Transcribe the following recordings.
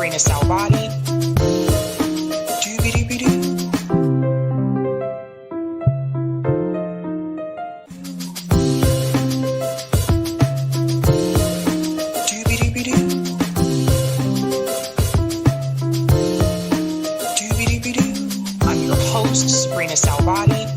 sabrinasalvati. I'm your host, Sabrina Salvati.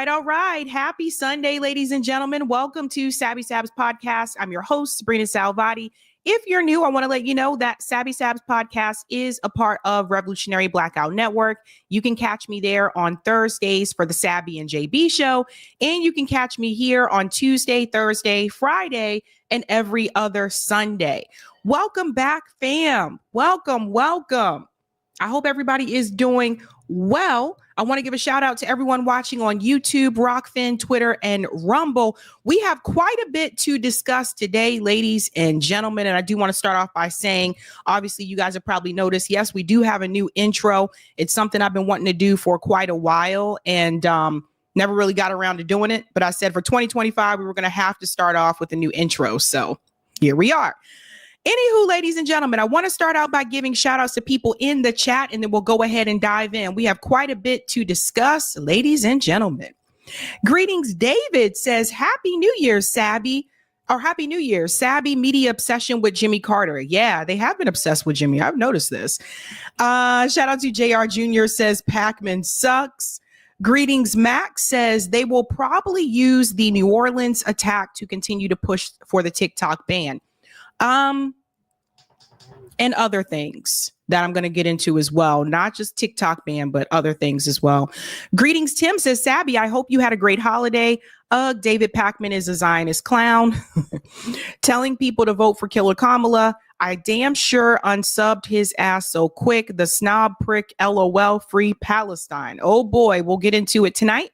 All right. Happy Sunday, ladies and gentlemen. Welcome to Sabs podcast. I'm your host, Sabrina Salvati. If you're new, I want to let you know that Sabs podcast is a part of Revolutionary Blackout Network. You can catch me there on Thursdays for the Sabby and JB show. And you can catch me here on Tuesday, Thursday, Friday, and every other Sunday. Welcome back, fam. Welcome. I hope everybody is doing well. I want to give a shout out to everyone watching on YouTube, Rockfin, Twitter, and Rumble. We have quite a bit to discuss today, ladies and gentlemen. And I do want to start off by saying, obviously, you guys have probably noticed, yes, we do have a new intro. It's something I've been wanting to do for quite a while and never really got around to doing it. But I said for 2025, we were going to have to start off with a new intro. So here we are. Anywho, ladies and gentlemen, I want to start out by giving shout outs to people in the chat, and then we'll go ahead and dive in. We have quite a bit to discuss, ladies and gentlemen. Greetings. David says, Happy New Year, Sabby. Or Happy New Year, Sabby media obsession with Jimmy Carter. Yeah, they have been obsessed with Jimmy. I've noticed this. Shout out to JR Jr. says, Pacman sucks. Greetings. Max says they will probably use the New Orleans attack to continue to push for the TikTok ban. And other things that I'm going to get into as well. Not just TikTok ban, but other things as well. Greetings. Tim says, Sabby, I hope you had a great holiday. David Pacman is a Zionist clown. Telling people to vote for Killer Kamala. I damn sure unsubbed his ass so quick. The snob prick, LOL, free Palestine. Oh boy, we'll get into it tonight.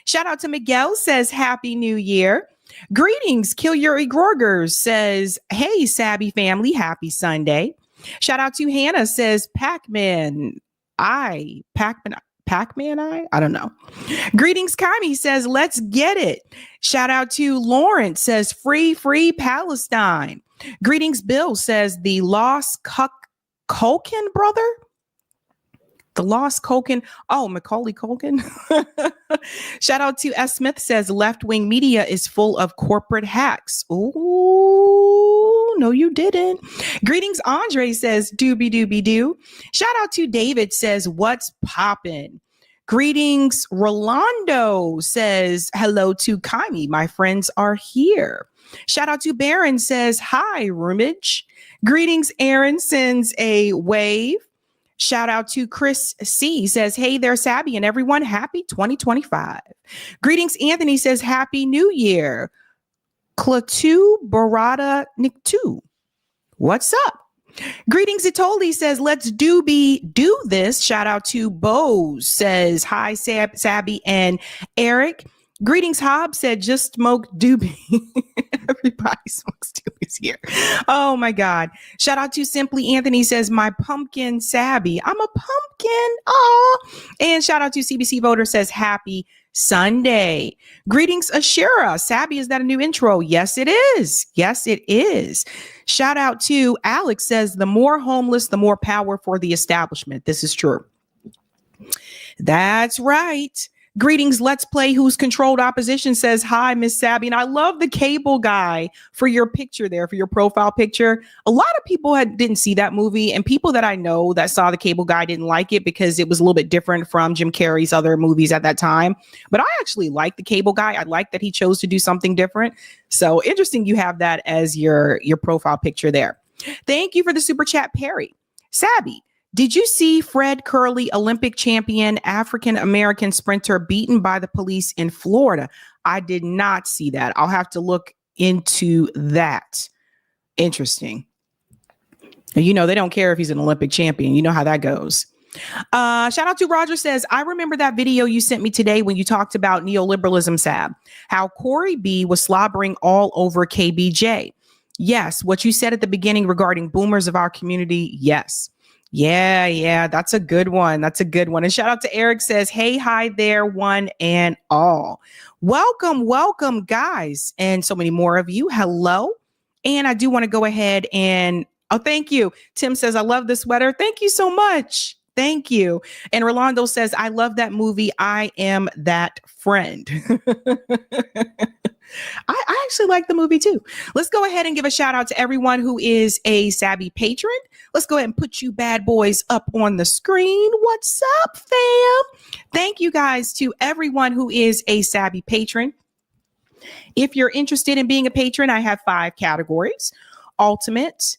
Shout out to Miguel says, Happy New Year. Greetings. Kill Yuri Grorgers says, hey, Sabby family, happy Sunday. Shout out to Hannah says, Pacman, I don't know. Greetings. Kami says, let's get it. Shout out to Lawrence says, free Palestine. Greetings. Bill says, the lost Culkin brother. The Lost Culkin. Oh, Macaulay Culkin. Shout out to S. Smith says left-wing media is full of corporate hacks. Ooh, no, you didn't. Greetings. Andre says doobie. Shout out to David says what's poppin'. Greetings. Rolando says hello to Kaimi. My friends are here. Shout out to Baron says hi, Roomage. Greetings. Aaron sends a wave. Shout out to Chris C says, hey there, Sabby and everyone. Happy 2025. Greetings. Anthony says, Happy New Year. Klatu Barada Niktu. What's up? Greetings. Itoli says, let's do this. Shout out to Bose says, hi, Sabby and Eric. Greetings. Hobbs said, just smoke doobie. Everybody smokes doobies here. Oh my God. Shout out to Simply Anthony says, my pumpkin Sabby. I'm a pumpkin. Oh, and shout out to CBC Voter says, happy Sunday. Greetings, Ashira. Sabby, is that a new intro? Yes, it is. Yes, it is. Shout out to Alex says, the more homeless, the more power for the establishment. This is true. That's right. Greetings, Let's Play Who's Controlled Opposition says, hi, Miss Sabby. And I love the cable guy for your picture there, for your profile picture. A lot of people didn't see that movie, and people that I know that saw the cable guy didn't like it because it was a little bit different from Jim Carrey's other movies at that time. But I actually like the cable guy. I like that he chose to do something different. So interesting you have that as your profile picture there. Thank you for the super chat, Perry. Sabby, did you see Fred Curley, Olympic champion, African-American sprinter, beaten by the police in Florida? I did not see that. I'll have to look into that. Interesting. You know, they don't care if he's an Olympic champion. You know how that goes. Shout out to Roger says, I remember that video you sent me today when you talked about neoliberalism, Sab, how Corey B was slobbering all over KBJ. Yes, what you said at the beginning regarding boomers of our community. Yes. Yeah, that's a good one. That's a good one. And shout out to Eric says, hey, hi there, one and all. Welcome, guys. And so many more of you. Hello. And I do want to go ahead and, oh, thank you. Tim says, I love this sweater. Thank you so much. Thank you. And Rolando says, I love that movie. I Am That Friend. I actually like the movie too. Let's go ahead and give a shout out to everyone who is a Sabby patron. Let's go ahead and put you bad boys up on the screen. What's up, fam? Thank you guys to everyone who is a Sabby patron. If you're interested in being a patron, I have 5 categories: Ultimate,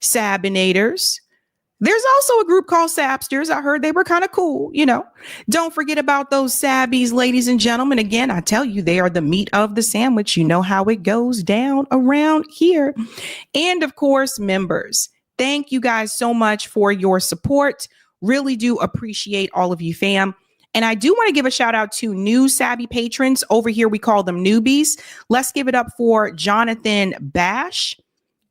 Sabinators. There's also a group called Sabsters. I heard they were kind of cool, you know. Don't forget about those Sabbies, ladies and gentlemen. Again, I tell you, they are the meat of the sandwich. You know how it goes down around here. And of course, members. Thank you guys so much for your support. Really do appreciate all of you, fam. And I do want to give a shout out to new Sabby patrons. Over here, we call them newbies. Let's give it up for Jonathan Bash,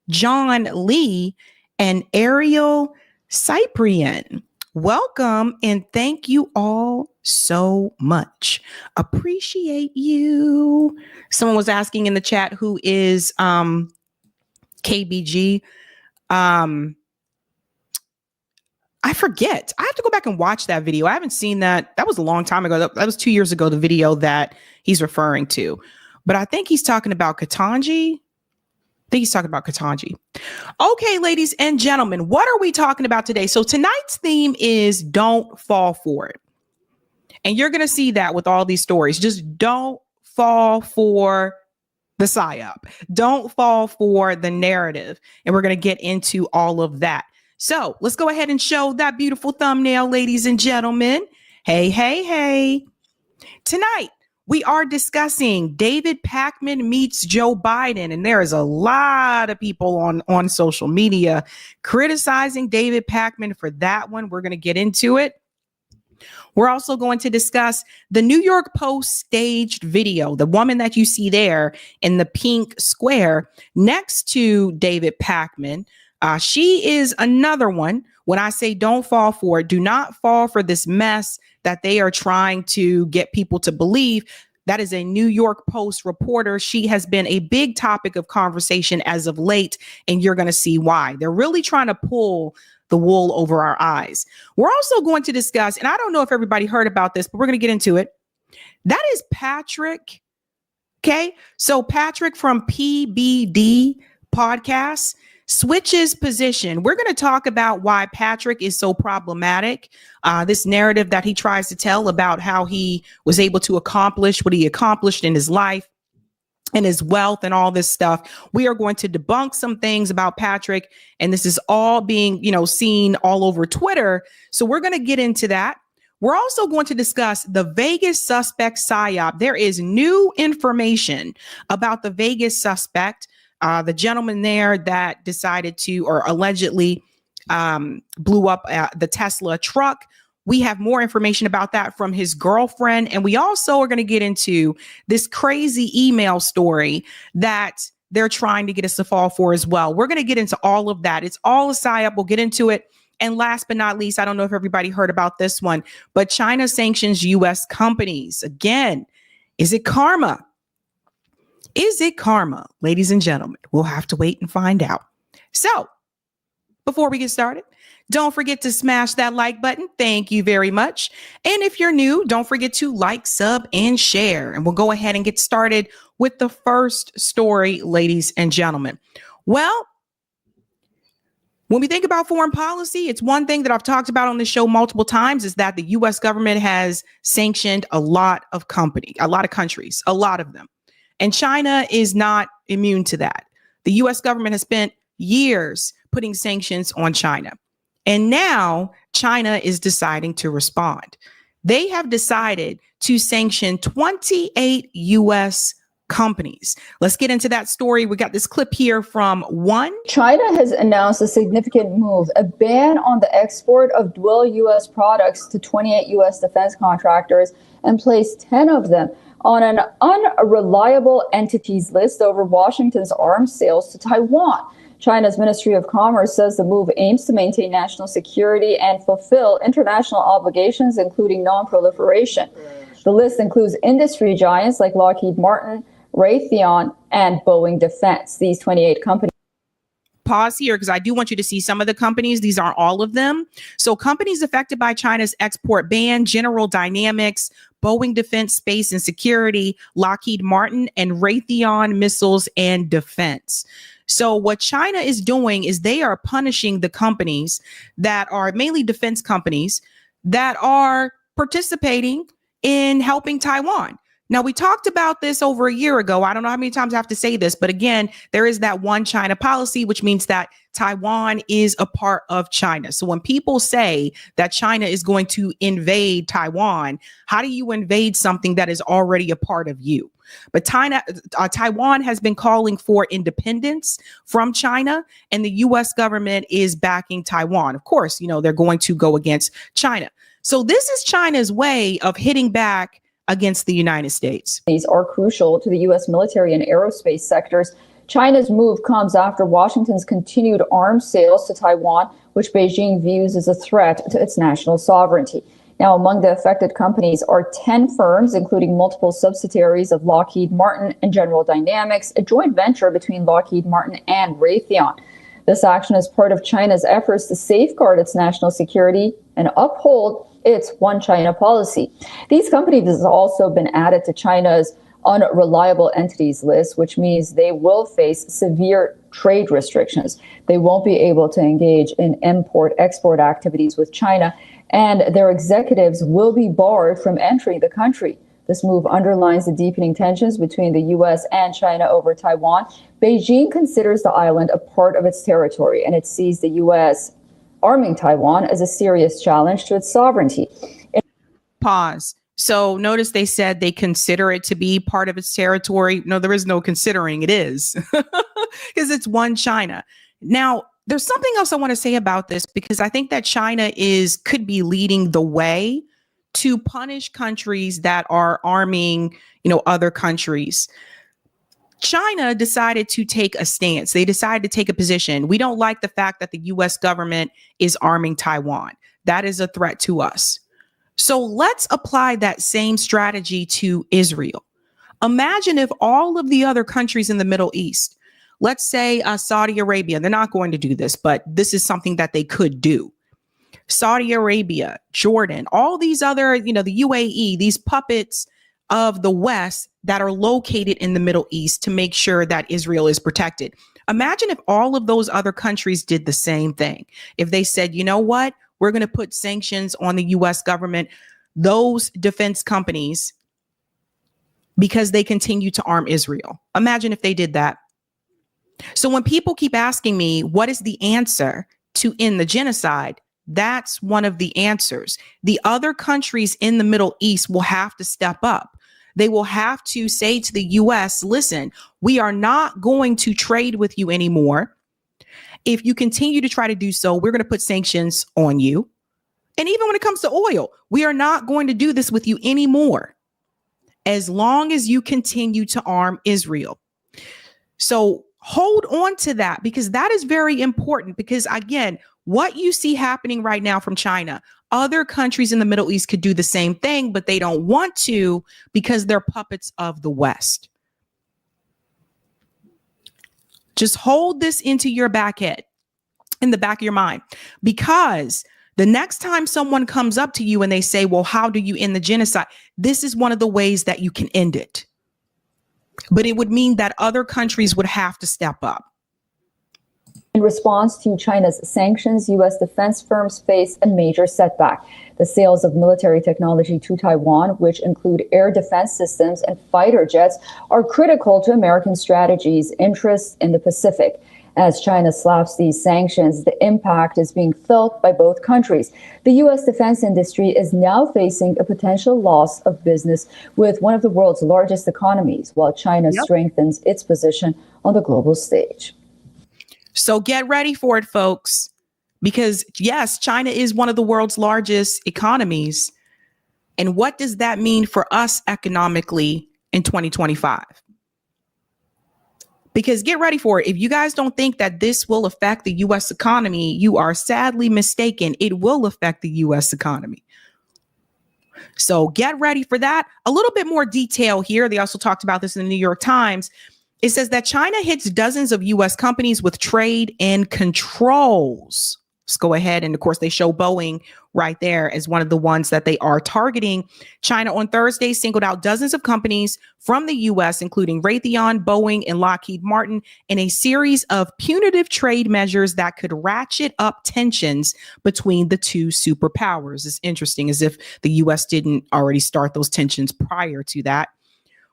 John Lee, and Ariel Cyprian. Welcome and thank you all so much. Appreciate you. Someone was asking in the chat who is KBG. I forget. I have to go back and watch that video. I haven't seen that. That was a long time ago. That was 2 years ago, the video that he's referring to. But I think he's talking about Katanji. Okay, ladies and gentlemen, what are we talking about today? So tonight's theme is don't fall for it. And you're going to see that with all these stories. Just don't fall for the psyop. Don't fall for the narrative. And we're going to get into all of that. So let's go ahead and show that beautiful thumbnail, ladies and gentlemen. Hey. Tonight, we are discussing David Pacman meets Joe Biden. And there is a lot of people on social media criticizing David Pacman for that one. We're going to get into it. We're also going to discuss the New York Post staged video, the woman that you see there in the pink square next to David Pacman. She is another one. When I say don't fall for it, do not fall for this mess that they are trying to get people to believe. That is a New York Post reporter. She has been a big topic of conversation as of late, and you're going to see why. They're really trying to pull the wool over our eyes. We're also going to discuss, and I don't know if everybody heard about this, but we're going to get into it. That is Patrick. Okay. So Patrick from PBD Podcasts switches position. We're going to talk about why Patrick is so problematic. This narrative that he tries to tell about how he was able to accomplish what he accomplished in his life and his wealth and all this stuff. We are going to debunk some things about Patrick. And this is all being, seen all over Twitter. So we're going to get into that. We're also going to discuss the Vegas suspect psyop. There is new information about the Vegas suspect. The gentleman there that decided to, or allegedly blew up the Tesla truck. We have more information about that from his girlfriend. And we also are going to get into this crazy email story that they're trying to get us to fall for as well. We're going to get into all of that. It's all a psyop. We'll get into it. And last but not least, I don't know if everybody heard about this one, but China sanctions U.S. companies. Again, is it karma? Is it karma, ladies and gentlemen? We'll have to wait and find out. So before we get started, don't forget to smash that like button. Thank you very much. And if you're new, don't forget to like, sub, and share. And we'll go ahead and get started with the first story, ladies and gentlemen. Well, when we think about foreign policy, it's one thing that I've talked about on this show multiple times is that the U.S. government has sanctioned a lot of countries, a lot of them. And China is not immune to that. The U.S. government has spent years putting sanctions on China. And now China is deciding to respond. They have decided to sanction 28 U.S. companies. Let's get into that story. We got this clip here from One. China has announced a significant move, a ban on the export of dual U.S. products to 28 U.S. defense contractors and placed 10 of them on an unreliable entities list over Washington's arms sales to Taiwan. China's Ministry of Commerce says the move aims to maintain national security and fulfill international obligations, including non-proliferation. The list includes industry giants like Lockheed Martin, Raytheon, and Boeing Defense. These 28 companies. Pause here because I do want you to see some of the companies. These aren't all of them. So companies affected by China's export ban: General Dynamics, Boeing Defense, Space and Security, Lockheed Martin, and Raytheon Missiles and Defense. So what China is doing is they are punishing the companies that are mainly defense companies that are participating in helping Taiwan. Now, we talked about this over a year ago. I don't know how many times I have to say this, but again, there is that one China policy, which means that Taiwan is a part of China. So when people say that China is going to invade Taiwan, how do you invade something that is already a part of you? But Taiwan has been calling for independence from China, and the U.S. government is backing Taiwan. Of course, they're going to go against China. So this is China's way of hitting back against the United States. These are crucial to the U.S. military and aerospace sectors. China's move comes after Washington's continued arms sales to Taiwan, which Beijing views as a threat to its national sovereignty. Now, among the affected companies are 10 firms, including multiple subsidiaries of Lockheed Martin and General Dynamics, a joint venture between Lockheed Martin and Raytheon. This action is part of China's efforts to safeguard its national security and uphold its one China policy. These companies have also been added to China's unreliable entities list, which means they will face severe trade restrictions. They won't be able to engage in import-export activities with China, and their executives will be barred from entering the country. This move underlines the deepening tensions between the U.S. and China over Taiwan. Beijing considers the island a part of its territory, and it sees the U.S. arming Taiwan as a serious challenge to its sovereignty. Pause. So notice they said they consider it to be part of its territory. No, there is no considering. It is because it's one China. Now, there's something else I want to say about this, because I think that China could be leading the way to punish countries that are arming, other countries. China decided to take a stance. They decided to take a position. We don't like the fact that the U.S. government is arming Taiwan. That is a threat to us. So let's apply that same strategy to Israel. Imagine if all of the other countries in the Middle East, let's say Saudi Arabia, they're not going to do this, but this is something that they could do. Saudi Arabia, Jordan, all these other, the UAE, these puppets of the West that are located in the Middle East to make sure that Israel is protected. Imagine if all of those other countries did the same thing. If they said, you know what, we're going to put sanctions on the U.S. government, those defense companies, because they continue to arm Israel. Imagine if they did that. So when people keep asking me, what is the answer to end the genocide? That's one of the answers. The other countries in the Middle East will have to step up. They will have to say to the U.S., listen, we are not going to trade with you anymore. If you continue to try to do so, we're going to put sanctions on you. And even when it comes to oil, we are not going to do this with you anymore as long as you continue to arm Israel. So hold on to that, because that is very important, because again, what you see happening right now from China, other countries in the Middle East could do the same thing, but they don't want to because they're puppets of the West. Just hold this into your back head, in the back of your mind, because the next time someone comes up to you and they say, well, how do you end the genocide? This is one of the ways that you can end it. But it would mean that other countries would have to step up. In response to China's sanctions, U.S. defense firms face a major setback. The sales of military technology to Taiwan, which include air defense systems and fighter jets, are critical to American strategies' interests in the Pacific. As China slaps these sanctions, the impact is being felt by both countries. The U.S. defense industry is now facing a potential loss of business with one of the world's largest economies, while China strengthens its position on the global stage. So get ready for it, folks, because yes, China is one of the world's largest economies. And what does that mean for us economically in 2025. Because get ready for it. If you guys don't think that this will affect the U.S. economy, you are sadly mistaken. It will affect the U.S. economy. So get ready for that. A little bit more detail here. They also talked about this in the New York Times. It says that China hits dozens of U.S. companies with trade and controls. Let's go ahead. And of course, they show Boeing right there as one of the ones that they are targeting. China on Thursday singled out dozens of companies from the U.S., including Raytheon, Boeing, and Lockheed Martin, in a series of punitive trade measures that could ratchet up tensions between the two superpowers. It's interesting, as if the U.S. didn't already start those tensions prior to that.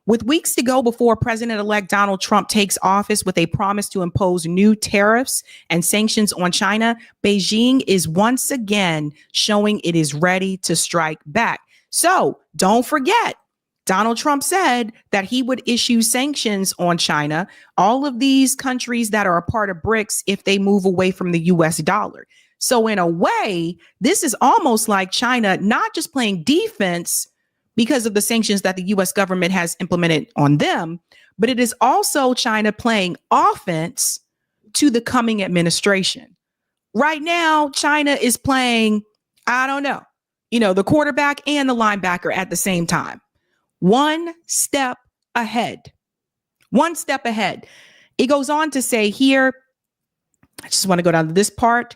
With weeks to go before President-elect Donald Trump takes office with a promise to impose new tariffs and sanctions on China, Beijing is once again showing it is ready to strike back. So don't forget, Donald Trump said that he would issue sanctions on China, all of these countries that are a part of BRICS, if they move away from the US dollar. So in a way, this is almost like China not just playing defense because of the sanctions that the U.S. government has implemented on them, but it is also China playing offense to the coming administration. Right now, China is playing, I don't know, the quarterback and the linebacker at the same time. One step ahead. One step ahead. It goes on to say here, I just want to go down to this part.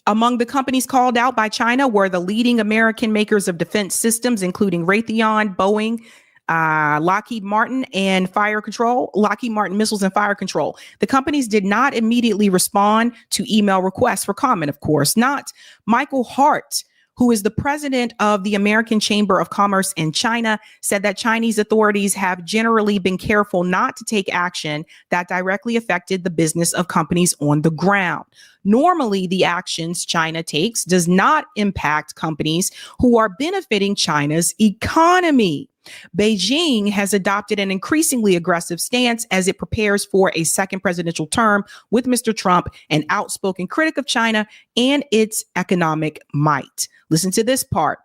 Among the companies called out by China were the leading American makers of defense systems, including Raytheon, Boeing, Lockheed Martin, and Lockheed Martin Missiles and Fire Control. The companies did not immediately respond to email requests for comment, of course not. Michael Hart, who is the president of the American Chamber of Commerce in China, said that Chinese authorities have generally been careful not to take action that directly affected the business of companies on the ground. Normally, the actions China takes does not impact companies who are benefiting China's economy. Beijing has adopted an increasingly aggressive stance as it prepares for a second presidential term with Mr. Trump, an outspoken critic of China and its economic might. Listen to this part.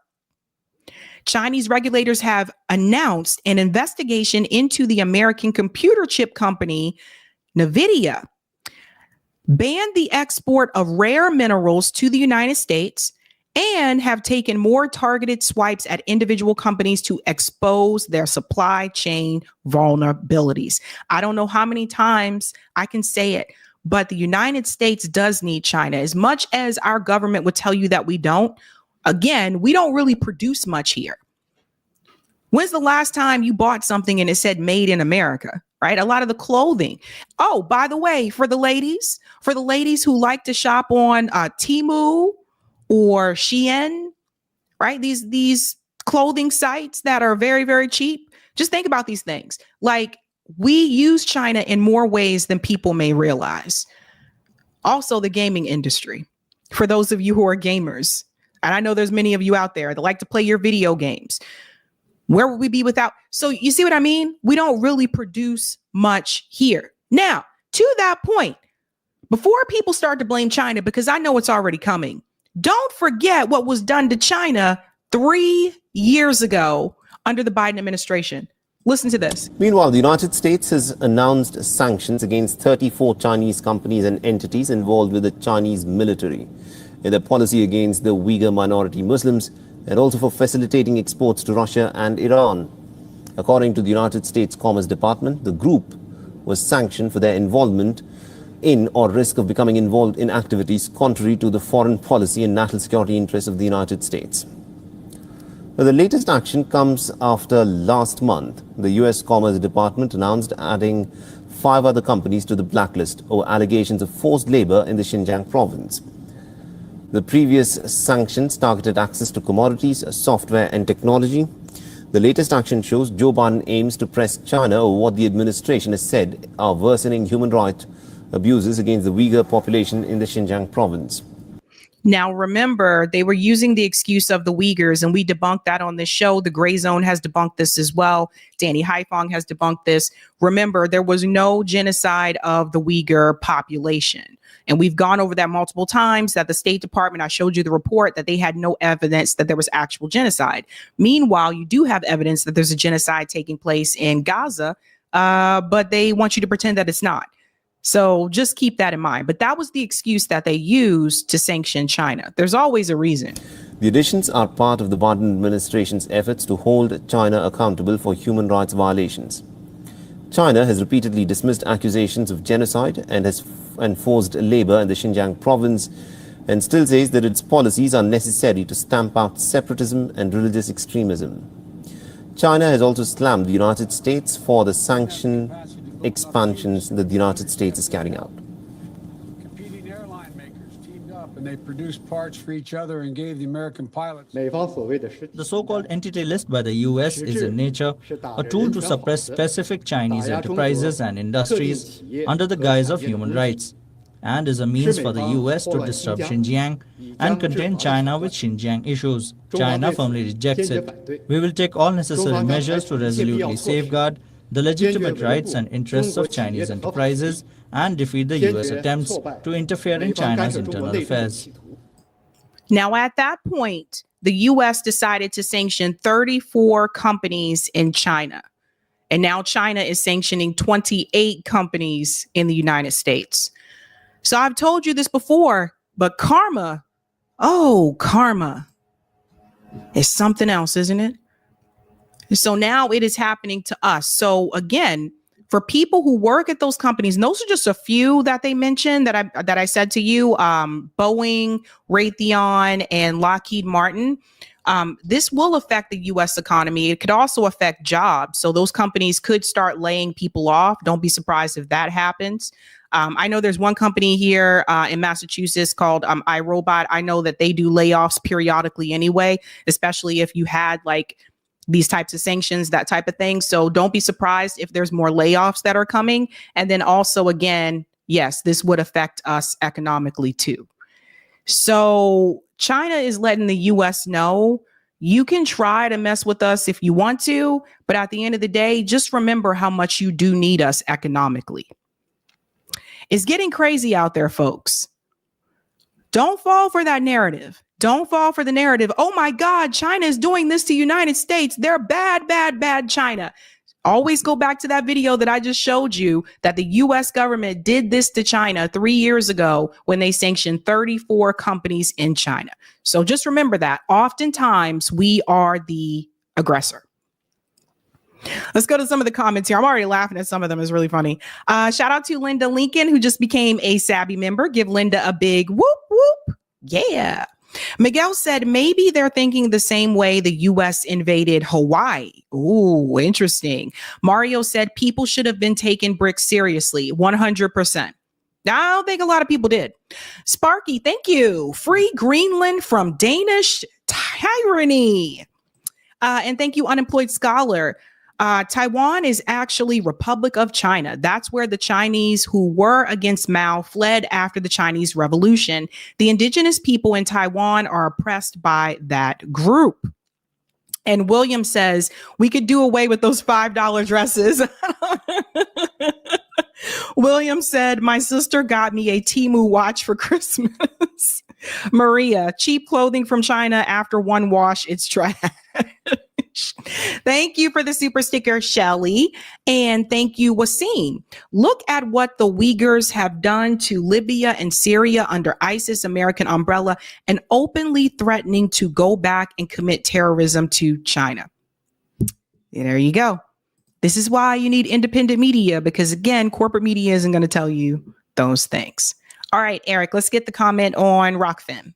Chinese regulators have announced an investigation into the American computer chip company NVIDIA, banned the export of rare minerals to the United States, and have taken more targeted swipes at individual companies to expose their supply chain vulnerabilities. I don't know how many times I can say it, but the United States does need China. As much as our government would tell you that we don't, again, we don't really produce much here. When's the last time you bought something and it said made in America, right? A lot of the clothing. Oh, by the way, for the ladies who like to shop on Temu or Shein, right? These clothing sites that are very, very cheap. Just think about these things. Like, we use China in more ways than people may realize. Also, the gaming industry. For those of you who are gamers, and I know there's many of you out there that like to play your video games. Where would we be without? So you see what I mean? We don't really produce much here. Now, to that point, before people start to blame China, because I know it's already coming, don't forget what was done to China 3 years ago under the Biden administration. Listen to this. Meanwhile, the United States has announced sanctions against 34 Chinese companies and entities involved with the Chinese military in their policy against the Uyghur minority Muslims, and also for facilitating exports to Russia and Iran. According to the United States Commerce Department, the group was sanctioned for their involvement in or risk of becoming involved in activities contrary to the foreign policy and national security interests of the United States. Now, the latest action comes after last month, the U.S. Commerce Department announced adding 5 other companies to the blacklist over allegations of forced labor in the Xinjiang province. The previous sanctions targeted access to commodities, software and technology. The latest action shows Joe Biden aims to press China over what the administration has said are worsening human rights abuses against the Uyghur population in the Xinjiang province. Now, remember, they were using the excuse of the Uyghurs, and we debunked that on this show. The Gray Zone has debunked this as well. Danny Haifong has debunked this. Remember, there was no genocide of the Uyghur population. And we've gone over that multiple times, that the State Department, I showed you the report, that they had no evidence that there was actual genocide. Meanwhile, you do have evidence that there's a genocide taking place in Gaza, but they want you to pretend that it's not. So just keep that in mind. But that was the excuse that they used to sanction China. There's always a reason. The additions are part of the Biden administration's efforts to hold China accountable for human rights violations. China has repeatedly dismissed accusations of genocide and forced labor in the Xinjiang province, and still says that its policies are necessary to stamp out separatism and religious extremism. China has also slammed the United States for the sanction expansions that the United States is carrying out. Competing airline makers teamed up and they produced parts for each other and gave the American pilots. The so-called entity list by the US is in nature a tool to suppress specific Chinese enterprises and industries under the guise of human rights, and is a means for the US to disrupt Xinjiang and contain China with Xinjiang issues. China firmly rejects it. We will take all necessary measures to resolutely safeguard the legitimate rights and interests of Chinese enterprises and defeat the US attempts to interfere in China's internal affairs. Now, at that point, the US decided to sanction 34 companies in China. And now China is sanctioning 28 companies in the United States. So I've told you this before, but karma is something else, isn't it? So now it is happening to us. So again, for people who work at those companies, and those are just a few that they mentioned that I said to you, Boeing, Raytheon, and Lockheed Martin. This will affect the U.S. economy. It could also affect jobs. So those companies could start laying people off. Don't be surprised if that happens. I know there's one company here in Massachusetts called iRobot. I know that they do layoffs periodically anyway, especially if you had like these types of sanctions, that type of thing. So don't be surprised if there's more layoffs that are coming. And then also, again, yes, this would affect us economically too. So China is letting the US know you can try to mess with us if you want to, but at the end of the day, just remember how much you do need us economically. It's getting crazy out there, folks. Don't fall for that narrative. Don't fall for the narrative. Oh my God, China is doing this to the United States. They're bad, bad, bad China. Always go back to that video that I just showed you that the US government did this to China 3 years ago when they sanctioned 34 companies in China. So just remember that. Oftentimes we are the aggressor. Let's go to some of the comments here. I'm already laughing at some of them. It's really funny. Shout out to Linda Lincoln, who just became a Sabby member. Give Linda a big whoop, whoop. Yeah. Miguel said maybe they're thinking the same way the U.S. invaded Hawaii. Ooh, interesting. Mario said people should have been taking BRICS seriously, 100%. I don't think a lot of people did. Sparky, thank you. Free Greenland from Danish tyranny. And thank you, Unemployed Scholar. Taiwan is actually Republic of China. That's where the Chinese who were against Mao fled after the Chinese Revolution. The indigenous people in Taiwan are oppressed by that group. And William says, we could do away with those $5 dresses. William said, my sister got me a Temu watch for Christmas. Maria, cheap clothing from China. After one wash, it's trash. Thank you for the super sticker, Shelly. And thank you, Wasim. Look at what the Uyghurs have done to Libya and Syria under ISIS American umbrella and openly threatening to go back and commit terrorism to China. There you go. This is why you need independent media, because again, corporate media isn't going to tell you those things. All right, Eric, let's get the comment on Rockfin.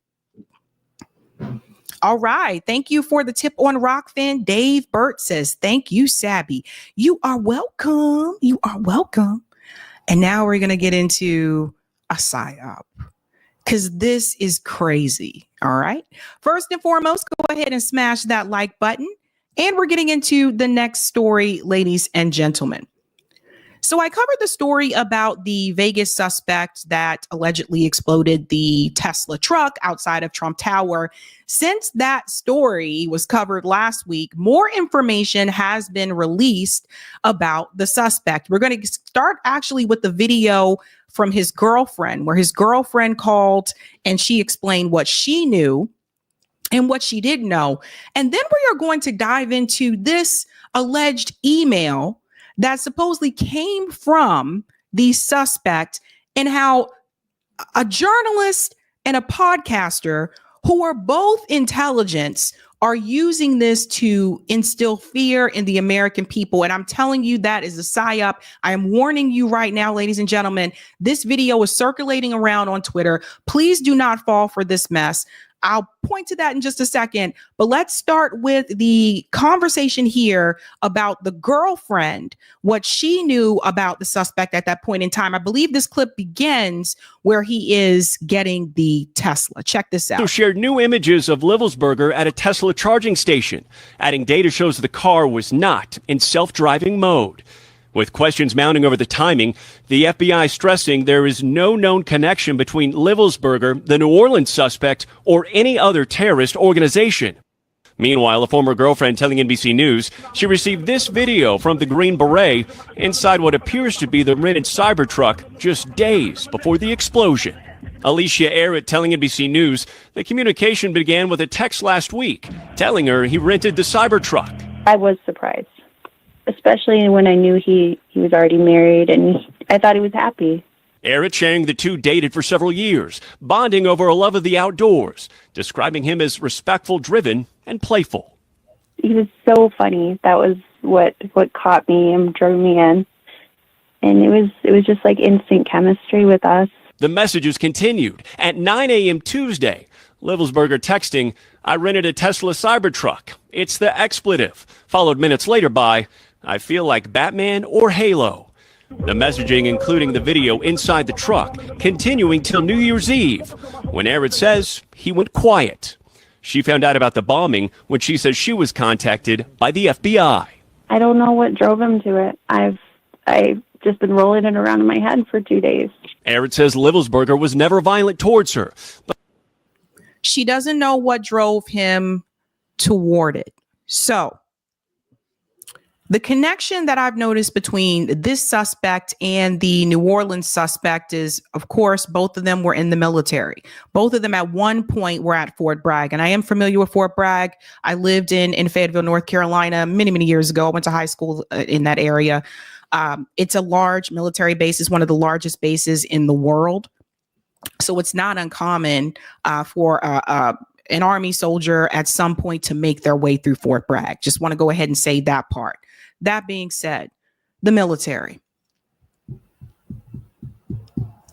All right. Thank you for the tip on Rockfin. Dave Burt says, thank you, Sabby. You are welcome. You are welcome. And now we're going to get into a psyop because this is crazy. All right. First and foremost, go ahead and smash that like button. And we're getting into the next story, ladies and gentlemen. So I covered the story about the Vegas suspect that allegedly exploded the Tesla truck outside of Trump Tower. Since that story was covered last week, more information has been released about the suspect. We're going to start actually with the video from his girlfriend, where his girlfriend called and she explained what she knew and what she didn't know. And then we are going to dive into this alleged email that supposedly came from the suspect, and how a journalist and a podcaster who are both intelligence are using this to instill fear in the American people. And I'm telling you, that is a psyop. I am warning you right now, ladies and gentlemen, this video is circulating around on Twitter. Please do not fall for this mess. I'll point to that in just a second, but let's start with the conversation here about the girlfriend, what she knew about the suspect at that point in time. I believe this clip begins where he is getting the Tesla. Check this out. Also shared new images of Livelsberger at a Tesla charging station, adding data shows the car was not in self-driving mode. With questions mounting over the timing, the FBI stressing there is no known connection between Livelsberger, the New Orleans suspect, or any other terrorist organization. Meanwhile, a former girlfriend telling NBC News she received this video from the Green Beret inside what appears to be the rented Cybertruck just days before the explosion. Alicia Arrett telling NBC News the communication began with a text last week telling her he rented the Cybertruck. I was surprised, especially when I knew he was already married, and I thought he was happy. Arrett sharing the two dated for several years, bonding over a love of the outdoors, describing him as respectful, driven, and playful. He was so funny. That was what caught me and drew me in. And it was just like instant chemistry with us. The messages continued. At 9 a.m. Tuesday, Livelsberger texting, "I rented a Tesla Cybertruck. It's the expletive," followed minutes later by, "I feel like Batman or Halo." The messaging, including the video inside the truck, continuing till New Year's Eve, when Arrett says he went quiet. She found out about the bombing when she says she was contacted by the FBI. I don't know what drove him to it. I've just been rolling it around in my head for 2 days. Arrett says Livelsberger was never violent towards her. But she doesn't know what drove him toward it. So the connection that I've noticed between this suspect and the New Orleans suspect is, of course, both of them were in the military. Both of them at one point were at Fort Bragg. And I am familiar with Fort Bragg. I lived in Fayetteville, North Carolina, many, many years ago. I went to high school in that area. It's a large military base. It's one of the largest bases in the world. So it's not uncommon for an Army soldier at some point to make their way through Fort Bragg. Just want to go ahead and say that part. That being said, the military.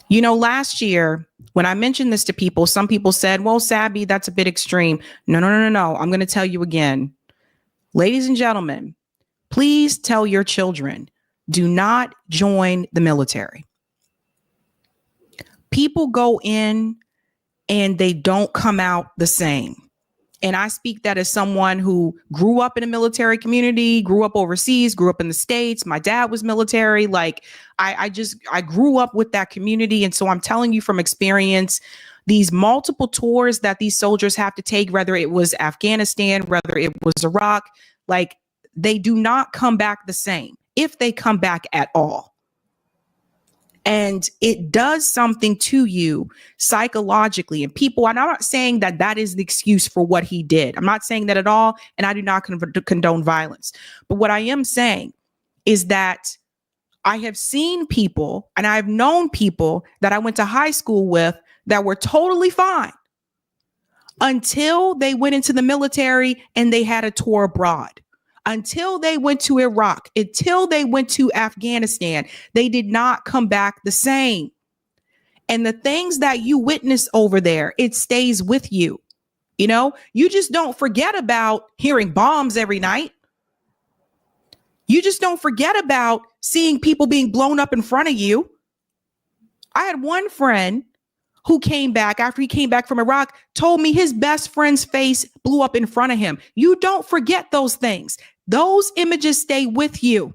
You know, last year, when I mentioned this to people, some people said, well, Sabby, that's a bit extreme. No. I'm going to tell you again. Ladies and gentlemen, please tell your children, do not join the military. People go in and they don't come out the same. And I speak that as someone who grew up in a military community, grew up overseas, grew up in the States. My dad was military. Like I grew up with that community. And so I'm telling you from experience, these multiple tours that these soldiers have to take, whether it was Afghanistan, whether it was Iraq, like they do not come back the same if they come back at all. And it does something to you psychologically. And people, and I'm not saying that that is the excuse for what he did. I'm not saying that at all. And I do not condone violence. But what I am saying is that I have seen people and I've known people that I went to high school with that were totally fine until they went into the military and they had a tour abroad. Until they went to Iraq, until they went to Afghanistan, they did not come back the same. And the things that you witness over there, it stays with you. You know, you just don't forget about hearing bombs every night. You just don't forget about seeing people being blown up in front of you. I had one friend who came back after he came back from Iraq, told me his best friend's face blew up in front of him. You don't forget those things. Those images stay with you.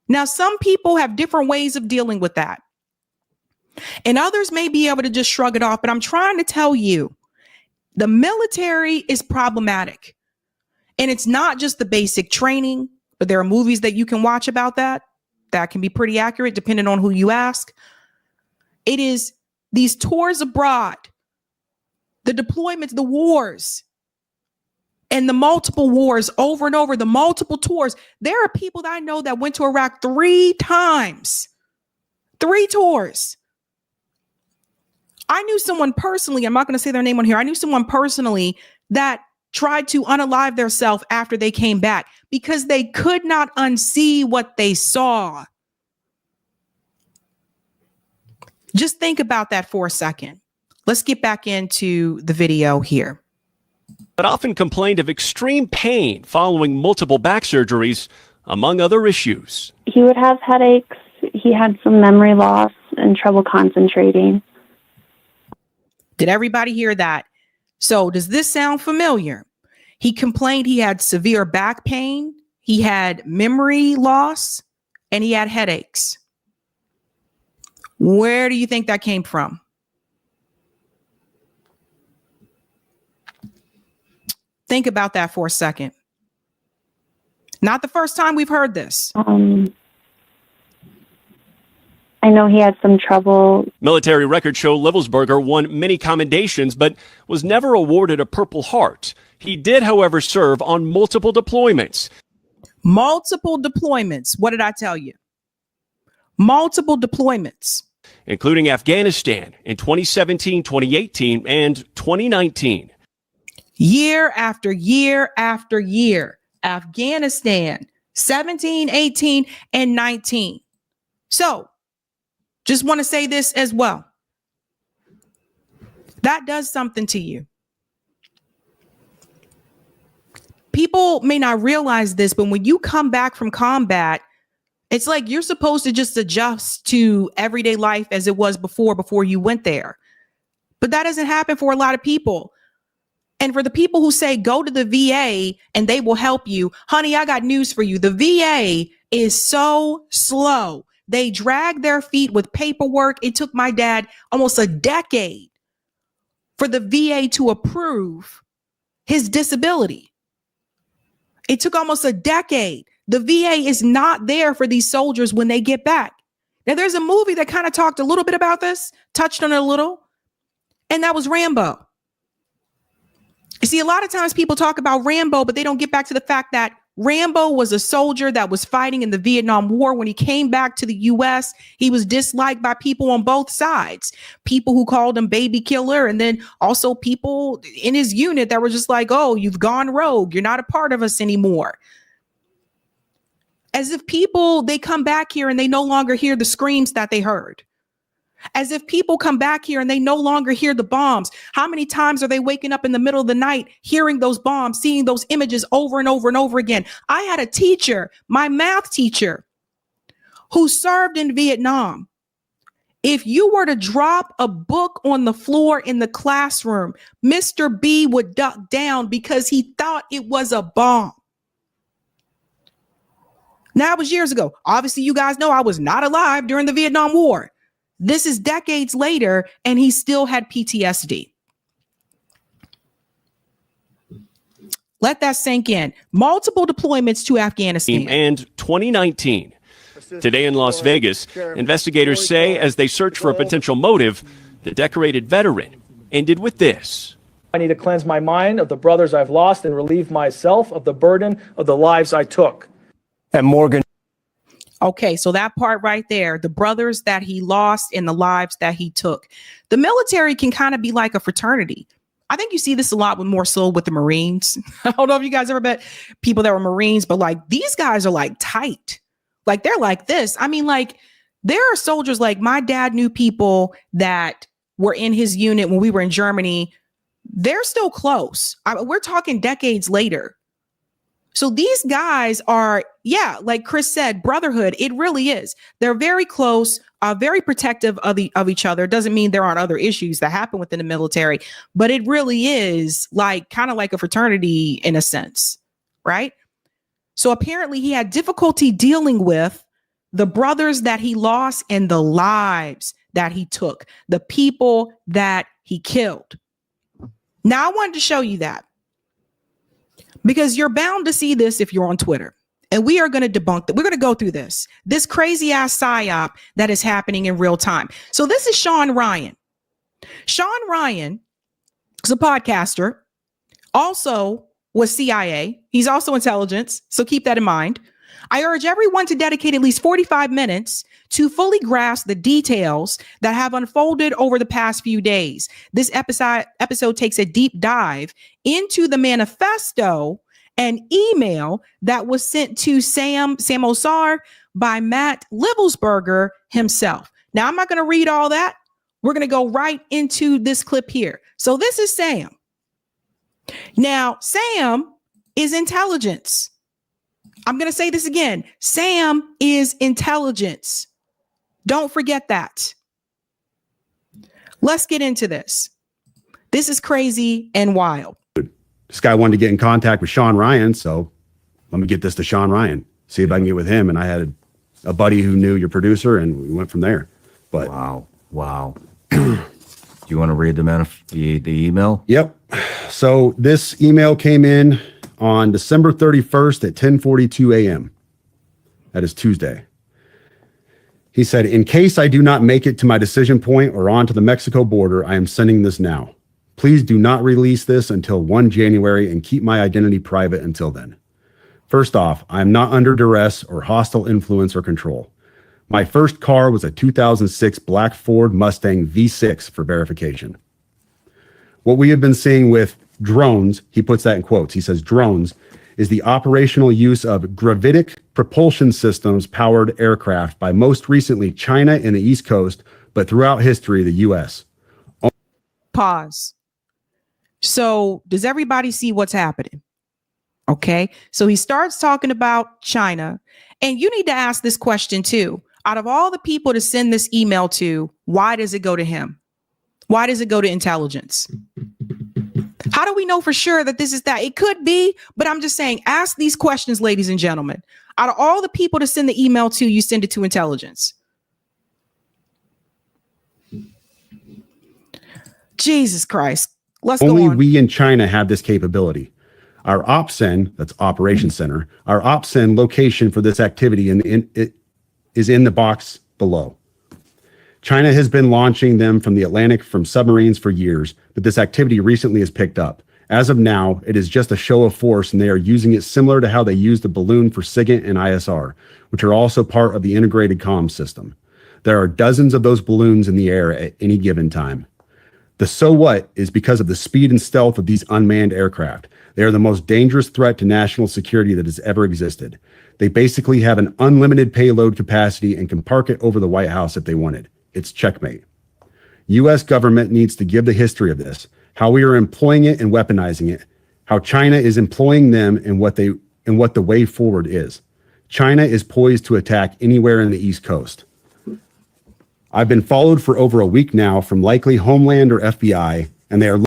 Now, some people have different ways of dealing with that, and others may be able to just shrug it off. But I'm trying to tell you, the military is problematic. And it's not just the basic training, but there are movies that you can watch about that can be pretty accurate depending on who you ask. It is these tours abroad, the deployments, the wars, and the multiple wars over and over, the multiple tours. There are people that I know that went to Iraq 3 times, 3 tours. I knew someone personally, I'm not going to say their name on here. I knew someone personally that tried to unalive themselves after they came back because they could not unsee what they saw. Just think about that for a second. Let's get back into the video here. But often complained of extreme pain following multiple back surgeries, among other issues. He would have headaches. He had some memory loss and trouble concentrating. Did everybody hear that? So does this sound familiar? He complained he had severe back pain, he had memory loss, and he had headaches. Where do you think that came from? Think about that for a second. Not the first time we've heard this. I know he had some trouble. Military records show Levelsberger won many commendations, but was never awarded a Purple Heart. He did, however, serve on multiple deployments. Multiple deployments. What did I tell you? Multiple deployments. Including Afghanistan in 2017, 2018, and 2019. Year after year after year. Afghanistan, 17, 18, and 19. So, just want to say this as well. That does something to you. People may not realize this, but when you come back from combat, it's like you're supposed to just adjust to everyday life as it was before you went there. But that doesn't happen for a lot of people. And for the people who say, go to the VA and they will help you, honey, I got news for you. The VA is so slow. They drag their feet with paperwork. It took my dad almost a decade for the VA to approve his disability. It took almost a decade. The VA is not there for these soldiers when they get back. Now, there's a movie that kind of talked a little bit about this, touched on it a little, and that was Rambo. You see, a lot of times people talk about Rambo, but they don't get back to the fact that Rambo was a soldier that was fighting in the Vietnam War. When he came back to the U.S., he was disliked by people on both sides. People who called him baby killer, and then also people in his unit that were just like, oh, you've gone rogue. You're not a part of us anymore. As if people, they come back here and they no longer hear the screams that they heard. As if people come back here and they no longer hear the bombs. How many times are they waking up in the middle of the night, hearing those bombs, seeing those images over and over and over again? I had a teacher, my math teacher, who served in Vietnam. If you were to drop a book on the floor in the classroom, Mr. B would duck down because he thought it was a bomb. Now, it was years ago. Obviously, you guys know I was not alive during the Vietnam War. This is decades later, and he still had PTSD. Let that sink in. Multiple deployments to Afghanistan. And 2019. Today in Las Vegas, investigators say as they search for a potential motive, the decorated veteran ended with this. I need to cleanse my mind of the brothers I've lost and relieve myself of the burden of the lives I took. And Morgan. Okay, so that part right there, the brothers that he lost and the lives that he took. The military can kind of be like a fraternity. I think you see this a lot more so with the Marines. I don't know if you guys ever met people that were Marines, but like these guys are like tight. Like they're like this. I mean, like there are soldiers, like my dad knew people that were in his unit when we were in Germany. They're still close. We're talking decades later. So these guys are, yeah, like Chris said, brotherhood. It really is. They're very close, very protective of each other. Doesn't mean there aren't other issues that happen within the military, but it really is like kind of like a fraternity in a sense, right? So apparently he had difficulty dealing with the brothers that he lost and the lives that he took, the people that he killed. Now, I wanted to show you that because you're bound to see this if you're on Twitter. And we are going to debunk that. We're going to go through this crazy ass psyop that is happening in real time. So this is Sean Ryan. Sean Ryan is a podcaster, also was CIA. He's also intelligence. So keep that in mind. I urge everyone to dedicate at least 45 minutes to fully grasp the details that have unfolded over the past few days. This episode takes a deep dive into the manifesto and email that was sent to Sam Osar by Matt Livelsberger himself. Now, I'm not going to read all that. We're going to go right into this clip here. So this is Sam. Now, Sam is intelligence. I'm going to say this again. Sam is intelligence. Don't forget that. Let's get into this. This is crazy and wild. This guy wanted to get in contact with Sean Ryan, so let me get this to Sean Ryan, see if I can get with him. And I had a buddy who knew your producer, and we went from there. But wow. Do you want to read the email? Yep. So this email came in on December 31st at 10:42 a.m. That is Tuesday. He said, "In case I do not make it to my decision point or on to the Mexico border, I am sending this now. Please do not release this until 1 January and keep my identity private until then. First off, I am not under duress or hostile influence or control. My first car was a 2006 black Ford Mustang V6 for verification. What we have been seeing with drones," he puts that in quotes, he says drones, "is the operational use of gravitic propulsion systems powered aircraft by most recently China and the East Coast, but throughout history, the U.S. Pause. So does everybody see what's happening? Okay. So he starts talking about China, and you need to ask this question too. Out of all the people to send this email to, why does it go to him? Why does it go to intelligence? How do we know for sure that this is that? It could be, but I'm just saying, ask these questions, ladies and gentlemen. Out of all the people to send the email to, you send it to intelligence. Jesus Christ. Let's go on. Only we in China have this capability. Our OPSEN, that's Operation Center, our OPSEN location for this activity is in the box below. China has been launching them from the Atlantic from submarines for years, but this activity recently has picked up. As of now, it is just a show of force, and they are using it similar to how they use the balloon for SIGINT and ISR, which are also part of the integrated comm system. There are dozens of those balloons in the air at any given time. The so what is because of the speed and stealth of these unmanned aircraft. They are the most dangerous threat to national security that has ever existed. They basically have an unlimited payload capacity and can park it over the White House if they wanted. It's checkmate. U.S. government needs to give the history of this, how we are employing it and weaponizing it, how China is employing them and what the way forward is. China is poised to attack anywhere in the East Coast. I've been followed for over a week now from likely Homeland or FBI, and they are..."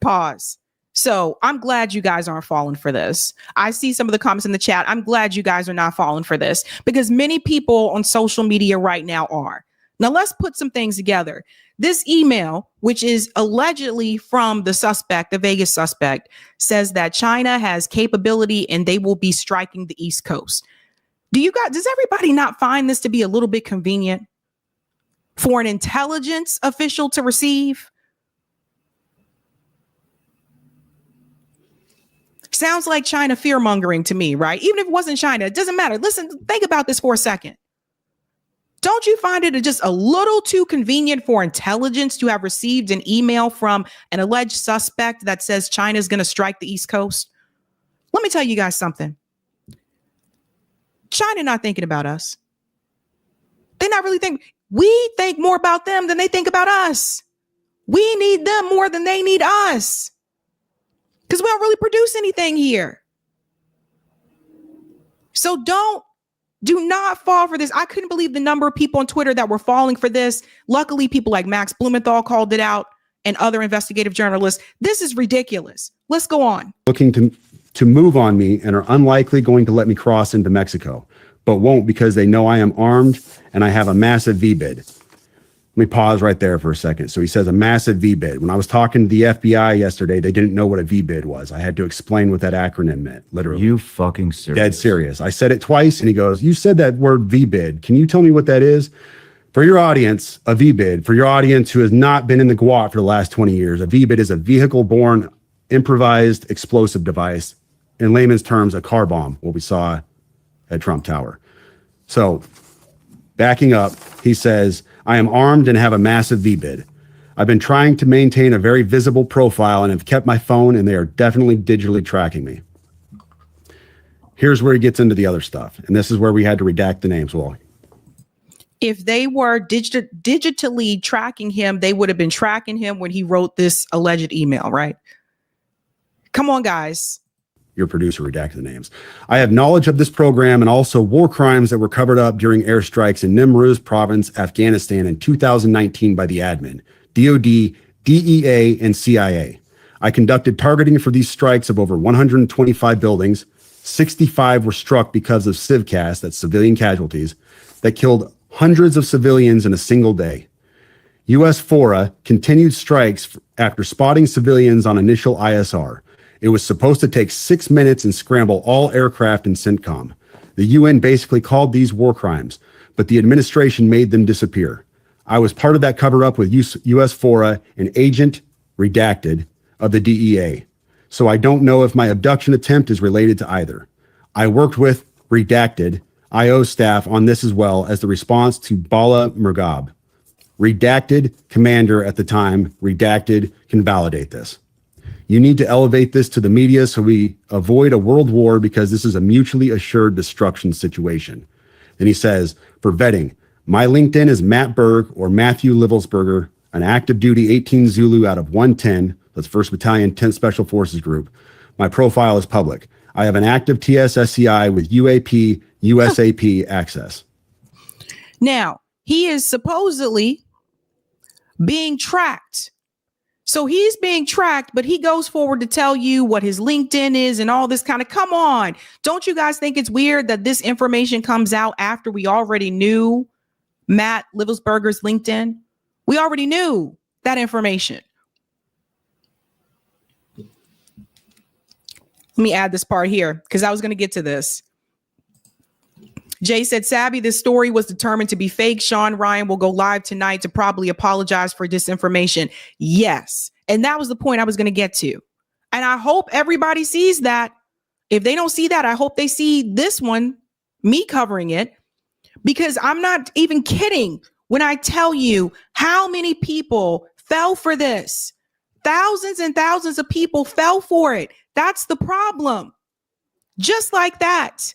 Pause. So I'm glad you guys aren't falling for this. I see some of the comments in the chat. I'm glad you guys are not falling for this because many people on social media right now are. Now let's put some things together. This email, which is allegedly from the suspect, the Vegas suspect, says that China has capability and they will be striking the East Coast. Does everybody not find this to be a little bit convenient for an intelligence official to receive? Sounds like China fear-mongering to me, right? Even if it wasn't China, it doesn't matter. Listen, think about this for a second. Don't you find it just a little too convenient for intelligence to have received an email from an alleged suspect that says China is going to strike the East Coast? Let me tell you guys something. China not thinking about us. They're not really thinking. We think more about them than they think about us. We need them more than they need us. Because we don't really produce anything here. So do not fall for this. I couldn't believe the number of people on Twitter that were falling for this. Luckily, people like Max Blumenthal called it out and other investigative journalists. This is ridiculous. Let's go on. Looking to move on me and are unlikely going to let me cross into Mexico. but won't because they know I am armed and I have a massive VBID. Let me pause right there for a second. So he says a massive VBID. When I was talking to the FBI yesterday, they didn't know what a VBID was. I had to explain what that acronym meant, literally. You fucking serious? Dead serious. I said it twice and he goes, you said that word VBID. Can you tell me what that is? For your audience, a VBID, for your audience who has not been in the GWOT for the last 20 years, a VBID is a vehicle-borne improvised explosive device. In layman's terms, a car bomb, what we saw at Trump Tower. So backing up, he says, I am armed and have a massive VBID. I've been trying to maintain a very visible profile and have kept my phone, and they are definitely digitally tracking me. Here's where he gets into the other stuff. And this is where we had to redact the names. Well, if they were digitally tracking him, they would have been tracking him when he wrote this alleged email, right? Come on, guys. Your producer redacted the names. I have knowledge of this program and also war crimes that were covered up during airstrikes in Nimruz province, Afghanistan in 2019 by the admin, DOD, DEA, and CIA. I conducted targeting for these strikes of over 125 buildings. 65 were struck because of civcas, that's civilian casualties, that killed hundreds of civilians in a single day. U.S. FORA continued strikes after spotting civilians on initial ISR. It was supposed to take 6 minutes and scramble all aircraft in CENTCOM. The UN basically called these war crimes, but the administration made them disappear. I was part of that cover-up with U.S. FORA, an agent, redacted, of the DEA. So I don't know if my abduction attempt is related to either. I worked with, redacted, IO staff on this as well as the response to Bala Murghab. Redacted commander at the time, redacted, can validate this. You need to elevate this to the media so we avoid a world war because this is a mutually assured destruction situation. Then he says, for vetting, my LinkedIn is Matt Berg or Matthew Livelsberger, an active duty 18 Zulu out of 110, that's 1st Battalion 10th Special Forces Group. My profile is public. I have an active TSSCI with UAP, USAP access. Now, he is supposedly being tracked. So he's being tracked, but he goes forward to tell you what his LinkedIn is and all this kind of, come on. Don't you guys think it's weird that this information comes out after we already knew Matt Livelsberger's LinkedIn? We already knew that information. Let me add this part here because I was going to get to this. Jay said, Sabby, this story was determined to be fake. Sean Ryan will go live tonight to probably apologize for disinformation. Yes. And that was the point I was going to get to. And I hope everybody sees that. If they don't see that, I hope they see this one, me covering it, because I'm not even kidding when I tell you how many people fell for this. Thousands and thousands of people fell for it. That's the problem. Just like that.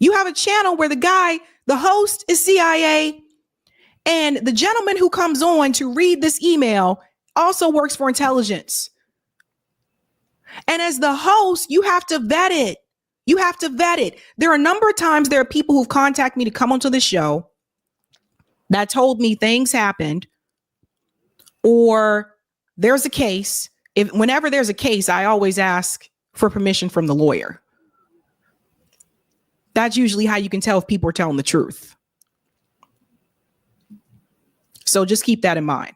You have a channel where the host is CIA, and the gentleman who comes on to read this email also works for intelligence. And as the host, you have to vet it. You have to vet it. There are a number of times there are people who've contacted me to come onto the show that told me things happened or there's a case. Whenever there's a case, I always ask for permission from the lawyer. That's usually how you can tell if people are telling the truth. So just keep that in mind.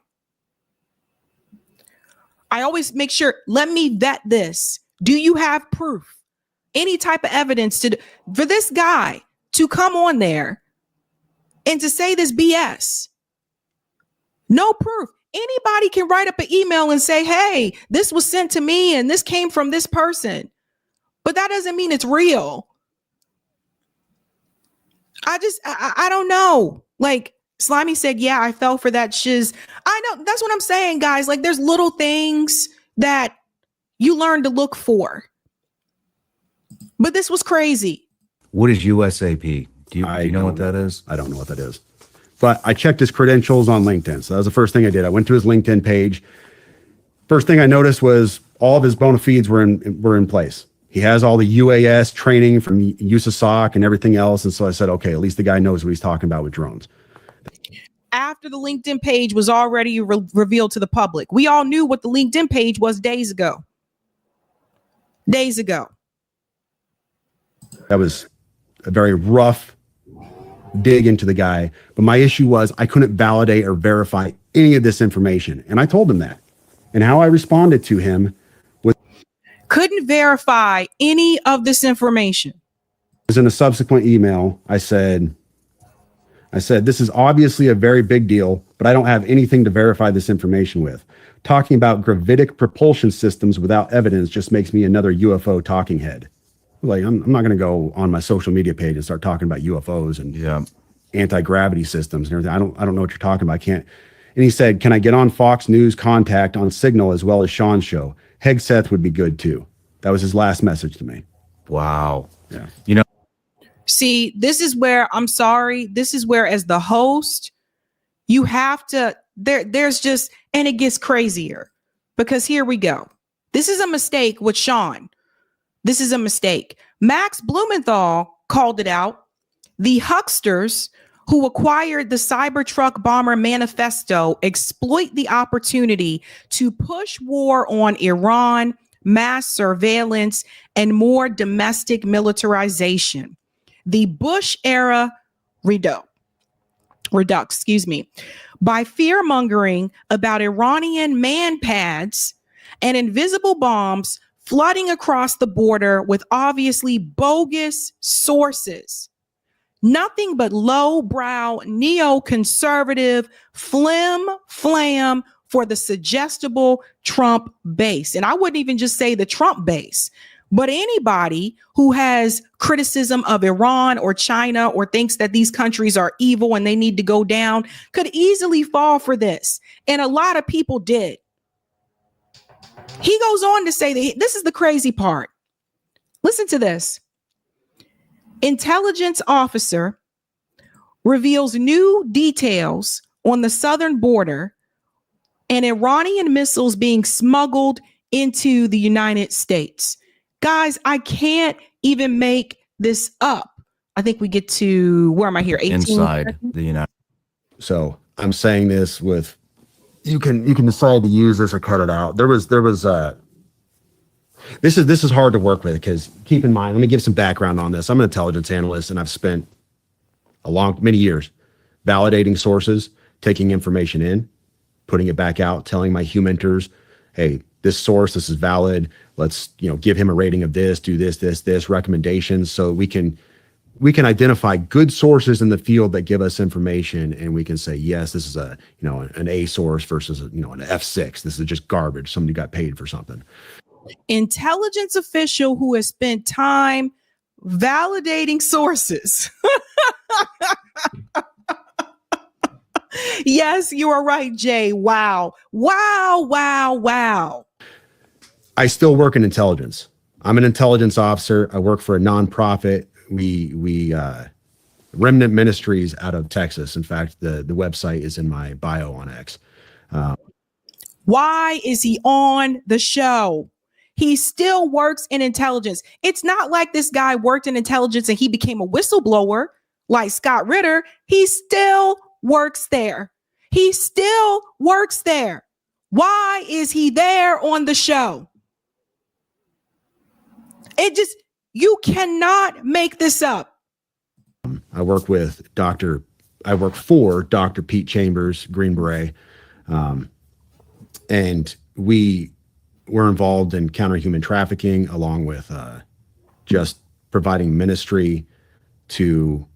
I always make sure, let me vet this. Do you have proof? Any type of evidence for this guy to come on there and to say this BS? No proof. Anybody can write up an email and say, hey, this was sent to me and this came from this person. But that doesn't mean it's real. I don't know. Like Slimy said, yeah, I fell for that shiz. I know. That's what I'm saying, guys. Like there's little things that you learn to look for. But this was crazy. What is USAP? Do you know what that is? I don't know what that is. But I checked his credentials on LinkedIn. So that was the first thing I did. I went to his LinkedIn page. First thing I noticed was all of his bona fides were in place. He has all the UAS training from USASOC and everything else. And so I said, okay, at least the guy knows what he's talking about with drones. After the LinkedIn page was already revealed to the public, we all knew what the LinkedIn page was days ago. Days ago. That was a very rough dig into the guy. But my issue was I couldn't validate or verify any of this information. And I told him that. And how I responded to him Couldn't verify any of this information. was in a subsequent email. I said, this is obviously a very big deal, but I don't have anything to verify this information with. Talking about gravitic propulsion systems without evidence just makes me another UFO talking head. Like, I'm not going to go on my social media page and start talking about UFOs and anti-gravity systems and everything. I don't know what you're talking about. I can't. And he said, can I get on Fox News Contact on Signal as well as Sean's show? Hegseth would be good too. That was his last message to me. Wow. Yeah. You know, See, this is where I'm sorry. This is where, as the host, you have to, there's just, and it gets crazier because here we go. This is a mistake with Sean. This is a mistake. Max Blumenthal called it out. The hucksters who acquired the Cybertruck bomber manifesto exploit the opportunity to push war on Iran, mass surveillance, and more domestic militarization. The Bush era redux, by fear-mongering about Iranian man pads and invisible bombs flooding across the border with obviously bogus sources. Nothing but lowbrow, neoconservative flim-flam for the suggestible Trump base. And I wouldn't even just say the Trump base, but anybody who has criticism of Iran or China or thinks that these countries are evil and they need to go down could easily fall for this. And a lot of people did. He goes on to say that this is the crazy part. Listen to this. Intelligence officer reveals new details on the southern border and Iranian missiles being smuggled into the United States. Guys, I can't even make this up. I think we get to, where am I here? 18 inside the United. So I'm saying this with, you can decide to use this or cut it out. This is hard to work with because keep in mind, let me give some background on this. I'm an intelligence analyst and I've spent many years validating sources, taking information in, putting it back out, telling my humenters, hey, this source, this is valid. Let's, give him a rating of this, do this, recommendations. So we can identify good sources in the field that give us information, and we can say, yes, this is an A source versus an F6. This is just garbage. Somebody got paid for something. Intelligence official who has spent time validating sources. Yes, you are right, Jay. Wow. I still work in intelligence. I'm an intelligence officer. I work for a nonprofit. We Remnant Ministries out of Texas. In fact, the website is in my bio on X. Why is he on the show? He still works in intelligence. It's not like this guy worked in intelligence and he became a whistleblower like Scott Ritter. He still works there. Why is he there on the show? You cannot make this up. I work for Dr. Pete Chambers, Green Beret. And we were involved in counter human trafficking along with just providing ministry to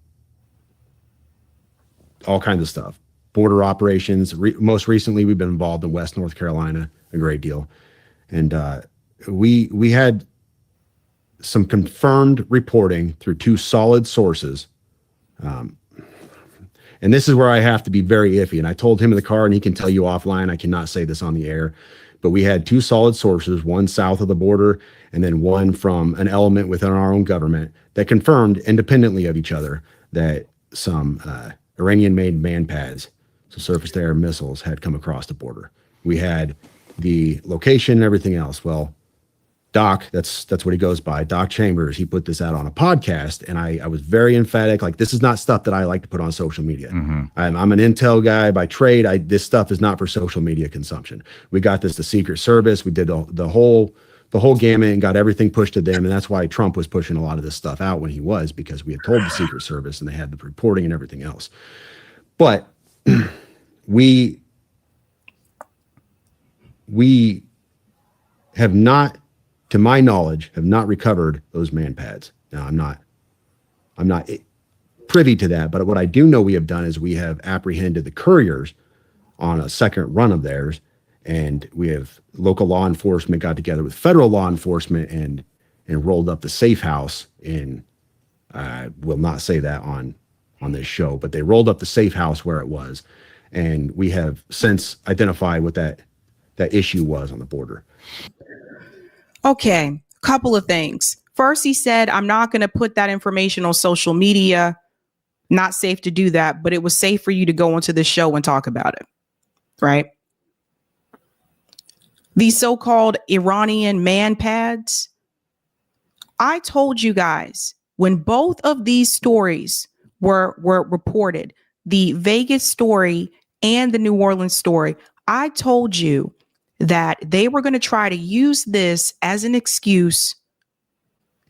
all kinds of stuff. Border operations. Most recently, we've been involved in West North Carolina a great deal. And we had some confirmed reporting through two solid sources. And this is where I have to be very iffy. And I told him in the car, and he can tell you offline, I cannot say this on the air, but we had two solid sources, one south of the border and then one from an element within our own government that confirmed independently of each other that some Iranian-made man pads, so surface-to-air missiles, had come across the border. We had the location and everything else. Well, Doc, that's what he goes by, Doc Chambers, he put this out on a podcast, and I was very emphatic, like, this is not stuff that I like to put on social media. Mm-hmm. I'm an intel guy by trade. This stuff is not for social media consumption. We got this to Secret Service. We did the whole the whole gamut and got everything pushed to them. And that's why Trump was pushing a lot of this stuff out when he was, because we had told the Secret Service and they had the reporting and everything else. But we have not, to my knowledge, have not recovered those man pads. Now, I'm not privy to that, but what I do know we have done is we have apprehended the couriers on a second run of theirs, and we have local law enforcement got together with federal law enforcement and rolled up the safe house in, I will not say that on this show, but they rolled up the safe house where it was, and we have since identified what that issue was on the border. Okay, couple of things. First, he said, I'm not going to put that information on social media. Not safe to do that, but it was safe for you to go onto the show and talk about it, right? These so-called Iranian man pads. I told you guys when both of these stories were reported, the Vegas story and the New Orleans story, I told you that they were going to try to use this as an excuse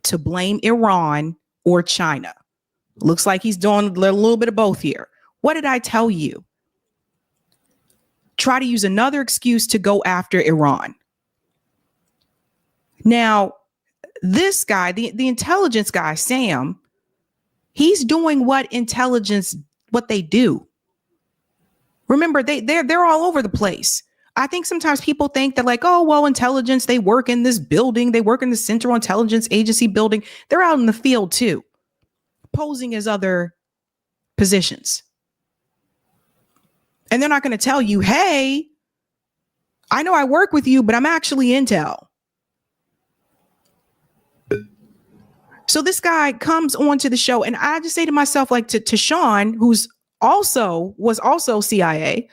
to blame Iran or China. Looks like he's doing a little bit of both here. What did I tell you? Try to use another excuse to go after Iran. Now, this guy, the intelligence guy, Sam, he's doing what they do. Remember, they're all over the place. I think sometimes people think that like, oh, well, intelligence, they work in this building. They work in the Central Intelligence Agency building. They're out in the field too, posing as other positions. And they're not going to tell you, hey, I know I work with you, but I'm actually intel. So this guy comes onto the show, and I just say to myself, like to Sean, who's was also CIA,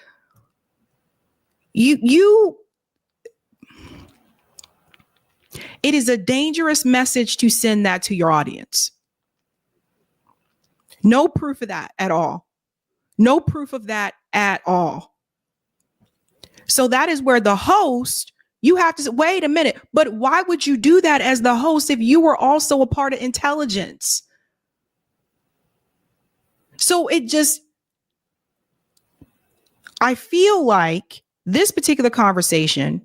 it is a dangerous message to send that to your audience. No proof of that at all. No proof of that at all. So that is where the host, you have to say, wait a minute, but why would you do that as the host if you were also a part of intelligence? So I feel like this particular conversation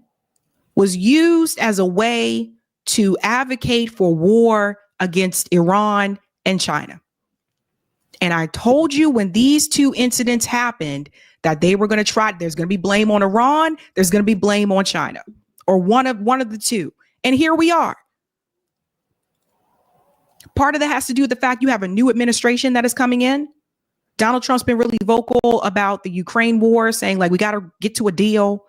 was used as a way to advocate for war against Iran and China. And I told you when these two incidents happened that they were going to try, there's going to be blame on Iran, there's going to be blame on China, or one of the two. And here we are. Part of that has to do with the fact you have a new administration that is coming in. Donald Trump's been really vocal about the Ukraine war, saying like, we got to get to a deal.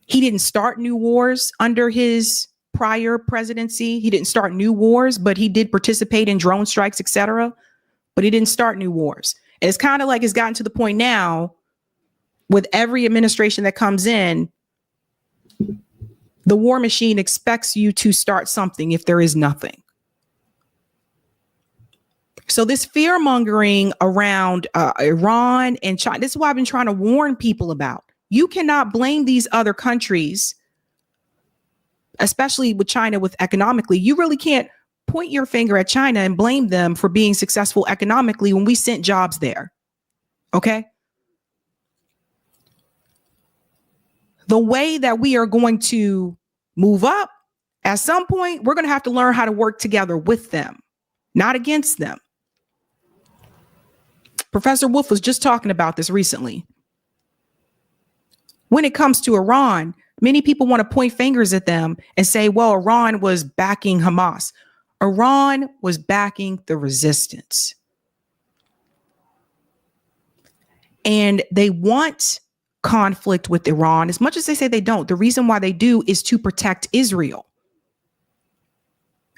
He didn't start new wars under his prior presidency. He didn't start new wars, but he did participate in drone strikes, etc. But he didn't start new wars. And it's kind of like it's gotten to the point now with every administration that comes in, the war machine expects you to start something if there is nothing. So this fear mongering around Iran and China, this is what I've been trying to warn people about. You cannot blame these other countries, especially with China, with economically. You really can't point your finger at China and blame them for being successful economically when we sent jobs there. Okay. The way that we are going to move up, at some point, we're going to have to learn how to work together with them, not against them. Professor Wolf was just talking about this recently. When it comes to Iran, many people want to point fingers at them and say, well, Iran was backing Hamas. Iran was backing the resistance. And they want conflict with Iran as much as they say they don't. The reason why they do is to protect Israel.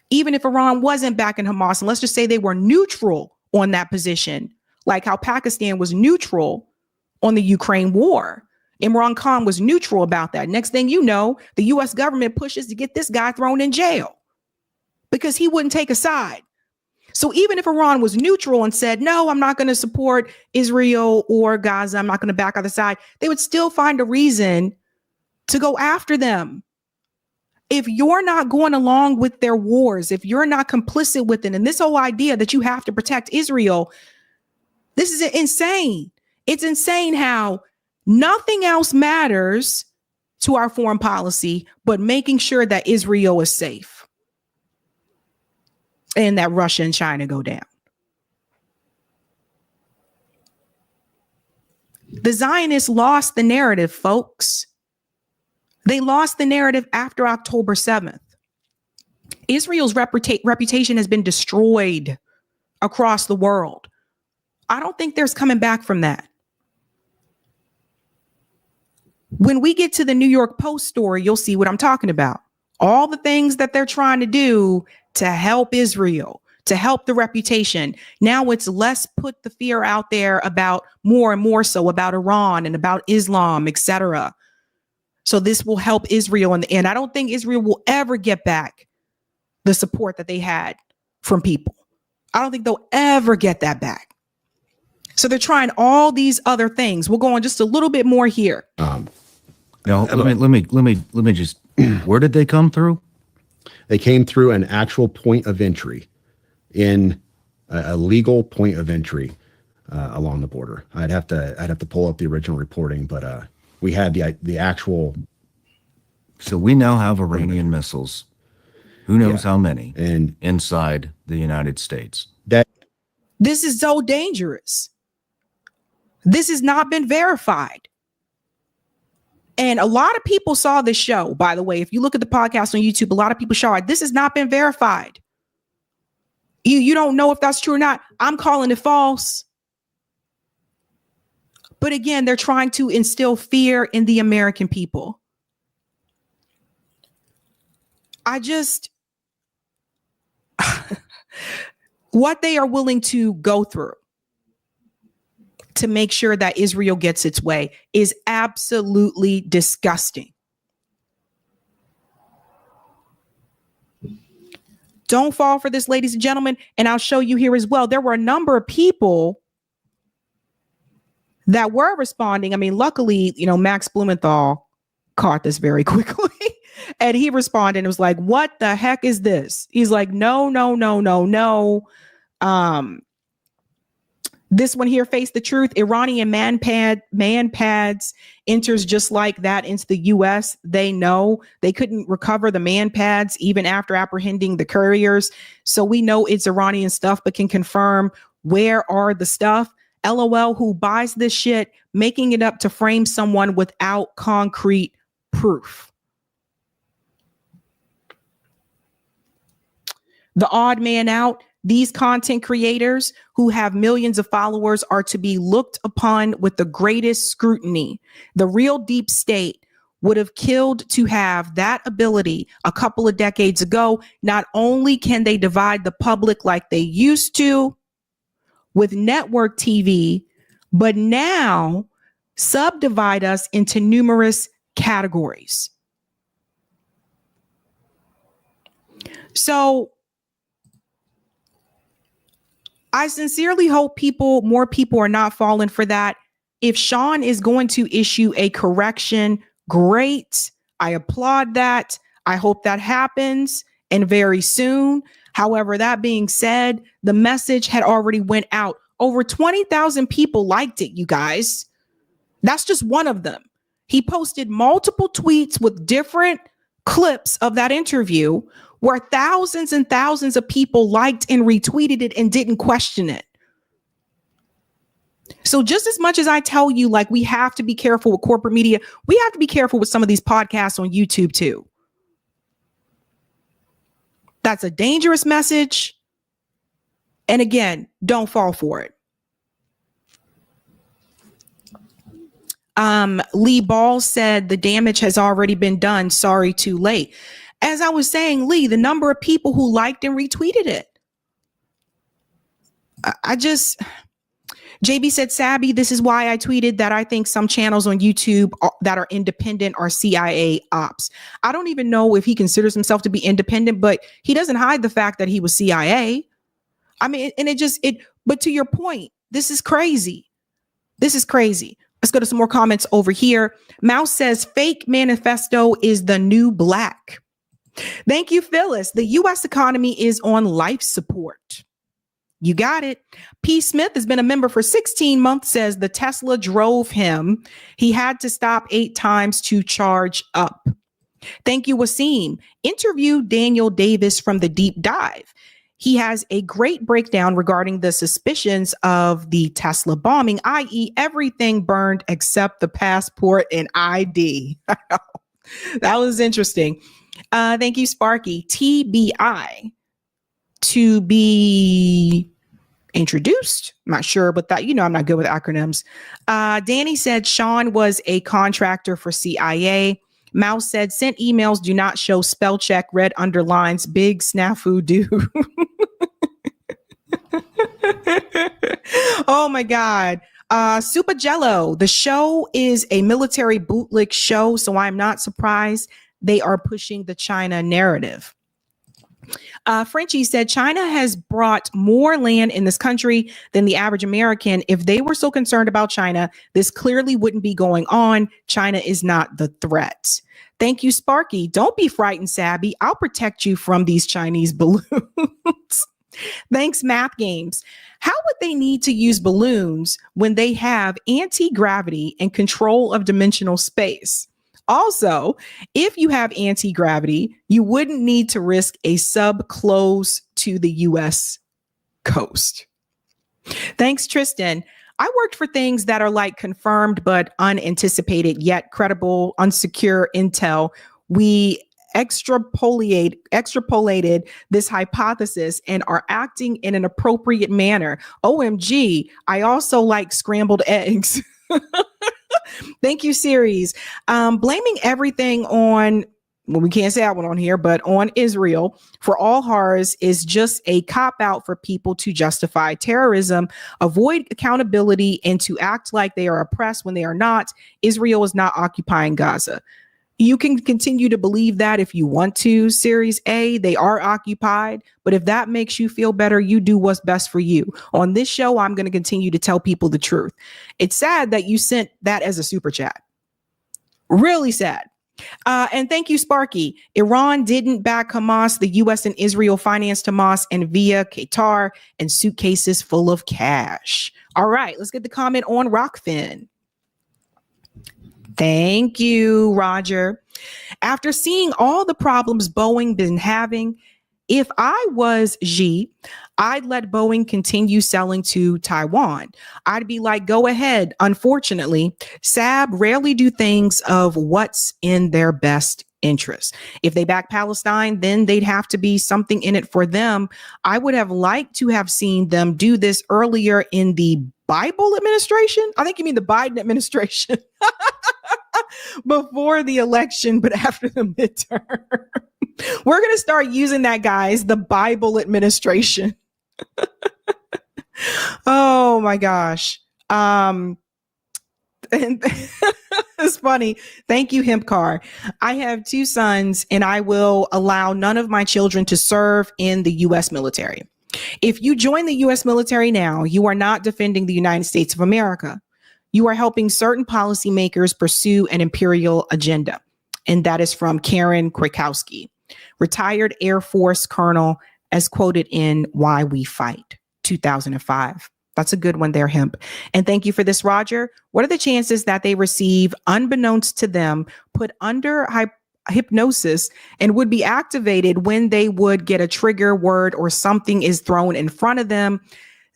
Even if Iran wasn't backing Hamas, and let's just say they were neutral on that position, like how Pakistan was neutral on the Ukraine war. Imran Khan was neutral about that. Next thing you know, the US government pushes to get this guy thrown in jail because he wouldn't take a side. So even if Iran was neutral and said, no, I'm not going to support Israel or Gaza, I'm not going to back either side, they would still find a reason to go after them. If you're not going along with their wars, if you're not complicit with it, and this whole idea that you have to protect Israel, this is insane. It's insane how nothing else matters to our foreign policy but making sure that Israel is safe and that Russia and China go down. The Zionists lost the narrative, folks. They lost the narrative after October 7th. Israel's reputation has been destroyed across the world. I don't think there's coming back from that. When we get to the New York Post story, you'll see what I'm talking about. All the things that they're trying to do to help Israel, to help the reputation. Now it's less put the fear out there about more and more so about Iran and about Islam, etc. So this will help Israel in the end. I don't think Israel will ever get back the support that they had from people. I don't think they'll ever get that back. So they're trying all these other things. We'll go on just a little bit more here. Now, let me just. Where did they come through? They came through an actual point of entry, in a legal point of entry along the border. I'd have to pull up the original reporting, but we had the actual. So we now have Iranian missiles. Who knows how many and inside the United States? This is so dangerous. This has not been verified. And a lot of people saw this show, by the way. If you look at the podcast on YouTube, a lot of people saw it. This has not been verified. You don't know if that's true or not. I'm calling it false. But again, they're trying to instill fear in the American people. What they are willing to go through to make sure that Israel gets its way is absolutely disgusting. Don't fall for this, ladies and gentlemen. And I'll show you here as well. There were a number of people that were responding. I mean, luckily, Max Blumenthal caught this very quickly. And he responded and was like, what the heck is this? He's like, no. This one here, Face the Truth. Iranian man pads enters just like that into the U.S. They know they couldn't recover the man pads even after apprehending the couriers. So we know it's Iranian stuff, but can confirm where are the stuff. LOL, who buys this shit, making it up to frame someone without concrete proof. The odd man out. These content creators who have millions of followers are to be looked upon with the greatest scrutiny. The real deep state would have killed to have that ability a couple of decades ago. Not only can they divide the public like they used to with network TV, but now subdivide us into numerous categories. So I sincerely hope more people are not falling for that. If Sean is going to issue a correction, great. I applaud that. I hope that happens and very soon. However, that being said, the message had already went out. Over 20,000 people liked it, you guys. That's just one of them. He posted multiple tweets with different clips of that interview where thousands and thousands of people liked and retweeted it and didn't question it. So just as much as I tell you, like, we have to be careful with corporate media, we have to be careful with some of these podcasts on YouTube too. That's a dangerous message. And again, don't fall for it. Lee Ball said the damage has already been done. Sorry, too late. As I was saying, Lee, the number of people who liked and retweeted it. JB said, Sabby, this is why I tweeted that I think some channels on YouTube that are independent are CIA ops. I don't even know if he considers himself to be independent, but he doesn't hide the fact that he was CIA. I mean, and but to your point, this is crazy. This is crazy. Let's go to some more comments over here. Mouse says fake manifesto is the new black. Thank you, Phyllis. The U.S. economy is on life support. You got it. P. Smith has been a member for 16 months, says the Tesla drove him. He had to stop 8 times to charge up. Thank you, Wasim. Interview Daniel Davis from The Deep Dive. He has a great breakdown regarding the suspicions of the Tesla bombing, i.e. everything burned except the passport and ID. That was interesting. Thank you, Sparky. TBI, to be introduced. I'm not sure, but that, I'm not good with acronyms. Danny said Sean was a contractor for CIA. Mouse said sent emails do not show spell check, red underlines, big snafu do. Oh my God. Super Jello, the show is a military bootleg show, so I'm not surprised they are pushing the China narrative. Frenchie said China has brought more land in this country than the average American. If they were so concerned about China, this clearly wouldn't be going on. China is not the threat. Thank you, Sparky. Don't be frightened, Sabby. I'll protect you from these Chinese balloons. Thanks, Math Games. How would they need to use balloons when they have anti-gravity and control of dimensional space? Also, if you have anti-gravity, you wouldn't need to risk a sub close to the U.S. coast. Thanks, Tristan. I worked for things that are like confirmed but unanticipated yet credible, unsecure intel. We extrapolated this hypothesis and are acting in an appropriate manner. OMG, I also like scrambled eggs. Thank you, series. Blaming everything on, well, we can't say that one on here, but on Israel for all horrors is just a cop-out for people to justify terrorism, avoid accountability, and to act like they are oppressed when they are not. Israel is not occupying Gaza. You can continue to believe that if you want to, Series A, they are occupied. But if that makes you feel better, you do what's best for you. On this show, I'm going to continue to tell people the truth. It's sad that you sent that as a super chat. Really sad. And thank you, Sparky. Iran didn't back Hamas. The U.S. and Israel financed Hamas and via Qatar and suitcases full of cash. All right, let's get the comment on Rockfin. Thank you, Roger. After seeing all the problems Boeing been having, if I was Xi, I'd let Boeing continue selling to Taiwan. I'd be like, go ahead. Unfortunately, Sab rarely do things of what's in their best interest. If they back Palestine, then they'd have to be something in it for them. I would have liked to have seen them do this earlier in the Bible administration. I think you mean the Biden administration. Before the election, but after the midterm. We're going to start using that, guys, the Bible administration. Oh my gosh. And it's funny. Thank you, Hemp Car. I have 2 sons and I will allow none of my children to serve in the U.S. military. If you join the U.S. military now, you are not defending the United States of America. You are helping certain policymakers pursue an imperial agenda. And that is from Karen Krakowski, retired Air Force colonel, as quoted in Why We Fight, 2005. That's a good one there, Hemp. And thank you for this, Roger. What are the chances that they receive, unbeknownst to them, put under hypnosis and would be activated when they would get a trigger word or something is thrown in front of them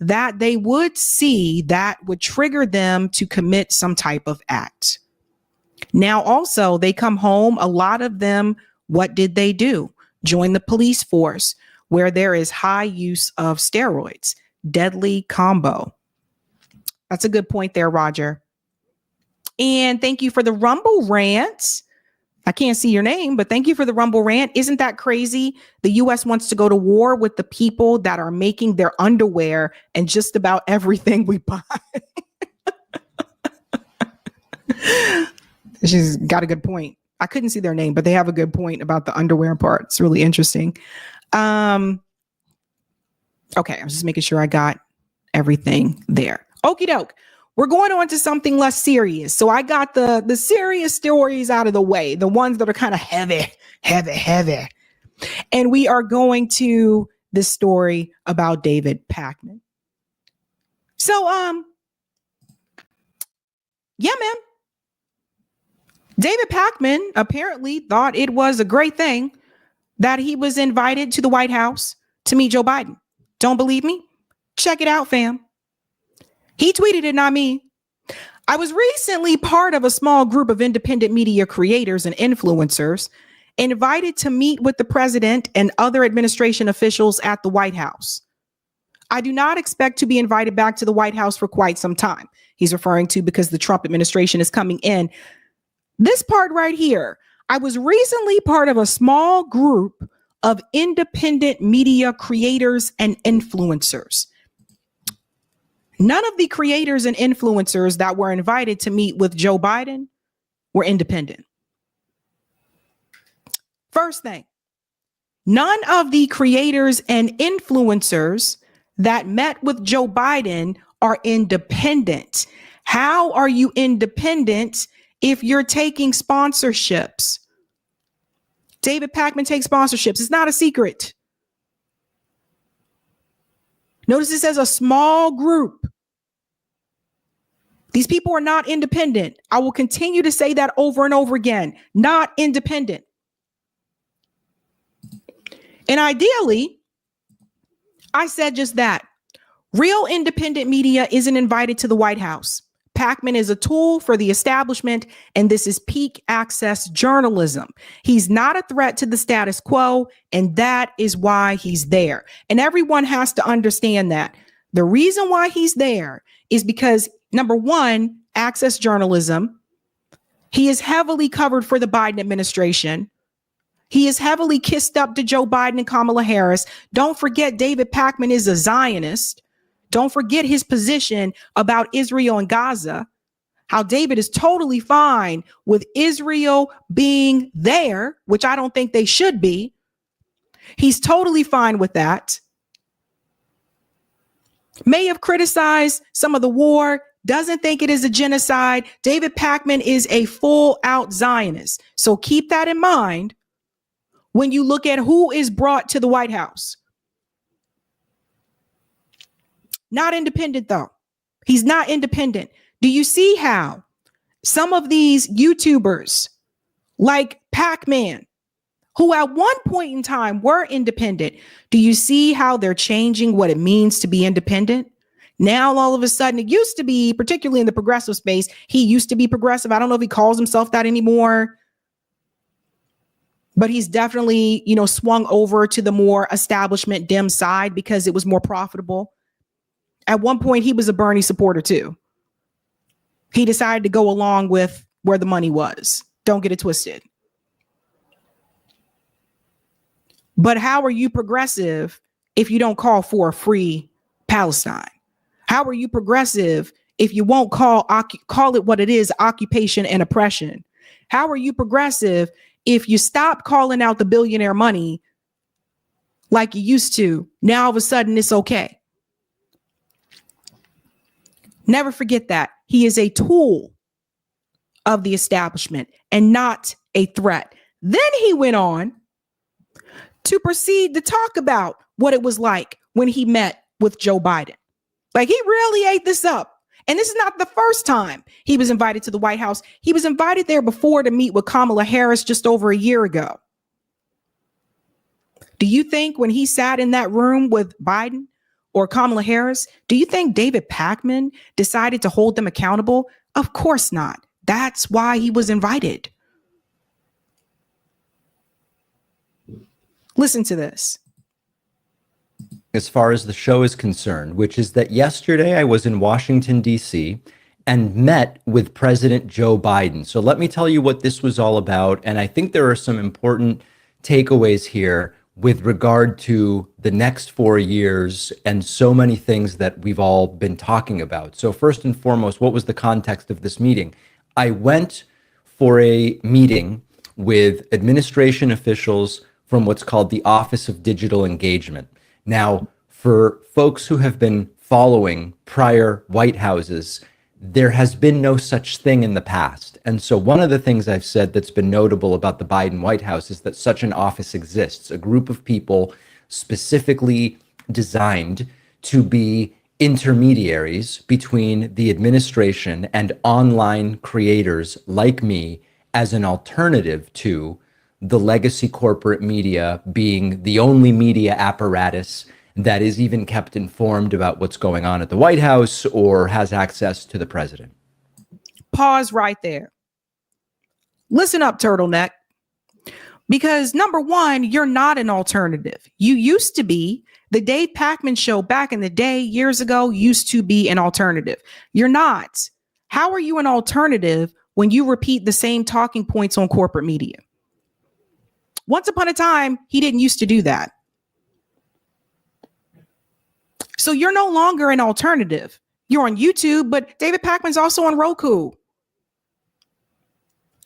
that they would see that would trigger them to commit some type of act? Now, also, they come home. A lot of them, what did they do? Join the police force where there is high use of steroids, deadly combo. That's a good point there, Roger. And thank you for the Rumble rant. I can't see your name, but thank you for the Rumble rant. Isn't that crazy? The U.S. wants to go to war with the people that are making their underwear and just about everything we buy. She's got a good point. I couldn't see their name, but they have a good point about the underwear part. It's really interesting. Okay, I'm just making sure I got everything there. Okie doke. we're going on to something less serious. So I got the serious stories out of the way, the ones that are kind of heavy. And we are going to this story about David Pacman. So, yeah, man. David Pacman apparently thought it was a great thing that he was invited to the White House to meet Joe Biden. Don't believe me? Check it out, fam. He tweeted it, not me. I was recently part of a small group of independent media creators and influencers invited to meet with the president and other administration officials at the White House. I do not expect to be invited back to the White House for quite some time. He's referring to because the Trump administration is coming in. This part right here, I was recently part of a small group of independent media creators and influencers. None of the creators and influencers that were invited to meet with Joe Biden were independent. First thing, none of the creators and influencers that met with Joe Biden are independent. How are you independent if you're taking sponsorships? David Pacman takes sponsorships. It's not a secret. Notice it says a small group. These people are not independent. I will continue to say that over and over again. Not independent. And ideally, I said just that. Real independent media isn't invited to the White House. Pacman is a tool for the establishment, and this is peak access journalism. He's not a threat to the status quo, and that is why he's there. And everyone has to understand that. The reason why he's there is because, number one, access journalism. He is heavily covered for the Biden administration. He is heavily kissed up to Joe Biden and Kamala Harris. Don't forget, David Pacman is a Zionist. Don't forget his position about Israel and Gaza, how David is totally fine with Israel being there, which I don't think they should be. He's totally fine with that. May have criticized some of the war, doesn't think it is a genocide. David Pacman is a full out Zionist. So keep that in mind when you look at who is brought to the White House. Not independent, though. He's not independent. Do you see how some of these YouTubers like Pacman, who at one point in time were independent, do you see how they're changing what it means to be independent? Now, all of a sudden, it used to be, particularly in the progressive space, he used to be progressive. I don't know if he calls himself that anymore, but he's definitely, swung over to the more establishment dim side because it was more profitable. At one point, he was a Bernie supporter, too. He decided to go along with where the money was. Don't get it twisted. But how are you progressive if you don't call for a free Palestine? How are you progressive if you won't call it what it is, occupation and oppression? How are you progressive if you stop calling out the billionaire money like you used to? Now, all of a sudden, it's okay. Never forget that. He is a tool of the establishment and not a threat. Then he went on to proceed to talk about what it was like when he met with Joe Biden. Like, he really ate this up. And this is not the first time he was invited to the White House. He was invited there before to meet with Kamala Harris just over a year ago. Do you think when he sat in that room with Biden or Kamala Harris, do you think David Pacman decided to hold them accountable? Of course not. That's why he was invited. Listen to this. As far as the show is concerned, which is that yesterday I was in Washington, D.C. and met with President Joe Biden. So let me tell you what this was all about. And I think there are some important takeaways here with regard to the next 4 years and so many things that we've all been talking about. So first and foremost, what was the context of this meeting? I went for a meeting with administration officials from what's called the Office of Digital Engagement. Now, for folks who have been following prior White Houses, there has been no such thing in the past. And so one of the things I've said that's been notable about the Biden White House is that such an office exists, a group of people specifically designed to be intermediaries between the administration and online creators like me as an alternative to the legacy corporate media being the only media apparatus that is even kept informed about what's going on at the White House or has access to the president. Pause right there. Listen up, turtleneck. Because number one, you're not an alternative. You used to be. The Dave Pacman show back in the day, years ago, used to be an alternative. You're not. How are you an alternative when you repeat the same talking points on corporate media? Once upon a time, he didn't used to do that. So you're no longer an alternative. You're on YouTube, but David Pacman's also on Roku.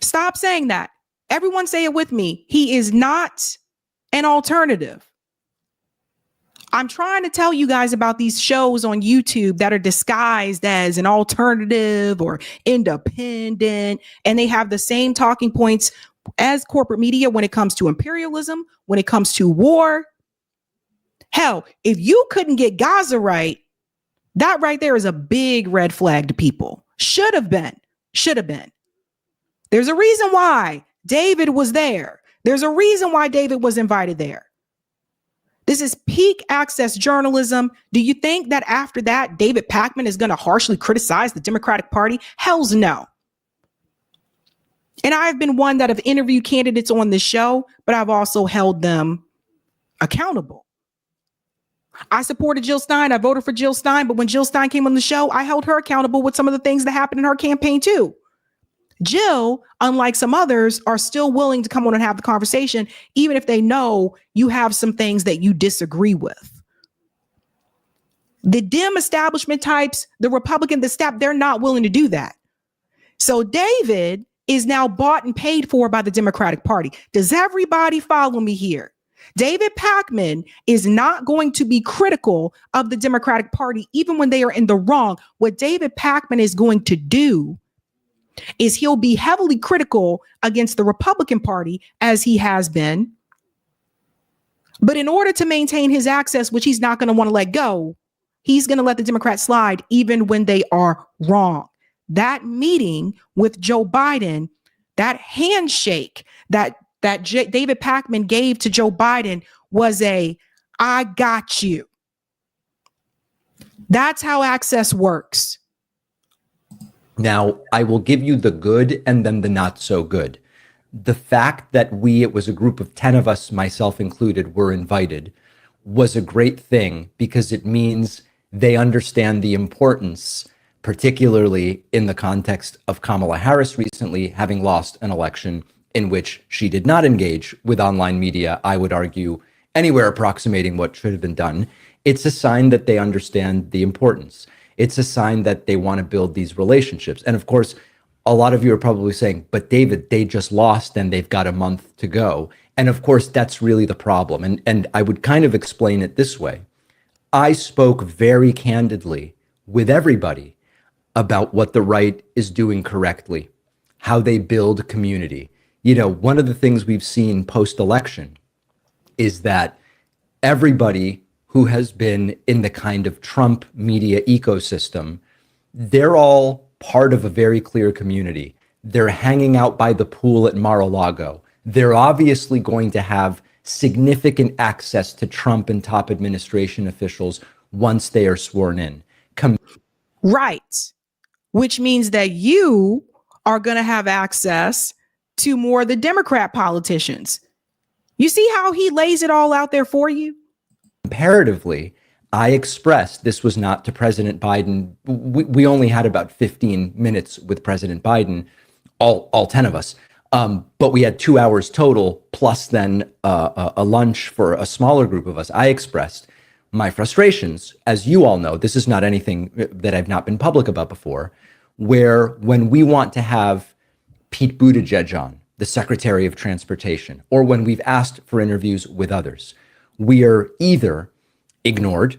Stop saying that. Everyone say it with me. He is not an alternative. I'm trying to tell you guys about these shows on YouTube that are disguised as an alternative or independent, and they have the same talking points as corporate media when it comes to imperialism, when it comes to war. Hell, if you couldn't get Gaza right, that right there is a big red flag to people. Should have been. There's a reason why David was there. There's a reason why David was invited there. This is peak access journalism. Do you think that after that, David Pacman is going to harshly criticize the Democratic Party? Hell's no. And I've been one that have interviewed candidates on this show, but I've also held them accountable. I supported Jill Stein. I voted for Jill Stein. But when Jill Stein came on the show, I held her accountable with some of the things that happened in her campaign too. Jill, unlike some others, are still willing to come on and have the conversation, even if they know you have some things that you disagree with. The Dem establishment types, the Republican, the staff, they're not willing to do that. So David is now bought and paid for by the Democratic Party. Does everybody follow me here? David Pacman is not going to be critical of the Democratic Party, even when they are in the wrong. What David Pacman is going to do is he'll be heavily critical against the Republican Party, as he has been. But in order to maintain his access, which he's not going to want to let go, he's going to let the Democrats slide even when they are wrong. That meeting with Joe Biden, that handshake that David Pacman gave to Joe Biden was a, I got you. That's how access works. Now, I will give you the good and then the not so good. The fact that it was a group of 10 of us, myself included, were invited was a great thing because it means they understand the importance, particularly in the context of Kamala Harris recently having lost an election in which she did not engage with online media, I would argue, anywhere approximating what should have been done. It's a sign that they understand the importance. It's a sign that they want to build these relationships. And of course, a lot of you are probably saying, but David, they just lost and they've got a month to go. And of course, that's really the problem. And I would kind of explain it this way. I spoke very candidly with everybody about what the right is doing correctly, how they build community. You know, one of the things we've seen post-election is that everybody who has been in the kind of Trump media ecosystem, they're all part of a very clear community. They're hanging out by the pool at Mar-a-Lago. They're obviously going to have significant access to Trump and top administration officials once they are sworn in. Right. Which means that you are going to have access to more of the Democrat politicians. You see how he lays it all out there for you? Comparatively, I expressed this was not to President Biden. We only had about 15 minutes with President Biden, all 10 of us. But we had 2 hours total, plus then a lunch for a smaller group of us. I expressed my frustrations. As you all know, this is not anything that I've not been public about before, where when we want to have Pete Buttigieg on, the Secretary of Transportation, or when we've asked for interviews with others, we are either ignored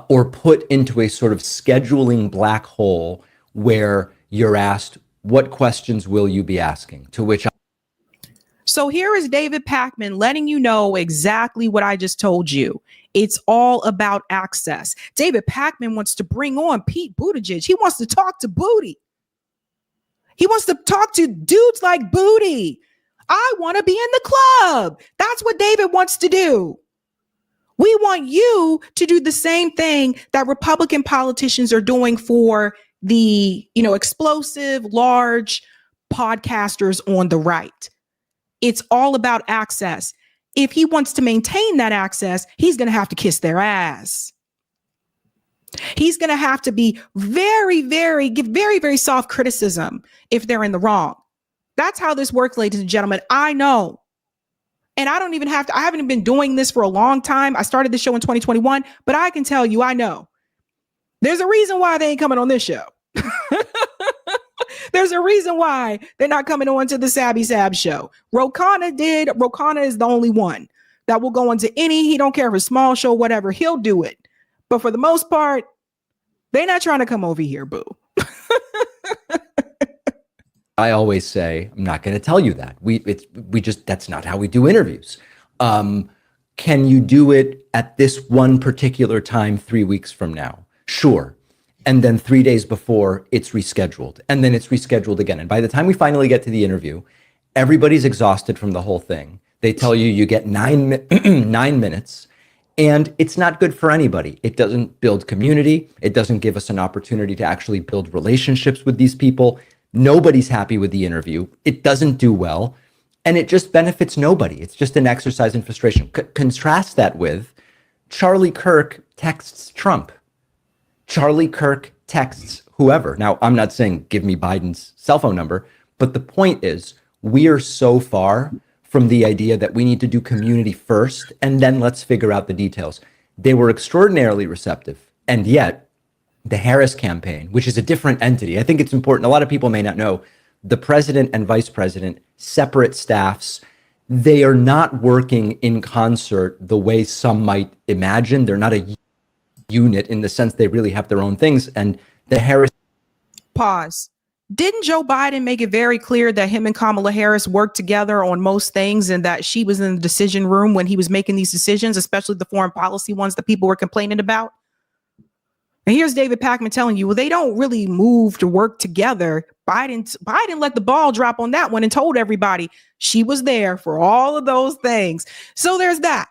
or put into a sort of scheduling black hole where you're asked, what questions will you be asking? To which So here is David Pacman letting you know exactly what I just told you. It's all about access. David Pacman wants to bring on Pete Buttigieg. He wants to talk to Booty. He wants to talk to dudes like Booty. I want to be in the club. That's what David wants to do. We want you to do the same thing that Republican politicians are doing for the, explosive, large podcasters on the right. It's all about access. If he wants to maintain that access, he's going to have to kiss their ass. He's going to have to be give very, very soft criticism if they're in the wrong. That's how this works, ladies and gentlemen. I know. And I haven't been doing this for a long time. I started the show in 2021, but I can tell you, I know. There's a reason why they ain't coming on this show. There's a reason why they're not coming on to the Sabs show. Rokana did. Rokana is the only one that will go into he don't care if it's small show, whatever, he'll do it. But for the most part, they're not trying to come over here, boo. I always say, I'm not going to tell you that. That's not how we do interviews. Can you do it at this one particular time 3 weeks from now? Sure. And then 3 days before, it's rescheduled. And then it's rescheduled again. And by the time we finally get to the interview, everybody's exhausted from the whole thing. They tell you get 9 minutes. And it's not good for anybody. It doesn't build community. It doesn't give us an opportunity to actually build relationships with these people. Nobody's happy with the interview. It doesn't do well. And it just benefits nobody. It's just an exercise in frustration. Contrast that with Charlie Kirk texts Trump. Charlie Kirk texts whoever. Now, I'm not saying give me Biden's cell phone number, but the point is we are so far from the idea that we need to do community first and then let's figure out the details. They were extraordinarily receptive. And yet the Harris campaign, which is a different entity, I think it's important. A lot of people may not know the president and vice president, separate staffs. They are not working in concert the way some might imagine. They're not a unit in the sense they really have their own things. And the Harris. Pause. Didn't Joe Biden make it very clear that him and Kamala Harris worked together on most things and that she was in the decision room when he was making these decisions, especially the foreign policy ones that people were complaining about? And here's David Pacman telling you, well, they don't really move to work together. Biden let the ball drop on that one and told everybody she was there for all of those things. So there's that.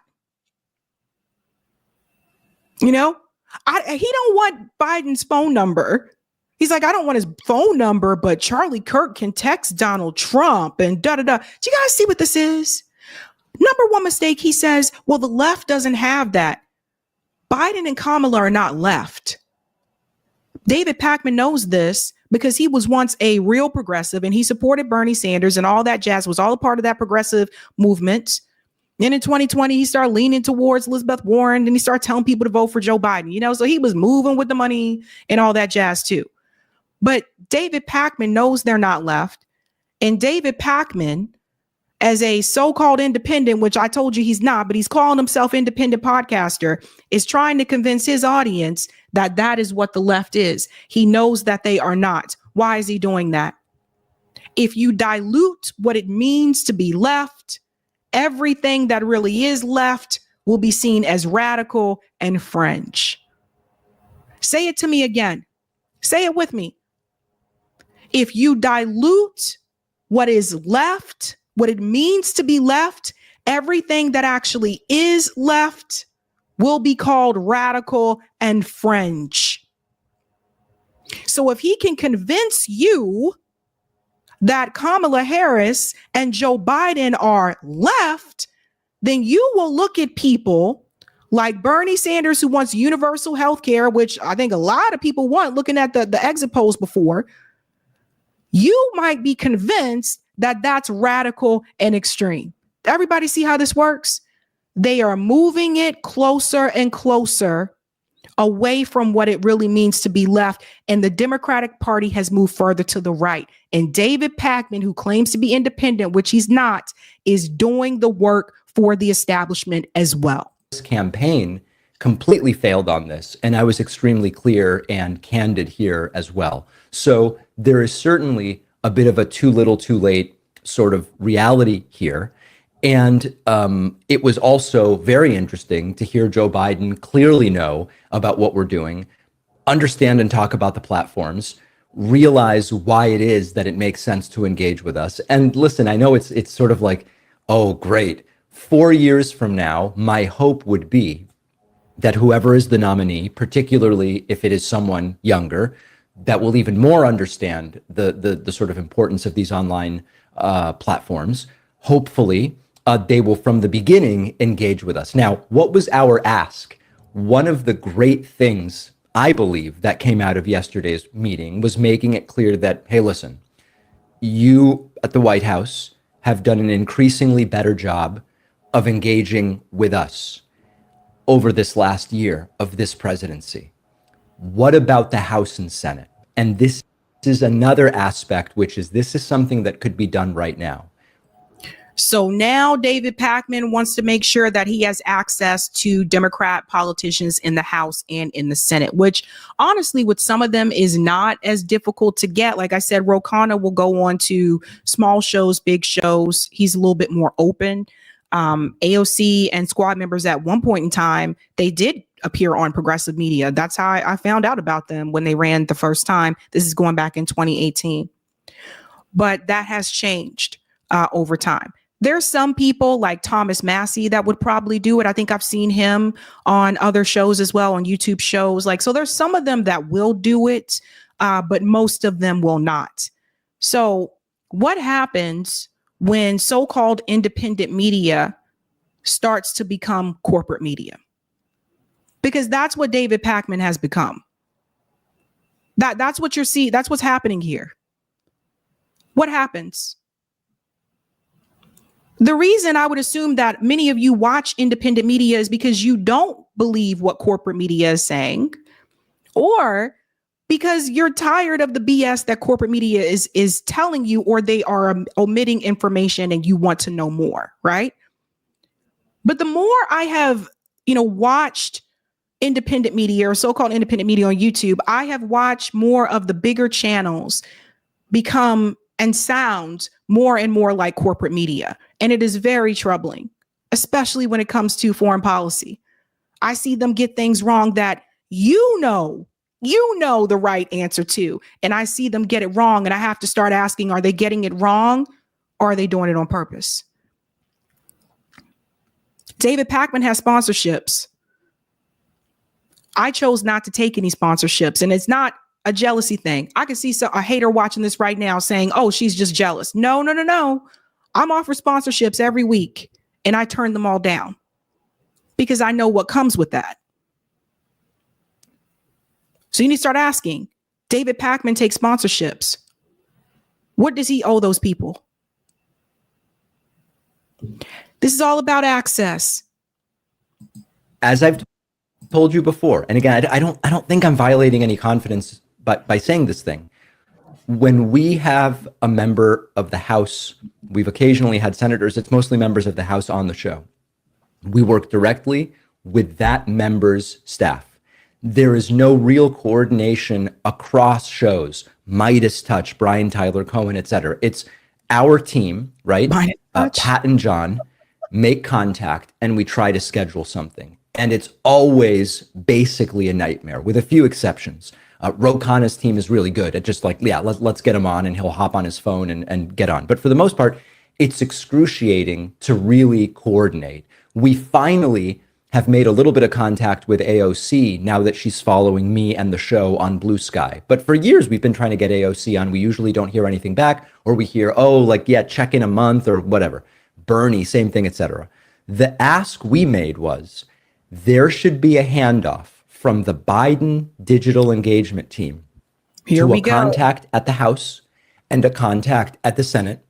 He don't want Biden's phone number. He's like, I don't want his phone number, but Charlie Kirk can text Donald Trump and da-da-da. Do you guys see what this is? Number one mistake, he says, well, the left doesn't have that. Biden and Kamala are not left. David Pacman knows this because he was once a real progressive and he supported Bernie Sanders and all that jazz, was all a part of that progressive movement. And in 2020, he started leaning towards Elizabeth Warren and he started telling people to vote for Joe Biden, so he was moving with the money and all that jazz too. But David Pacman knows they're not left. And David Pacman, as a so-called independent, which I told you he's not, but he's calling himself independent podcaster, is trying to convince his audience that that is what the left is. He knows that they are not. Why is he doing that? If you dilute what it means to be left, everything that really is left will be seen as radical and fringe. Say it to me again. Say it with me. If you dilute what is left, what it means to be left, everything that actually is left will be called radical and fringe. So if he can convince you that Kamala Harris and Joe Biden are left, then you will look at people like Bernie Sanders, who wants universal health care, which I think a lot of people want, looking at the exit polls before. You might be convinced that that's radical and extreme. Everybody see how this works? They are moving it closer and closer away from what it really means to be left. And the Democratic Party has moved further to the right. And David Pacman, who claims to be independent, which he's not, is doing the work for the establishment as well. This campaign completely failed on this. And I was extremely clear and candid here as well. So there is certainly a bit of a too little, too late sort of reality here. And it was also very interesting to hear Joe Biden clearly know about what we're doing, understand and talk about the platforms, realize why it is that it makes sense to engage with us. And listen, I know it's sort of like, oh, great. 4 years from now, my hope would be that whoever is the nominee, particularly if it is someone younger, that will even more understand the sort of importance of these online platforms. Hopefully, they will from the beginning engage with us. Now, what was our ask? One of the great things I believe that came out of yesterday's meeting was making it clear that, hey, listen, you at the White House have done an increasingly better job of engaging with us over this last year of this presidency. What about the House and Senate? And this is another aspect, which is this is something that could be done right now. So now David Pacman wants to make sure that he has access to Democrat politicians in the House and in the Senate, which honestly, with some of them is not as difficult to get. Like I said, Ro Khanna will go on to small shows, big shows. He's a little bit more open. AOC and squad members at one point in time, they did appear on progressive media. That's how I found out about them when they ran the first time. This is going back in 2018. But that has changed over time. There's some people like Thomas Massey that would probably do it. I think I've seen him on other shows as well, on YouTube shows. So there's some of them that will do it, but most of them will not. So what happens when so-called independent media starts to become corporate media? Because that's what David Pacman has become. That's what you're seeing. That's what's happening here. What happens? The reason I would assume that many of you watch independent media is because you don't believe what corporate media is saying, or because you're tired of the BS that corporate media is telling you, or they are omitting information and you want to know more, right? But the more I have, watched independent media or so-called independent media on YouTube, I have watched more of the bigger channels become and sound more and more like corporate media. And it is very troubling, especially when it comes to foreign policy. I see them get things wrong that you know the right answer to, and I see them get it wrong. And I have to start asking, are they getting it wrong or are they doing it on purpose? David Pacman has sponsorships. I chose not to take any sponsorships, and it's not a jealousy thing. I can see a hater watching this right now saying, oh, she's just jealous. No. I'm offered sponsorships every week and I turn them all down because I know what comes with that. So you need to start asking, David Pacman takes sponsorships. What does he owe those people? This is all about access. As I've told you before, and again, I don't think I'm violating any confidence by saying this thing. When we have a member of the House, we've occasionally had senators, it's mostly members of the House on the show. We work directly with that member's staff. There is no real coordination across shows, Midas Touch, Brian Tyler Cohen, et cetera. It's our team, right? Pat and John make contact and we try to schedule something. And it's always basically a nightmare with a few exceptions. Ro Khanna's team is really good at just like, let's get him on and he'll hop on his phone and get on. But for the most part, it's excruciating to really coordinate. We finally have made a little bit of contact with AOC now that she's following me and the show on Blue Sky. But for years, we've been trying to get AOC on. We usually don't hear anything back, or we hear, check in a month or whatever. Bernie, same thing, etc. The ask we made was there should be a handoff from the Biden digital engagement team to a contact at the House and a contact at the Senate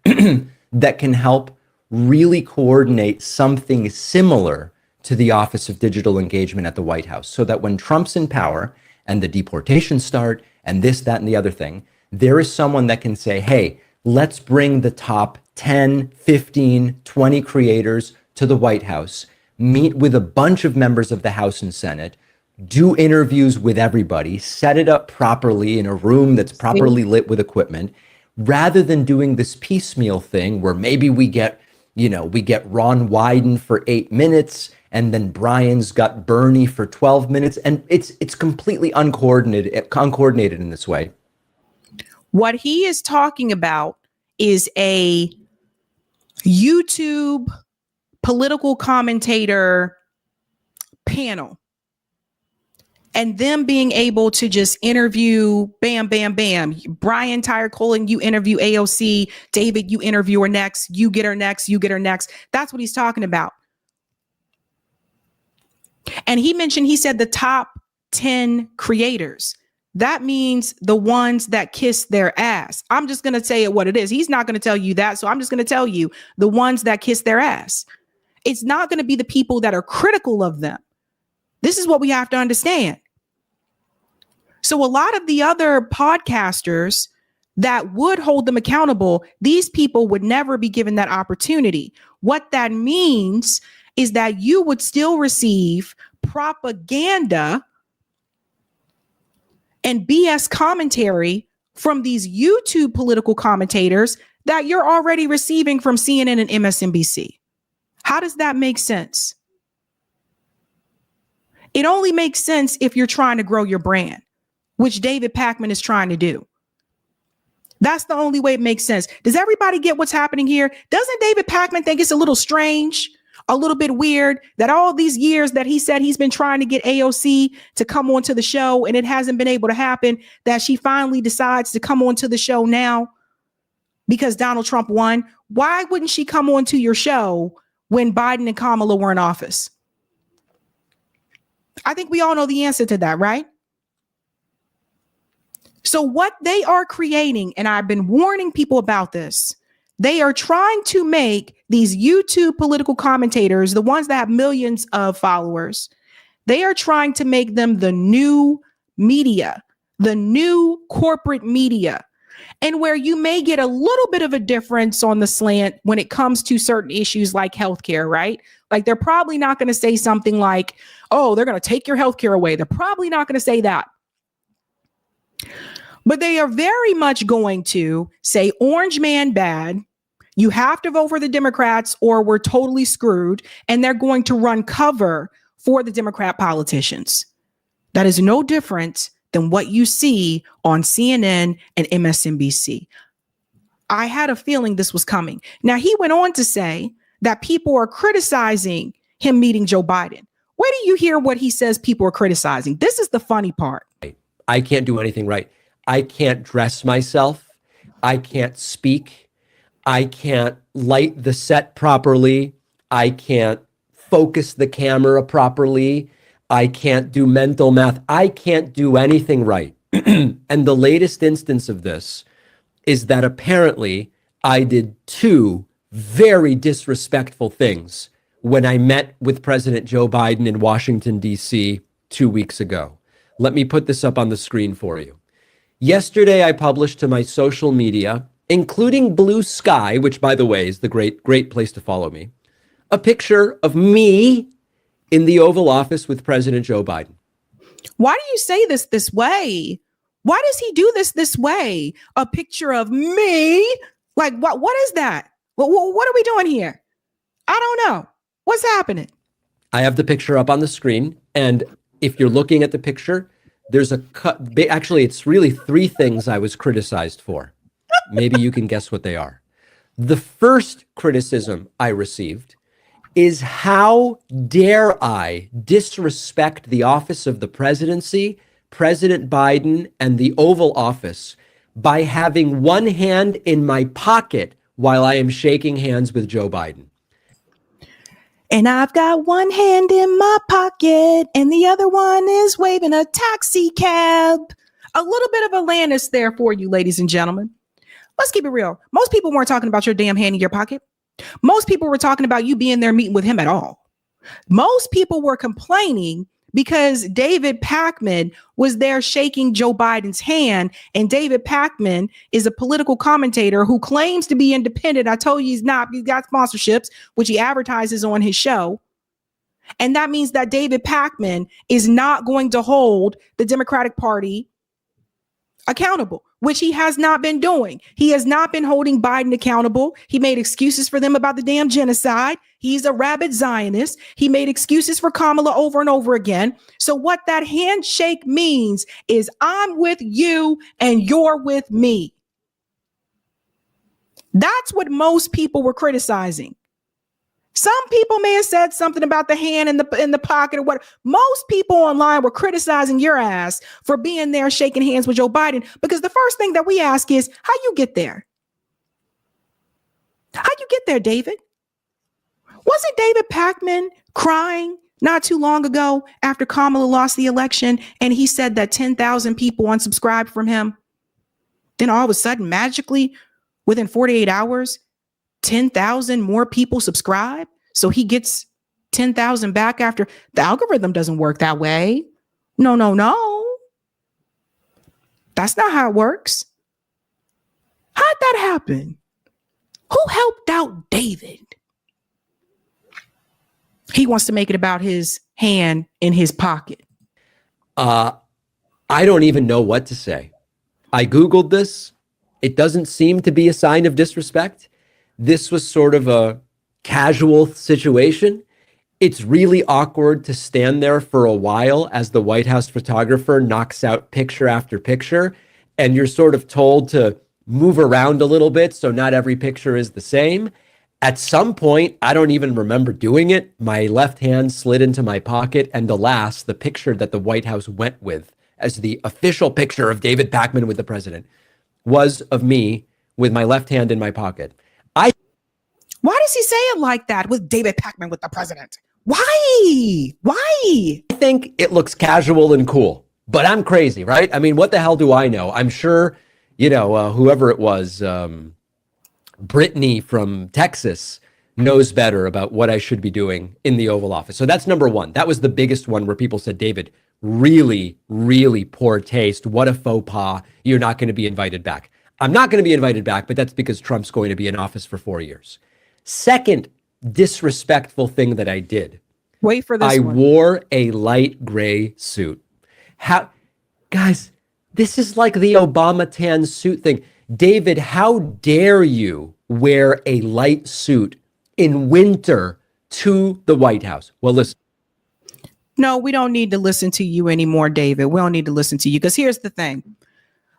that can help really coordinate something similar to the Office of Digital Engagement at the White House, so that when Trump's in power and the deportations start and this, that, and the other thing, there is someone that can say, hey, let's bring the top 10, 15, 20 creators to the White House. meet with a bunch of members of the House and Senate, do interviews with everybody, set it up properly in a room that's properly lit with equipment, rather than doing this piecemeal thing where maybe we get Ron Wyden for 8 minutes and then Brian's got Bernie for 12 minutes. And it's completely uncoordinated in this way. What he is talking about is a YouTube political commentator panel and them being able to just interview bam, bam, bam. Brian Tyree-Colin, you interview AOC. David, you interview her next. You get her next. You get her next. That's what he's talking about. And he said the top 10 creators. That means the ones that kiss their ass. I'm just going to say it what it is. He's not going to tell you that. So I'm just going to tell you the ones that kiss their ass. It's not going to be the people that are critical of them. This is what we have to understand. So a lot of the other podcasters that would hold them accountable, these people would never be given that opportunity. What that means is that you would still receive propaganda and BS commentary from these YouTube political commentators that you're already receiving from CNN and MSNBC. How does that make sense? It only makes sense if you're trying to grow your brand, which David Pacman is trying to do. That's the only way it makes sense. Does everybody get what's happening here? Doesn't David Pacman think it's a little strange, a little bit weird that all these years that he said he's been trying to get AOC to come onto the show and it hasn't been able to happen, that she finally decides to come onto the show now because Donald Trump won? Why wouldn't she come onto your show when Biden and Kamala were in office? I think we all know the answer to that, right? So what they are creating, and I've been warning people about this, they are trying to make these YouTube political commentators, the ones that have millions of followers, they are trying to make them the new media, the new corporate media, and where you may get a little bit of a difference on the slant when it comes to certain issues like healthcare, right? Like they're probably not going to say something like, oh, they're going to take your healthcare away. They're probably not going to say that. But they are very much going to say orange man bad. You have to vote for the Democrats or we're totally screwed. And they're going to run cover for the Democrat politicians. That is no different than what you see on CNN and MSNBC. I had a feeling this was coming. Now, he went on to say that people are criticizing him meeting Joe Biden. Where do you hear what he says people are criticizing? This is the funny part. I can't do anything right. I can't dress myself. I can't speak. I can't light the set properly. I can't focus the camera properly. I can't do mental math. I can't do anything right. And the latest instance of this is that apparently I did two very disrespectful things when I met with President Joe Biden in Washington, D.C. 2 weeks ago. Let me put this up on the screen for you. Yesterday, I published to my social media, including Blue Sky, which, by the way, is the great place to follow me, a picture of me in the Oval Office with President Joe Biden. Why do you say this way? Why does he do this way? A picture of me? Like, what is that? What are we doing here? I don't know. What's happening? I have the picture up on the screen. And if you're looking at the picture, there's a cut. Actually, it's really three things I was criticized for. Maybe you can guess what they are. The first criticism I received is how dare I disrespect the office of the presidency, President Biden, and the Oval Office by having one hand in my pocket while I am shaking hands with Joe Biden. And I've got one hand in my pocket and the other one is waving a taxi cab. A little bit of Atlantis there for you, ladies and gentlemen. Let's keep it real. Most people weren't talking about your damn hand in your pocket. Most people were talking about you being there meeting with him at all. Most people were complaining because David Pacman was there shaking Joe Biden's hand. And David Pacman is a political commentator who claims to be independent. I told you he's not. He's got sponsorships, which he advertises on his show. And that means that David Pacman is not going to hold the Democratic Party accountable, which he has not been doing. He has not been holding Biden accountable. He made excuses for them about the damn genocide. He's a rabid Zionist. He made excuses for Kamala over and over again. So what that handshake means is I'm with you and you're with me. That's what most people were criticizing. Some people may have said something about the hand in the pocket or what. Most people online were criticizing your ass for being there shaking hands with Joe Biden, because the first thing that we ask is, how you get there? How you get there, David? Wasn't David Pacman crying not too long ago after Kamala lost the election and he said that 10,000 people unsubscribed from him? Then all of a sudden, magically, within 48 hours, 10,000 more people subscribe. So he gets 10,000 back after. The algorithm doesn't work that way. No. That's not how it works. How'd that happen? Who helped out David? He wants to make it about his hand in his pocket. I don't even know what to say. I Googled this. It doesn't seem to be a sign of disrespect. This was sort of a casual situation. It's really awkward to stand there for a while as the White House photographer knocks out picture after picture, and you're sort of told to move around a little bit so not every picture is the same. At some point, I don't even remember doing it, my left hand slid into my pocket, and alas, the picture that the White House went with as the official picture of David Pacman with the president was of me with my left hand in my pocket. Why does he say it like that, with David Pacman with the president? Why? I think it looks casual and cool, but I'm crazy, right? I mean, what the hell do I know? I'm sure, whoever it was, Brittany from Texas knows better about what I should be doing in the Oval Office. So that's number one. That was the biggest one where people said, David, really, really poor taste. What a faux pas. You're not going to be invited back. I'm not going to be invited back, but that's because Trump's going to be in office for 4 years. Second disrespectful thing that I did. Wait for this I one. wore a light gray suit. Guys, this is like the Obama tan suit thing. David, how dare you wear a light suit in winter to the White House? Well, listen. No, we don't need to listen to you anymore, David. We don't need to listen to you, because here's the thing.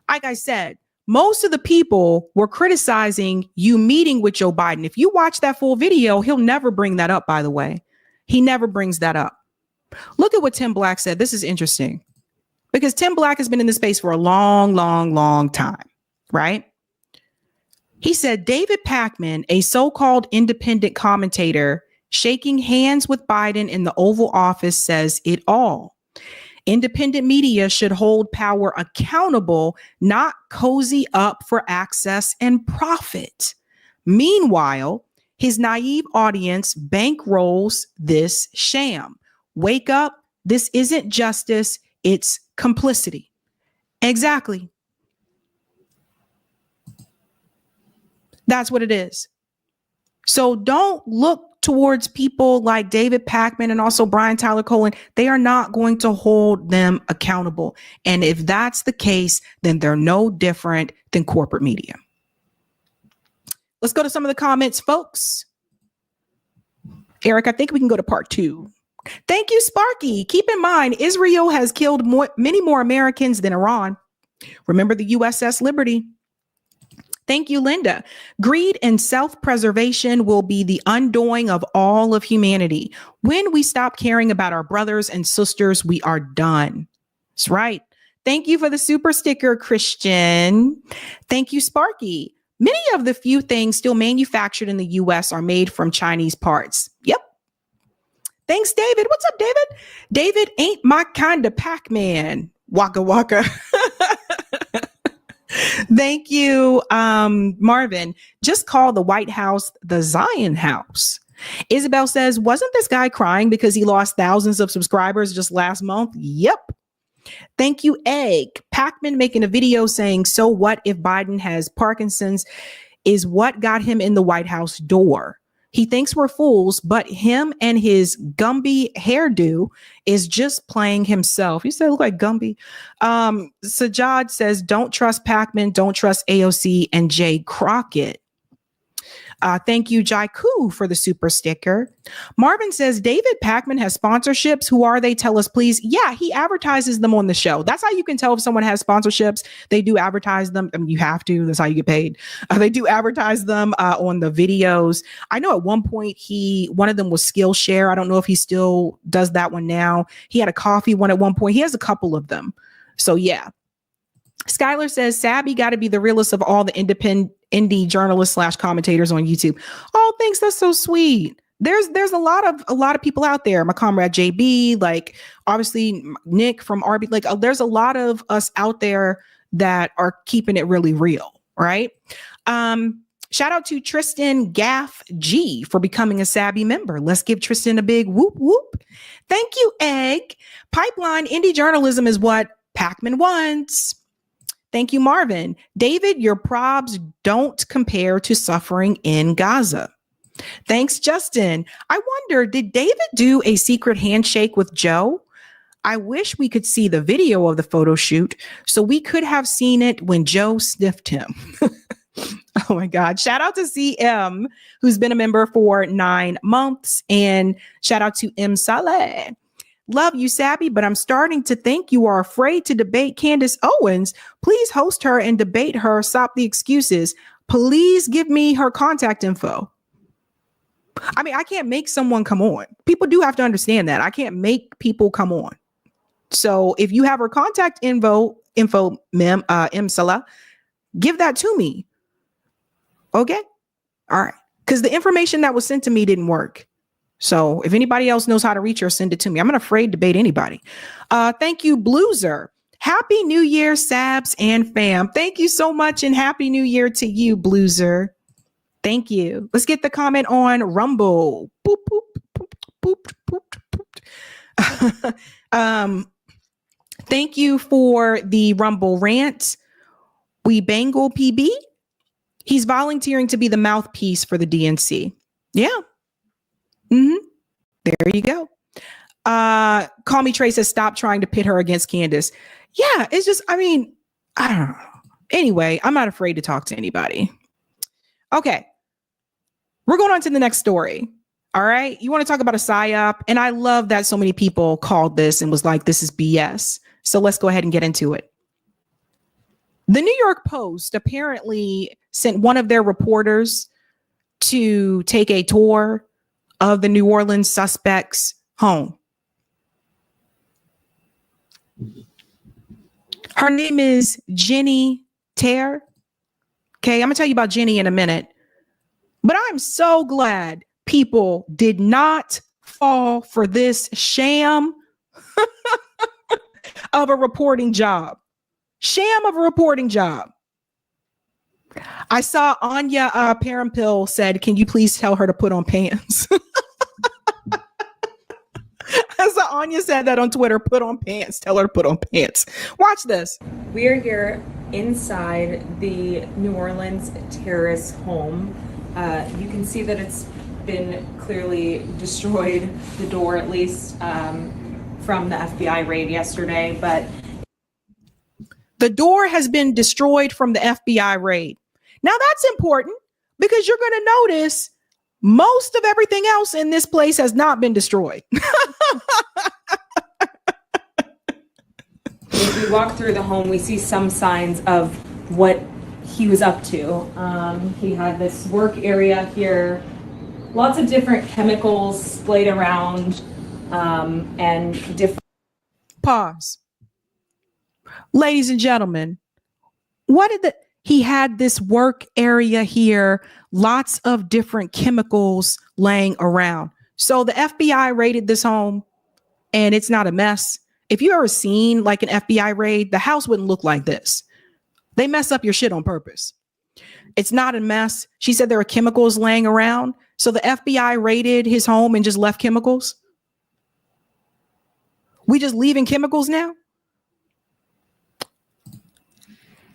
Like I said, most of the people were criticizing you meeting with Joe Biden. If you watch that full video, he'll never bring that up, by the way. He never brings that up. Look at what Tim Black said. This is interesting, because Tim Black has been in this space for a long, long, long time, right? He said, David Pacman, a so-called independent commentator, shaking hands with Biden in the Oval Office, says it all. Independent media should hold power accountable, not cozy up for access and profit. Meanwhile, his naive audience bankrolls this sham. Wake up. This isn't justice. It's complicity. Exactly. That's what it is. So don't look towards people like David Pacman and also Brian Tyler Cohen. They are not going to hold them accountable. And if that's the case, then they're no different than corporate media. Let's go to some of the comments, folks. Eric, I think we can go to part 2. Thank you, Sparky. Keep in mind, Israel has killed many more Americans than Iran. Remember the USS Liberty. Thank you, Linda. Greed and self-preservation will be the undoing of all of humanity. When we stop caring about our brothers and sisters, we are done. That's right. Thank you for the super sticker, Christian. Thank you, Sparky. Many of the few things still manufactured in the U.S. are made from Chinese parts. Yep. Thanks, David. What's up, David? David ain't my kind of Pac-Man. Waka waka. Thank you, Marvin. Just call the White House the Zion House. Isabel says, wasn't this guy crying because he lost thousands of subscribers just last month? Yep. Thank you, Egg. Pacman making a video saying, so what if Biden has Parkinson's is what got him in the White House door. He thinks we're fools, but him and his Gumby hairdo is just playing himself. He said, look like Gumby. Sajad says, don't trust Pacman, don't trust AOC and Jay Crockett. Thank you, Jaiku, for the super sticker. Marvin says, David Pacman has sponsorships. Who are they? Tell us, please. Yeah, he advertises them on the show. That's how you can tell if someone has sponsorships. They do advertise them. I mean, you have to. That's how you get paid. They do advertise them on the videos. I know at one point one of them was Skillshare. I don't know if he still does that one now. He had a coffee one at one point. He has a couple of them. So yeah. Skylar says, Sabby got to be the realest of all the indie journalists / commentators on YouTube. Oh, thanks. That's so sweet. There's a lot of people out there. My comrade JB, like obviously Nick from RB, like there's a lot of us out there that are keeping it really real. Right. Shout out to Tristan Gaff G for becoming a Sabby member. Let's give Tristan a big whoop whoop. Thank you, Egg. Pipeline indie journalism is what Pacman wants. Thank you, Marvin. David, your probs don't compare to suffering in Gaza. Thanks, Justin. I wonder, did David do a secret handshake with Joe? I wish we could see the video of the photo shoot so we could have seen it when Joe sniffed him. Oh my God. Shout out to CM, who's been a member for 9 months. And shout out to M. Saleh. Love you, Sabby, but I'm starting to think you are afraid to debate Candace Owens. Please host her and debate her. Stop the excuses. Please give me her contact info. I mean, I can't make someone come on. People do have to understand that. I can't make people come on. So if you have her contact info, M. Salah, give that to me. Okay? All right. Because the information that was sent to me didn't work. So if anybody else knows how to reach her, send it to me. I'm not afraid to debate anybody. Thank you, Blueser. Happy New Year, Sabs and fam. Thank you so much and Happy New Year to you, Blueser. Thank you. Let's get the comment on Rumble. Boop, boop, boop, boop, boop, boop. Thank you for the Rumble rant. We Bangle PB. He's volunteering to be the mouthpiece for the DNC. Yeah. Mm-hmm. There you go. Call Me Trey says, stop trying to pit her against Candace. Yeah, it's just, I mean, I don't know. Anyway, I'm not afraid to talk to anybody. Okay. We're going on to the next story. All right. You want to talk about a PSYOP? And I love that so many people called this and was like, this is BS. So let's go ahead and get into it. The New York Post apparently sent one of their reporters to take a tour of the New Orleans suspect's home. Her name is Jenny Tare. Okay, I'm gonna tell you about Jenny in a minute. But I'm so glad people did not fall for this sham of a reporting job. Sham of a reporting job. I saw Anya Parampil said, can you please tell her to put on pants? I saw Anya said that on Twitter, put on pants, tell her to put on pants. Watch this. We are here inside the New Orleans terrorist home. You can see that it's been clearly destroyed, the door at least, from the FBI raid yesterday, but the door has been destroyed from the FBI raid. Now that's important because you're going to notice most of everything else in this place has not been destroyed. As we walk through the home, we see some signs of what he was up to. He had this work area here, lots of different chemicals splayed around, and different. Pause. Ladies and gentlemen, he had this work area here, lots of different chemicals laying around. So the FBI raided this home and it's not a mess. If you ever seen like an FBI raid, the house wouldn't look like this. They mess up your shit on purpose. It's not a mess. She said there are chemicals laying around. So the FBI raided his home and just left chemicals. We just leaving chemicals now?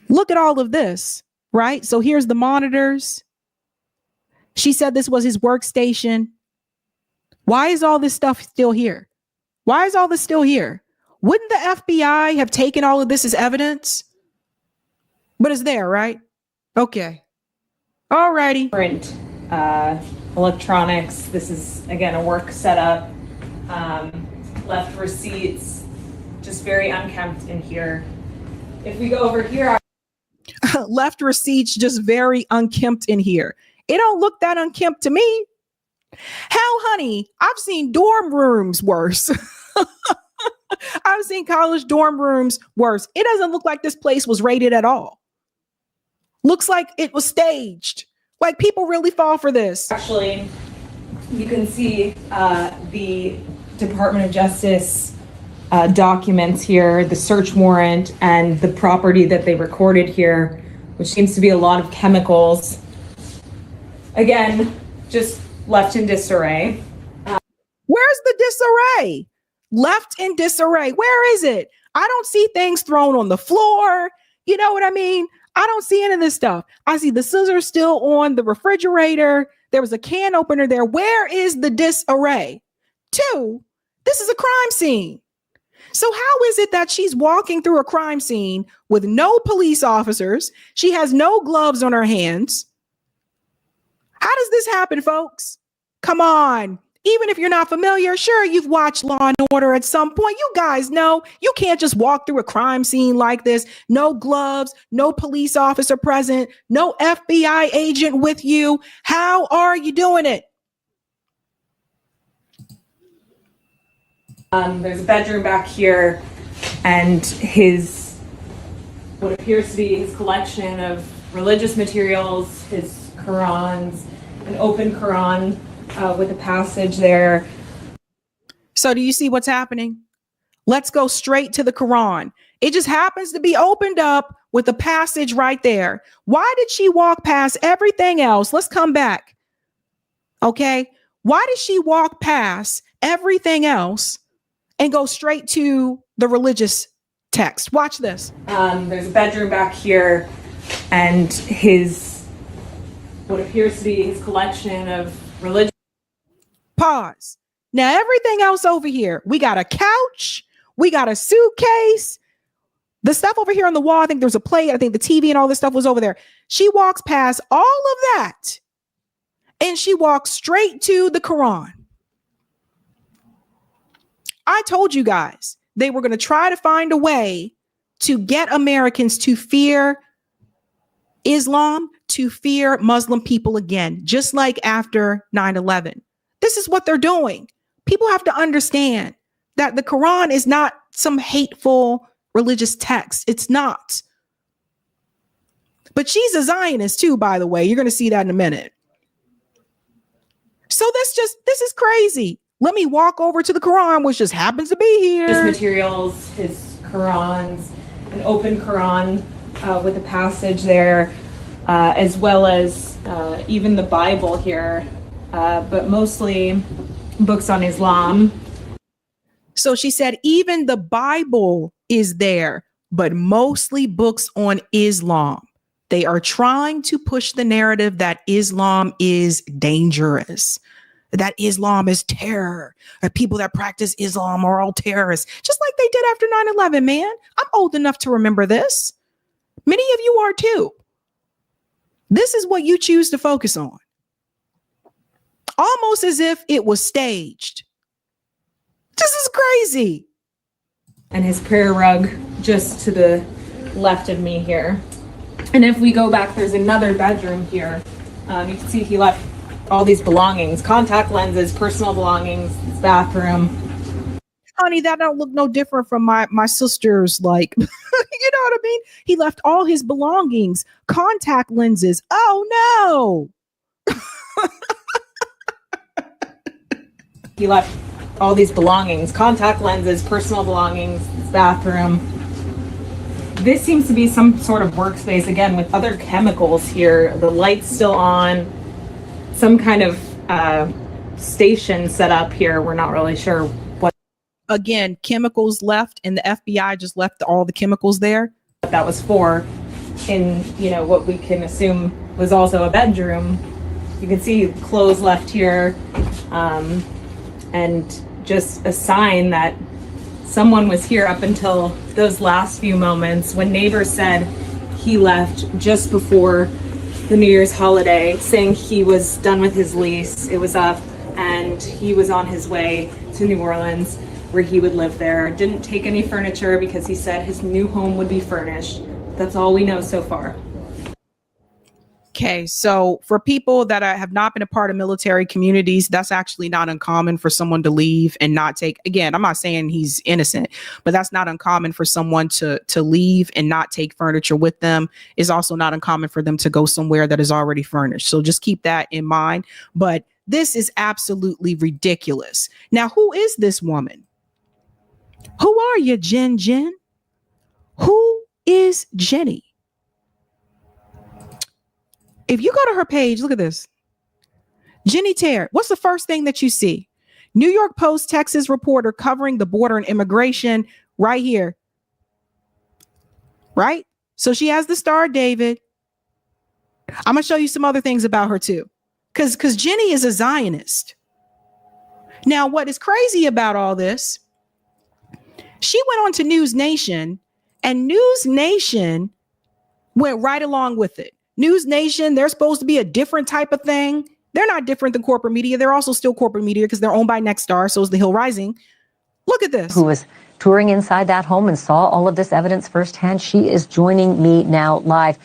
Look at all of this, right? So here's the monitors. She said this was his workstation. Why is all this stuff still here? Why is all this still here? Wouldn't the FBI have taken all of this as evidence? But it's there, right? Okay. All righty. Print, electronics. This is, again, a work setup. Left receipts, just very unkempt in here. If we go over here. Left receipts, just very unkempt in here. It don't look that unkempt to me. Hell, honey, I've seen dorm rooms worse. I've seen college dorm rooms worse. It doesn't look like this place was rated at all. Looks like it was staged. Like people really fall for this. Actually, you can see the Department of Justice documents here, the search warrant, and the property that they recorded here, which seems to be a lot of chemicals. Again, just left in disarray. Where's the disarray? Left in disarray. Where is it? I don't see things thrown on the floor. You know what I mean? I don't see any of this stuff. I see the scissors still on the refrigerator. There was a can opener there. Where is the disarray? 2, this is a crime scene. So how is it that she's walking through a crime scene with no police officers? She has no gloves on her hands. How does this happen, folks? Come on. Even if you're not familiar, sure, you've watched Law and Order at some point. You guys know you can't just walk through a crime scene like this. No gloves, no police officer present, no FBI agent with you. How are you doing it? There's a bedroom back here, and his, what appears to be his collection of religious materials, his Qurans, an open Quran with a passage there. So do you see what's happening? Let's go straight to the Quran. It just happens to be opened up with a passage right there. Why did she walk past everything else? Let's come back. Okay. Why did she walk past everything else and go straight to the religious text? Watch this. There's a bedroom back here, and his, what appears to be his collection of religious. Pause. Now, everything else over here, we got a couch, we got a suitcase, the stuff over here on the wall. I think there's a plate. I think the TV and all this stuff was over there. She walks past all of that and she walks straight to the Quran. I told you guys they were going to try to find a way to get Americans to fear Islam, to fear Muslim people again, just like after 9/11. This is what they're doing. People have to understand that the Quran is not some hateful religious text. It's not. But she's a Zionist too, by the way. You're going to see that in a minute. So this is crazy. Let me walk over to the Quran, which just happens to be here. His materials, his Qurans, an open Quran with a passage there, as well as even the Bible here, but mostly books on Islam. So she said, even the Bible is there, but mostly books on Islam. They are trying to push the narrative that Islam is dangerous, that Islam is terror, that people that practice Islam are all terrorists, just like they did after 9/11, man. I'm old enough to remember this. Many of you are too. This is what you choose to focus on. Almost as if it was staged. This is crazy. And his prayer rug just to the left of me here. And if we go back, there's another bedroom here. You can see he left all these belongings, contact lenses, personal belongings, his bathroom. Honey, that don't look no different from my sister's, like, you know what I mean? He left all his belongings, contact lenses. Oh no. He left all these belongings, contact lenses, personal belongings, his bathroom. This seems to be some sort of workspace, again, with other chemicals here. The light's still on. Some kind of station set up here. We're not really sure what. Again, chemicals left, and the FBI just left all the chemicals there. What that was for, in, you know, what we can assume was also a bedroom. You can see clothes left here, and just a sign that someone was here up until those last few moments when neighbors said he left just before the New Year's holiday, saying he was done with his lease, it was up, and he was on his way to New Orleans where he would live there. Didn't take any furniture because he said his new home would be furnished. That's all we know so far. Okay, so for people that have not been a part of military communities, that's actually not uncommon for someone to leave and not take. Again, I'm not saying he's innocent, but that's not uncommon for someone to leave and not take furniture with them. Is also not uncommon for them to go somewhere that is already furnished. So just keep that in mind. But this is absolutely ridiculous. Now, who is this woman? Who are you, Jen? Who is Jenny? If you go to her page, look at this. Jenny Terre, what's the first thing that you see? New York Post Texas reporter covering the border and immigration right here. Right? So she has the Star of David. I'm going to show you some other things about her too. Because Jenny is a Zionist. Now, what is crazy about all this, she went on to News Nation, and News Nation went right along with it. News Nation, they're supposed to be a different type of thing. They're not different than corporate media. They're also still corporate media because they're owned by Nexstar. So is the Hill Rising. Look at this. Who was touring inside that home and saw all of this evidence firsthand. She is joining me now live.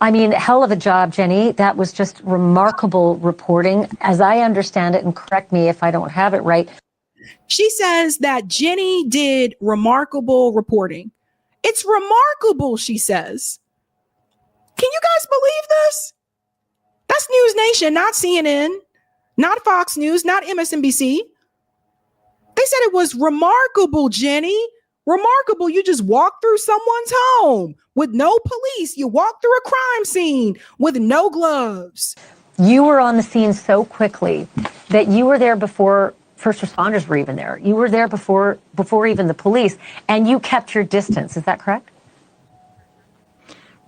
I mean, hell of a job, Jenny. That was just remarkable reporting. As I understand it, and correct me if I don't have it right. She says that Jenny did remarkable reporting. It's remarkable, she says. Can you guys believe this? That's News Nation, not CNN, not Fox News, not MSNBC. They said it was remarkable, Jenny. Remarkable. You just walk through someone's home with no police. You walk through a crime scene with no gloves. You were on the scene so quickly that you were there before first responders were even there. You were there before even the police, and you kept your distance. Is that correct?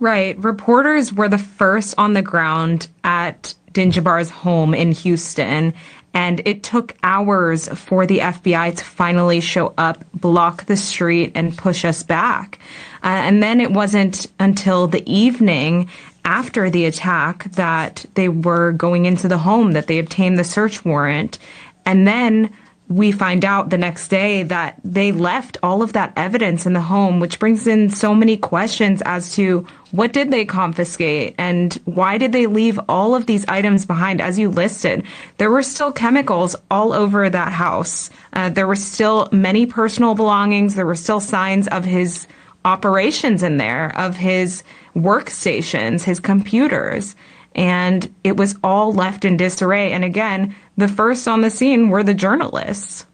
Right. Reporters were the first on the ground at Dinjabar's home in Houston, and it took hours for the FBI to finally show up, block the street, and push us back. And then it wasn't until the evening after the attack that they were going into the home that they obtained the search warrant. And then we find out the next day that they left all of that evidence in the home, which brings in so many questions as to what did they confiscate and why did they leave all of these items behind? As you listed, there were still chemicals all over that house. There were still many personal belongings. There were still signs of his operations in there, of his workstations, his computers. And it was all left in disarray. And again, the first on the scene were the journalists.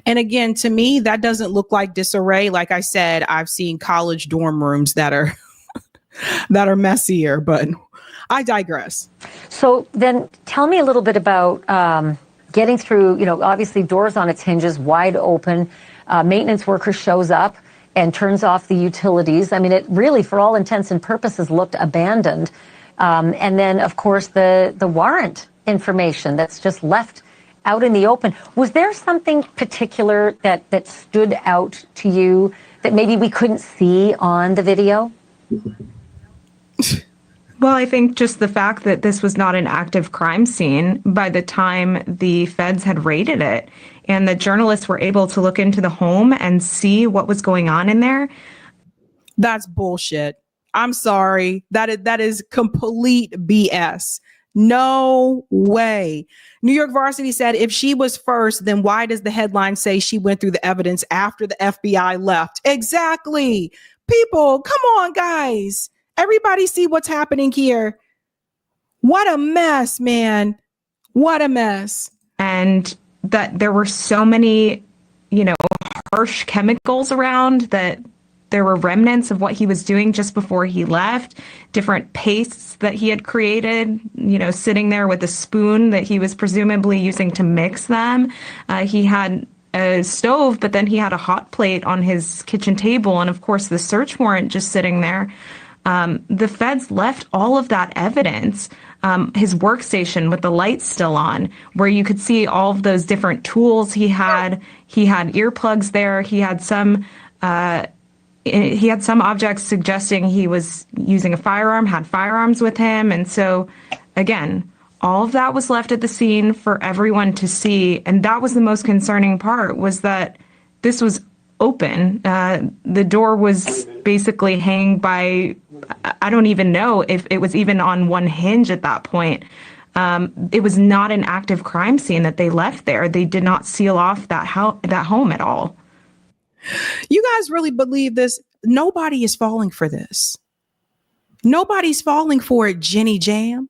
And again, to me, that doesn't look like disarray. Like I said, I've seen college dorm rooms that are that are messier, but I digress. So then tell me a little bit about getting through, obviously doors on its hinges, wide open. Maintenance worker shows up and turns off the utilities. I mean, it really, for all intents and purposes, looked abandoned. And then, of course, the warrant information that's just left out in the open. Was there something particular that stood out to you that maybe we couldn't see on the video? Well, I think just the fact that this was not an active crime scene by the time the feds had raided it, and the journalists were able to look into the home and see what was going on in there. That's bullshit. I'm sorry. That is complete BS. No way. New York Varsity said if she was first, then why does the headline say she went through the evidence after the FBI left? Exactly. People, come on, guys. Everybody see what's happening here. What a mess, man. What a mess. And that there were so many, harsh chemicals around that there were remnants of what he was doing just before he left, different pastes that he had created, sitting there with a spoon that he was presumably using to mix them. He had a stove, but then he had a hot plate on his kitchen table. And of course, the search warrant just sitting there. The feds left all of that evidence, his workstation with the lights still on, where you could see all of those different tools he had. He had earplugs there. He had some objects suggesting he was using a firearm, had firearms with him. And so, again, all of that was left at the scene for everyone to see. And that was the most concerning part, was that this was open. The door was basically hanging by, I don't even know if it was even on one hinge at that point. It was not an active crime scene that they left there. They did not seal off that home at all. You guys really believe this? Nobody is falling for this. Nobody's falling for it, Jenny Jam.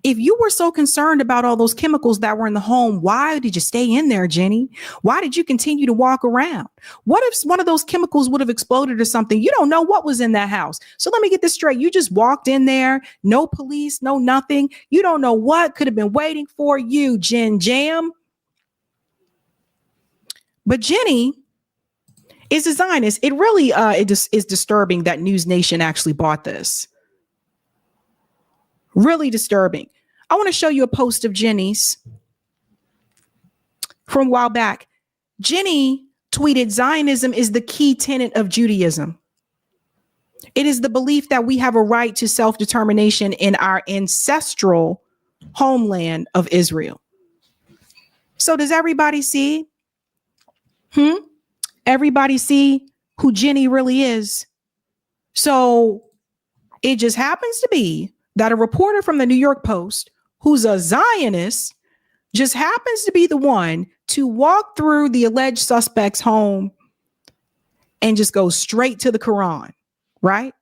If you were so concerned about all those chemicals that were in the home, why did you stay in there, Jenny? Why did you continue to walk around? What if one of those chemicals would have exploded or something? You don't know what was in that house. So let me get this straight. You just walked in there, no police, no nothing. You don't know what could have been waiting for you, Jen Jam. But Jenny is a Zionist. It really is disturbing that News Nation actually bought this. Really disturbing. I want to show you a post of Jenny's from a while back. Jenny tweeted, "Zionism is the key tenet of Judaism. It is the belief that we have a right to self-determination in our ancestral homeland of Israel." So does everybody see? Everybody see who Jenny really is? So it just happens to be that a reporter from the New York Post, who's a Zionist, just happens to be the one to walk through the alleged suspect's home and just go straight to the Quran, right?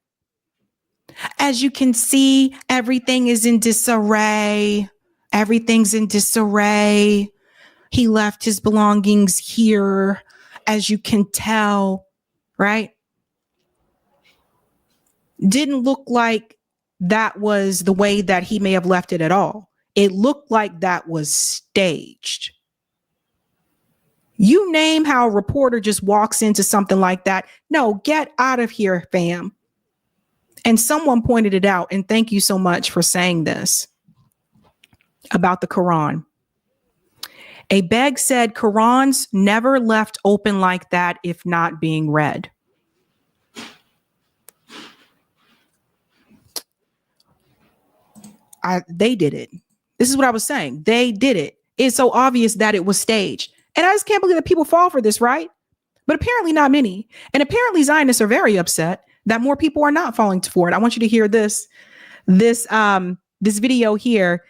As you can see, everything is in disarray. Everything's in disarray. He left his belongings here, as you can tell, right? Didn't look like that was the way that he may have left it at all. It looked like that was staged. You name how a reporter just walks into something like that. No, get out of here, fam. And someone pointed it out, and thank you so much for saying this about the Quran. A beg said Qurans never left open like that if not being read. They did it. This is what I was saying. They did it. It's so obvious that it was staged. And I just can't believe that people fall for this, right? But apparently not many. And apparently Zionists are very upset that more people are not falling for it. I want you to hear this video here.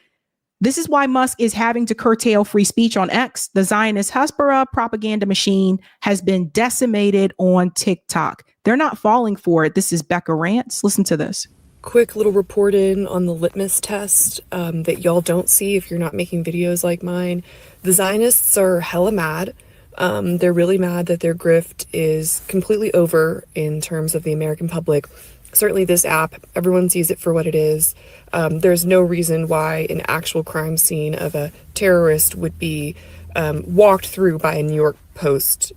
This is why Musk is having to curtail free speech on X. The Zionist Hasbara propaganda machine has been decimated on TikTok. They're not falling for it. This is Becca Rants. Listen to this. Quick little report in on the litmus test that y'all don't see if you're not making videos like mine. The Zionists are hella mad. They're really mad that their grift is completely over in terms of the American public. Certainly this app, everyone sees it for what it is. There's no reason why an actual crime scene of a terrorist would be walked through by a New York Post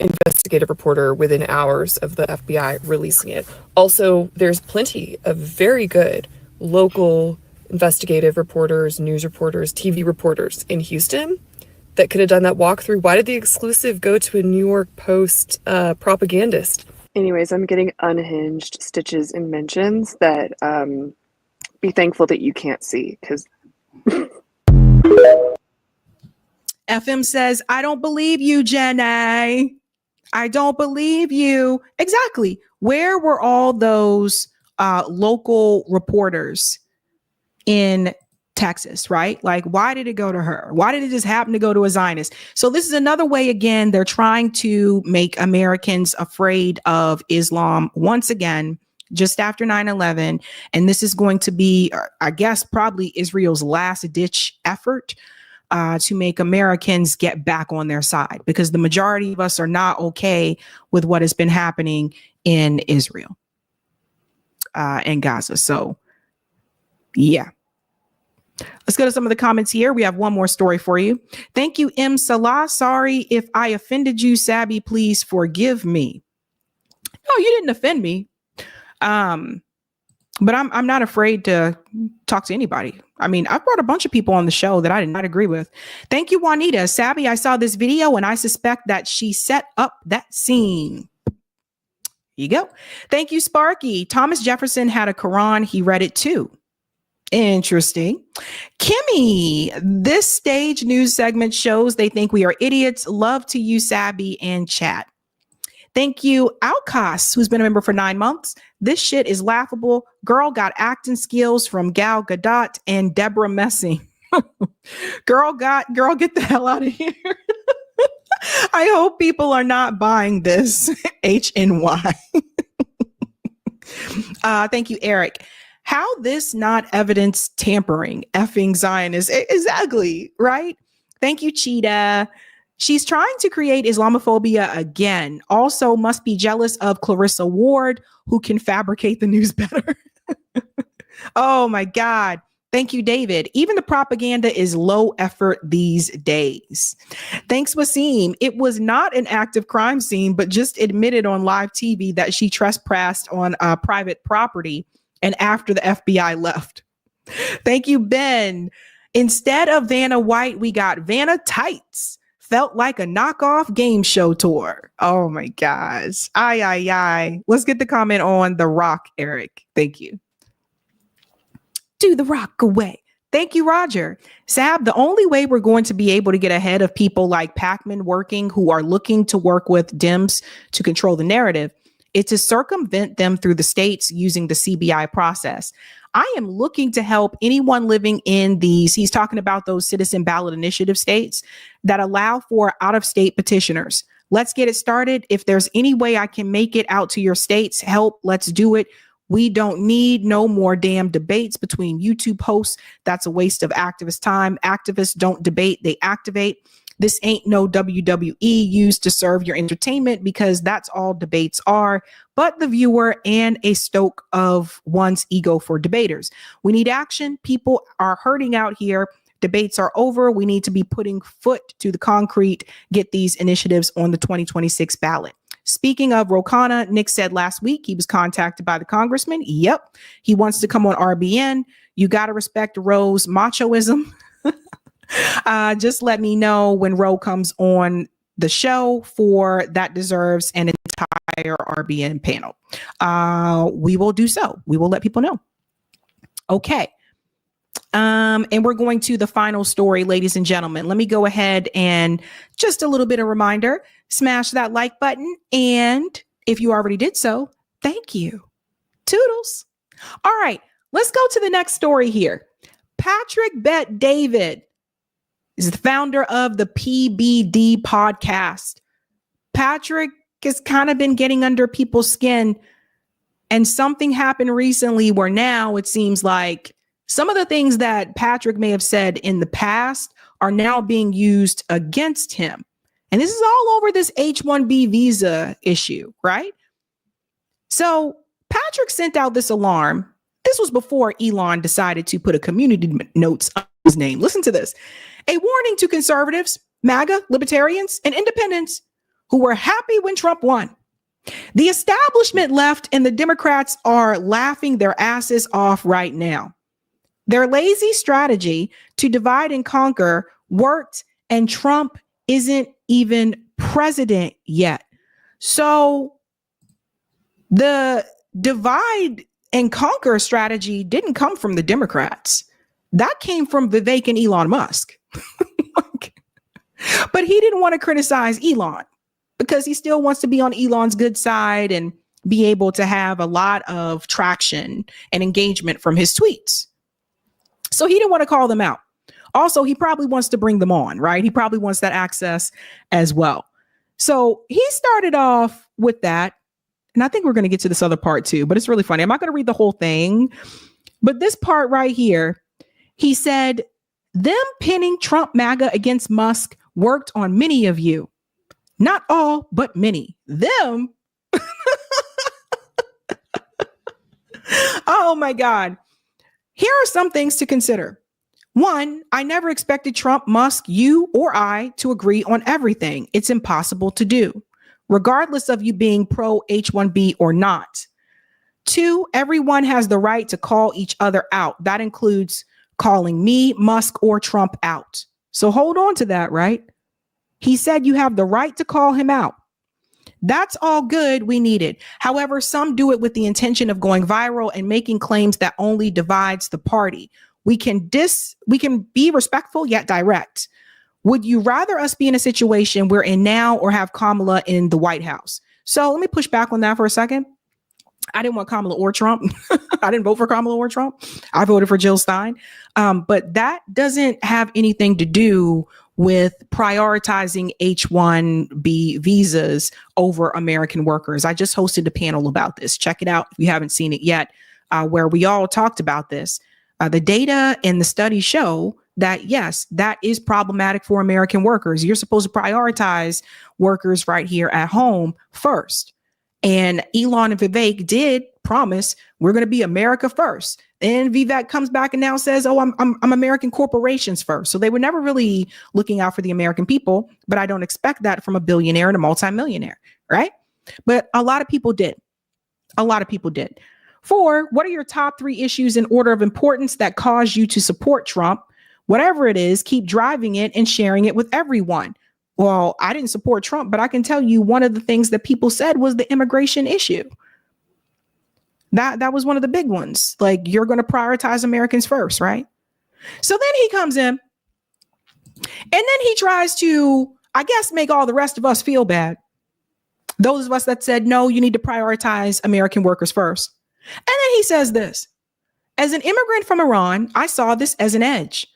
investigative reporter within hours of the FBI releasing it. Also, there's plenty of very good local investigative reporters, news reporters, TV reporters in Houston that could have done that walkthrough. Why did the exclusive go to a New York Post propagandist? Anyways, I'm getting unhinged stitches and mentions that be thankful that you can't see, because FM says, I don't believe you, Jenny. I don't believe you. Exactly. Where were all those local reporters in Texas, right? Like, why did it go to her? Why did it just happen to go to a Zionist? So this is another way, again, they're trying to make Americans afraid of Islam once again, just after 9/11. And this is going to be, I guess, probably Israel's last ditch effort to make Americans get back on their side, because the majority of us are not okay with what has been happening in Israel and Gaza. So, yeah. Let's go to some of the comments here. We have one more story for you. Thank you, M. Salah. Sorry if I offended you, Sabby. Please forgive me. No, you didn't offend me. But I'm not afraid to talk to anybody. I mean, I've brought a bunch of people on the show that I did not agree with. Thank you, Juanita. Sabby, I saw this video and I suspect that she set up that scene. Here you go. Thank you, Sparky. Thomas Jefferson had a Quran. He read it too. Interesting. Kimmy, this stage news segment shows they think we are idiots. Love to you, Sabby, and chat. Thank you, Outcast, who's been a member for 9 months. This shit is laughable. Girl got acting skills from Gal Gadot and Deborah Messing. Girl, get the hell out of here. I hope people are not buying this. HNY. Thank you, Eric. How this not evidence tampering? Effing Zionist. Exactly, right? Thank you, Cheetah. She's trying to create Islamophobia again. Also must be jealous of Clarissa Ward, who can fabricate the news better. Oh my God. Thank you, David. Even the propaganda is low effort these days. Thanks, Wasim. It was not an active crime scene, but just admitted on live TV that she trespassed on private property and after the FBI left. Thank you, Ben. Instead of Vanna White, we got Vanna Tights. Felt like a knockoff game show tour. Oh my gosh. Aye. Let's get the comment on The Rock, Eric. Thank you. Do the rock away. Thank you, Roger. Sab, the only way we're going to be able to get ahead of people like Pacman working who are looking to work with Dems to control the narrative is to circumvent them through the states using the CBI process. I am looking to help anyone living in these, he's talking about those citizen ballot initiative states that allow for out-of-state petitioners. Let's get it started. If there's any way I can make it out to your states, help, let's do it. We don't need no more damn debates between YouTube hosts. That's a waste of activist time. Activists don't debate, they activate. This ain't no WWE used to serve your entertainment because that's all debates are, but the viewer and a stoke of one's ego for debaters. We need action. People are hurting out here. Debates are over. We need to be putting foot to the concrete, get these initiatives on the 2026 ballot. Speaking of Rokana, Nick said last week he was contacted by the congressman. Yep. He wants to come on RBN. You got to respect Roe's machoism. Just let me know when Roe comes on the show for that deserves an entire RBN panel. We will do so. We will let people know. Okay. And we're going to the final story, ladies and gentlemen. Let me go ahead and just a little bit of reminder, smash that like button. And if you already did so, thank you. Toodles. All right, let's go to the next story here. Patrick Bet David is the founder of the PBD podcast. Patrick has kind of been getting under people's skin, and something happened recently where now it seems like some of the things that Patrick may have said in the past are now being used against him. And this is all over this H-1B visa issue, right? So Patrick sent out this alarm. This was before Elon decided to put a community notes on his name. Listen to this. A warning to conservatives, MAGA, libertarians, and independents who were happy when Trump won. The establishment left and the Democrats are laughing their asses off right now. Their lazy strategy to divide and conquer worked, and Trump isn't even president yet. So the divide and conquer strategy didn't come from the Democrats. That came from Vivek and Elon Musk. But he didn't want to criticize Elon because he still wants to be on Elon's good side and be able to have a lot of traction and engagement from his tweets. So he didn't want to call them out. Also, he probably wants to bring them on, right? He probably wants that access as well. So he started off with that. And I think we're going to get to this other part too, but it's really funny. I'm not going to read the whole thing, but this part right here, he said, them pinning Trump MAGA against Musk worked on many of you. Not all, but many. Them. Oh my God. Here are some things to consider. One, I never expected Trump, Musk, you, or I to agree on everything. It's impossible to do, regardless of you being pro H-1B or not. 2, everyone has the right to call each other out. That includes calling me, Musk, or Trump out. So hold on to that, right? He said you have the right to call him out. That's all good. We need it. However, some do it with the intention of going viral and making claims that only divides the party. We can be respectful yet direct. Would you rather us be in a situation we're in now or have Kamala in the White House? So let me push back on that for a second. I didn't want Kamala or Trump. I didn't vote for Kamala or Trump. I voted for Jill Stein. But that doesn't have anything to do with prioritizing H-1B visas over American workers. I just hosted a panel about this. Check it out if you haven't seen it yet, where we all talked about this. The data and the studies show that, yes, that is problematic for American workers. You're supposed to prioritize workers right here at home first. And Elon and Vivek did promise we're going to be America first. And Vivek comes back and now says, oh, I'm American corporations first. So they were never really looking out for the American people. But I don't expect that from a billionaire and a multimillionaire, right? But a lot of people did. A lot of people did. 4, what are your top 3 issues in order of importance that cause you to support Trump? Whatever it is, keep driving it and sharing it with everyone. Well, I didn't support Trump, but I can tell you one of the things that people said was the immigration issue. That was one of the big ones. Like, you're going to prioritize Americans first, right? So then he comes in and then he tries to, I guess, make all the rest of us feel bad. Those of us that said, no, you need to prioritize American workers first. And then he says this: as an immigrant from Iran, I saw this as an edge.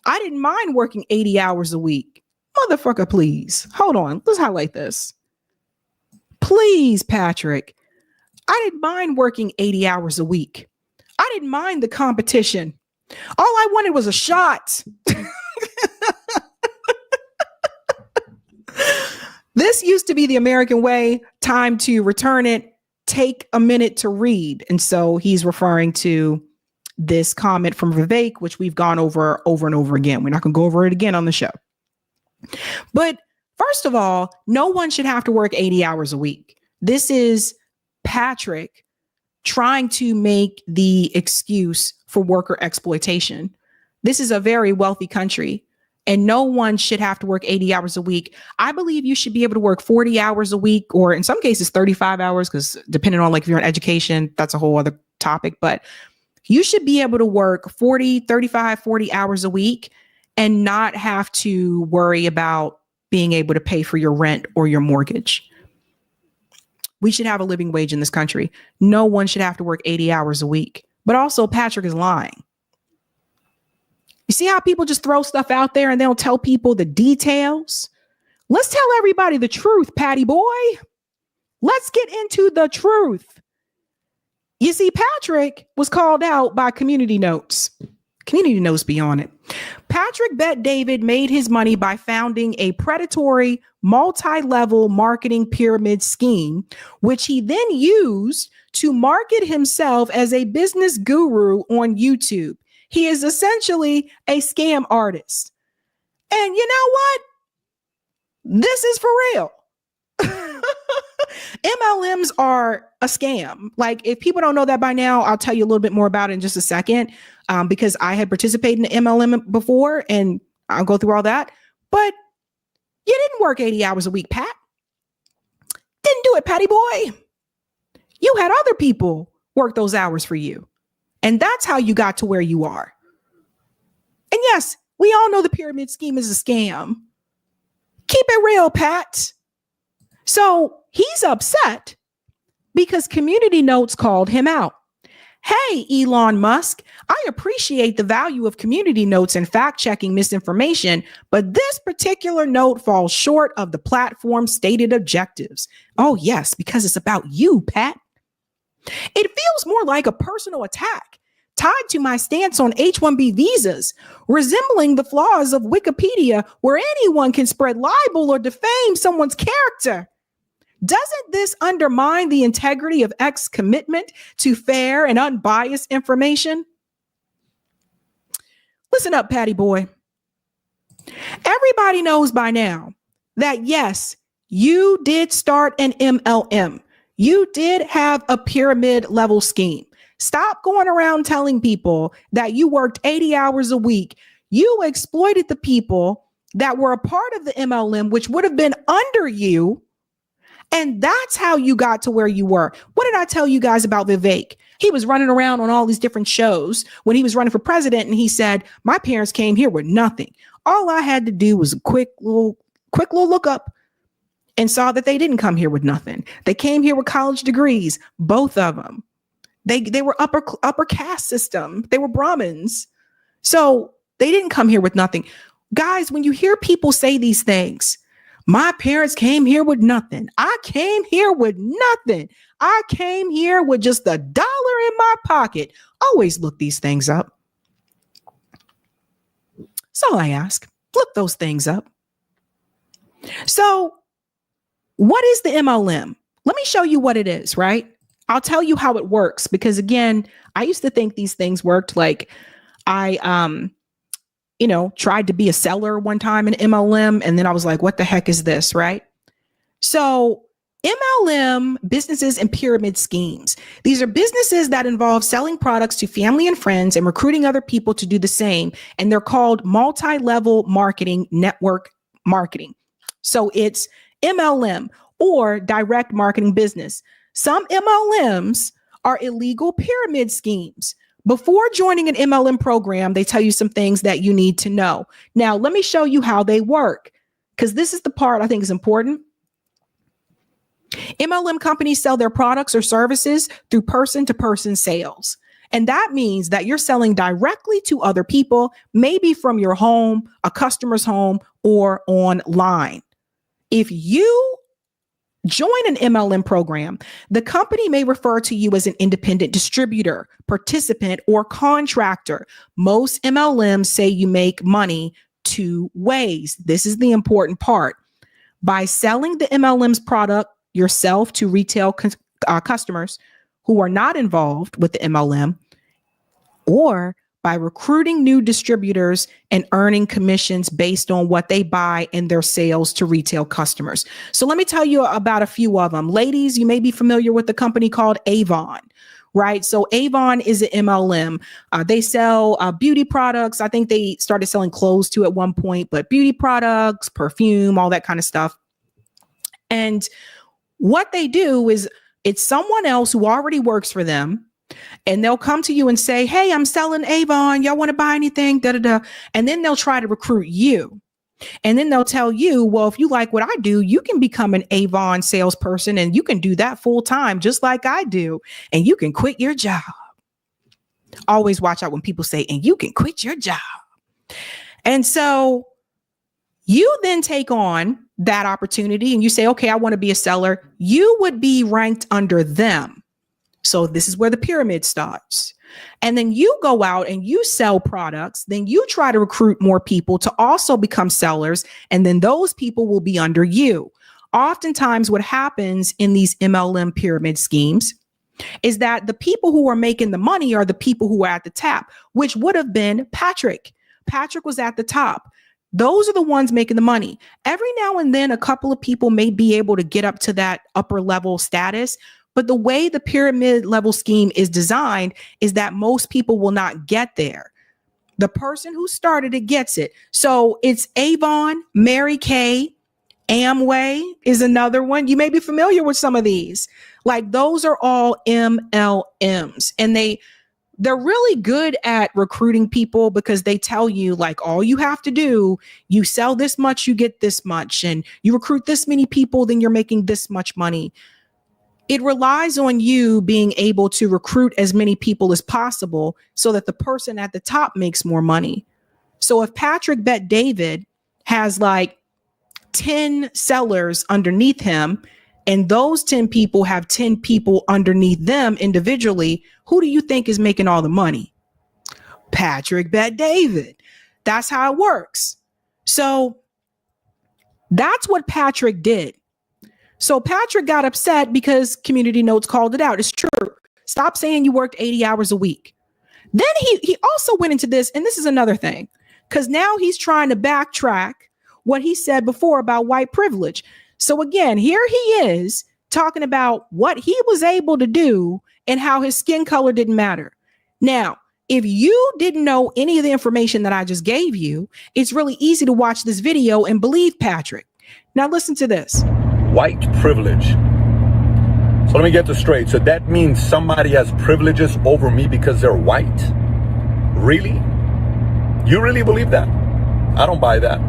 I didn't mind working 80 hours a week. Motherfucker, please. Hold on. Let's highlight this. Please, Patrick. I didn't mind working 80 hours a week. I didn't mind the competition. All I wanted was a shot. This used to be the American way. Time to return it. Take a minute to read. And so he's referring to this comment from Vivek, which we've gone over and over again. We're not going to go over it again on the show. But first of all, no one should have to work 80 hours a week. This is Patrick trying to make the excuse for worker exploitation. This is a very wealthy country, and no one should have to work 80 hours a week. I believe you should be able to work 40 hours a week, or in some cases 35 hours, because depending on, like, if you're in education, that's a whole other topic. But you should be able to work 40, 35, 40 hours a week and not have to worry about being able to pay for your rent or your mortgage. We should have a living wage in this country. No one should have to work 80 hours a week. But also, Patrick is lying. You see how people just throw stuff out there and they don't tell people the details? Let's tell everybody the truth, Patty boy. Let's get into the truth. You see, Patrick was called out by Community Notes. Community Notes be on it. Patrick Bet David made his money by founding a predatory multi-level marketing pyramid scheme, which he then used to market himself as a business guru on YouTube. He is essentially a scam artist. And you know what? This is for real. MLMs are a scam. Like, if people don't know that by now, I'll tell you a little bit more about it in just a second, because I had participated in the MLM before, and I'll go through all that. But you didn't work 80 hours a week, Pat. Didn't do it, Patty boy. You had other people work those hours for you. And that's how you got to where you are. And yes, we all know the pyramid scheme is a scam. Keep it real, Pat. So he's upset because Community Notes called him out. Hey, Elon Musk, I appreciate the value of Community Notes and fact-checking misinformation, but this particular note falls short of the platform's stated objectives. Oh, yes, because it's about you, Pat. It feels more like a personal attack tied to my stance on H-1B visas, resembling the flaws of Wikipedia, where anyone can spread libel or defame someone's character. Doesn't this undermine the integrity of X's commitment to fair and unbiased information? Listen up, Patty boy. Everybody knows by now that, yes, you did start an MLM. You did have a pyramid level scheme. Stop going around telling people that you worked 80 hours a week. You exploited the people that were a part of the MLM, which would have been under you. And that's how you got to where you were. What did I tell you guys about Vivek? He was running around on all these different shows when he was running for president. And he said, my parents came here with nothing. All I had to do was a quick little look up and saw that they didn't come here with nothing. They came here with college degrees, both of them. They were upper caste system. They were Brahmins. So they didn't come here with nothing. Guys, when you hear people say these things, my parents came here with nothing. I came here with nothing. I came here with just $1 in my pocket. Always look these things up. So I ask, look those things up. So what is the MLM? Let me show you what it is, right? I'll tell you how it works, because again, I used to think these things worked. Like I, tried to be a seller one time in MLM, and then I was like, what the heck is this, right? So MLM, businesses and pyramid schemes. These are businesses that involve selling products to family and friends and recruiting other people to do the same. And they're called multi-level marketing, network marketing. So it's MLM or direct marketing business. Some MLMs are illegal pyramid schemes. Before joining an MLM program, they tell you some things that you need to know. Now, let me show you how they work, because this is the part I think is important. MLM companies sell their products or services through person-to-person sales. And that means that you're selling directly to other people, maybe from your home, a customer's home, or online. If you join an MLM program, the company may refer to you as an independent distributor, participant, or contractor. Most MLMs say you make money two ways. This is the important part. By selling the MLM's product yourself to retail customers who are not involved with the MLM, or by recruiting new distributors and earning commissions based on what they buy in their sales to retail customers. So let me tell you about a few of them. Ladies, you may be familiar with the company called Yvonne, right? So Yvonne is an MLM. They sell beauty products. I think they started selling clothes too at one point, but beauty products, perfume, all that kind of stuff. And what they do is it's someone else who already works for them. And they'll come to you and say, hey, I'm selling Avon. Y'all want to buy anything? Da, da, da. And then they'll try to recruit you. And then they'll tell you, well, if you like what I do, you can become an Avon salesperson and you can do that full time, just like I do. And you can quit your job. Always watch out when people say, and you can quit your job. And so you then take on that opportunity and you say, okay, I want to be a seller. You would be ranked under them. So this is where the pyramid starts. And then you go out and you sell products. Then you try to recruit more people to also become sellers. And then those people will be under you. Oftentimes what happens in these MLM pyramid schemes is that the people who are making the money are the people who are at the top, which would have been Patrick. Patrick was at the top. Those are the ones making the money. Every now and then, a couple of people may be able to get up to that upper level status. But the way the pyramid level scheme is designed is that most people will not get there. The person who started it gets it. So it's Avon, Mary Kay, Amway is another one. You may be familiar with some of these. Like those are all MLMs. And they're really good at recruiting people because they tell you like all you have to do, you sell this much, you get this much, and you recruit this many people, then you're making this much money. It relies on you being able to recruit as many people as possible so that the person at the top makes more money. So if Patrick Bet David has like 10 sellers underneath him, and those 10 people have 10 people underneath them individually, who do you think is making all the money? Patrick Bet David. That's how it works. So that's what Patrick did. So Patrick got upset because Community Notes called it out. It's true. Stop saying you worked 80 hours a week. Then he also went into this, and this is another thing, because now he's trying to backtrack what he said before about white privilege. So again, here he is talking about what he was able to do and how his skin color didn't matter. Now, if you didn't know any of the information that I just gave you, it's really easy to watch this video and believe Patrick. Now listen to this. White privilege. So let me get this straight. So that means somebody has privileges over me because they're white? Really? You really believe that? I don't buy that.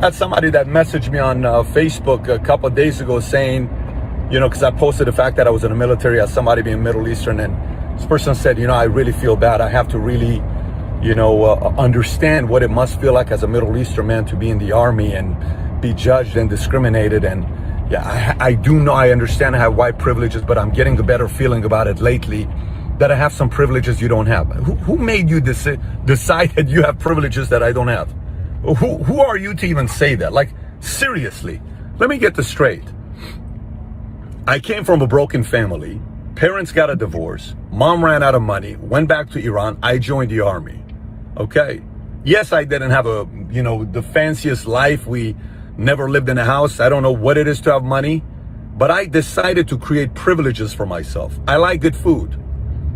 That's somebody that messaged me on Facebook a couple of days ago saying, you know, because I posted the fact that I was in the military as somebody being Middle Eastern, and this person said, you know, I really feel bad. I have to really, you know, understand what it must feel like as a Middle Eastern man to be in the army and be judged and discriminated. And yeah, I do know, I understand I have white privileges, but I'm getting a better feeling about it lately that I have some privileges you don't have. Who made you decide that you have privileges that I don't have? Who are you to even say that? Like, seriously, let me get this straight. I came from a broken family. Parents got a divorce. Mom ran out of money, went back to Iran. I joined the army. Okay. Yes, I didn't have a, you know, the fanciest life. We never lived in a house. I don't know what it is to have money, but I decided to create privileges for myself. I like good food.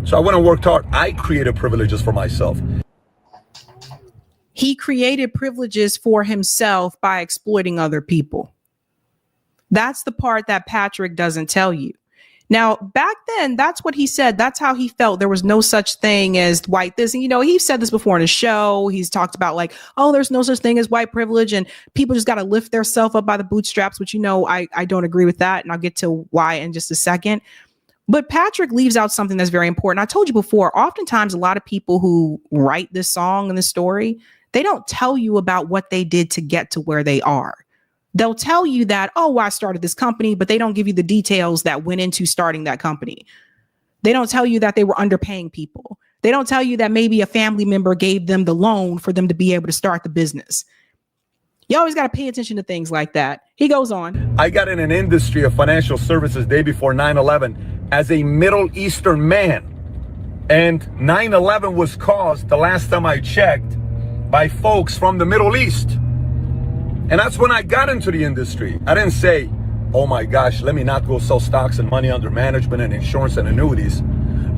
So I went and worked hard. I created privileges for myself. He created privileges for himself by exploiting other people. That's the part that Patrick doesn't tell you. Now, back then, that's what he said. That's how he felt. There was no such thing as white this. And, you know, he said this before in a show. He's talked about like, oh, there's no such thing as white privilege. And people just got to lift themselves up by the bootstraps, which, you know, I don't agree with that. And I'll get to why in just a second. But Patrick leaves out something that's very important. I told you before, oftentimes a lot of people who write this song and this story, they don't tell you about what they did to get to where they are. They'll tell you that, oh, I started this company, but they don't give you the details that went into starting that company. They don't tell you that they were underpaying people. They don't tell you that maybe a family member gave them the loan for them to be able to start the business. You always got to pay attention to things like that. He goes on. I got in an industry of financial services day before 9/11 as a Middle Eastern man. And 9/11 was caused, the last time I checked, by folks from the Middle East. And that's when I got into the industry. I didn't say, oh my gosh, let me not go sell stocks and money under management and insurance and annuities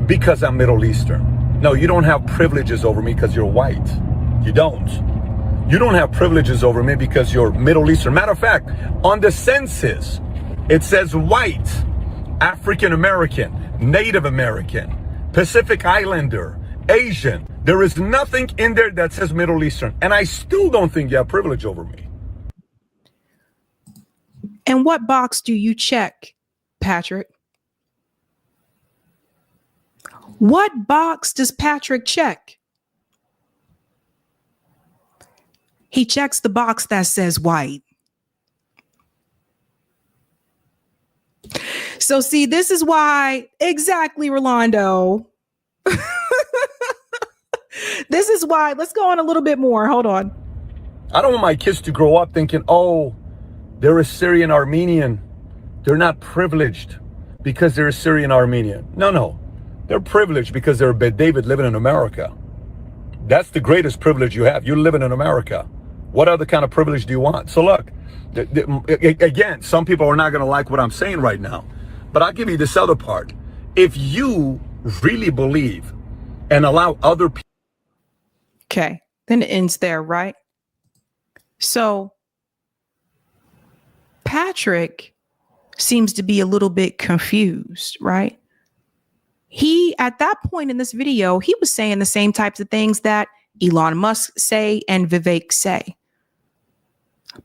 because I'm Middle Eastern. No, you don't have privileges over me because you're white. You don't. You don't have privileges over me because you're Middle Eastern. Matter of fact, on the census, it says white, African American, Native American, Pacific Islander, Asian. There is nothing in there that says Middle Eastern. And I still don't think you have privilege over me. And what box do you check, Patrick? What box does Patrick check? He checks the box that says white. So see, this is why, exactly, Rolando. This is why, let's go on a little bit more. Hold on. I don't want my kids to grow up thinking, oh, they're Assyrian Armenian. They're not privileged because they're Assyrian Armenian. No. They're privileged because they're Bet David living in America. That's the greatest privilege you have. You're living in America. What other kind of privilege do you want? So look, again, some people are not going to like what I'm saying right now, but I'll give you this other part. If you really believe and allow other people. Okay, then it ends there, right? So Patrick seems to be a little bit confused, right? He, at that point in this video, he was saying the same types of things that Elon Musk say and Vivek say.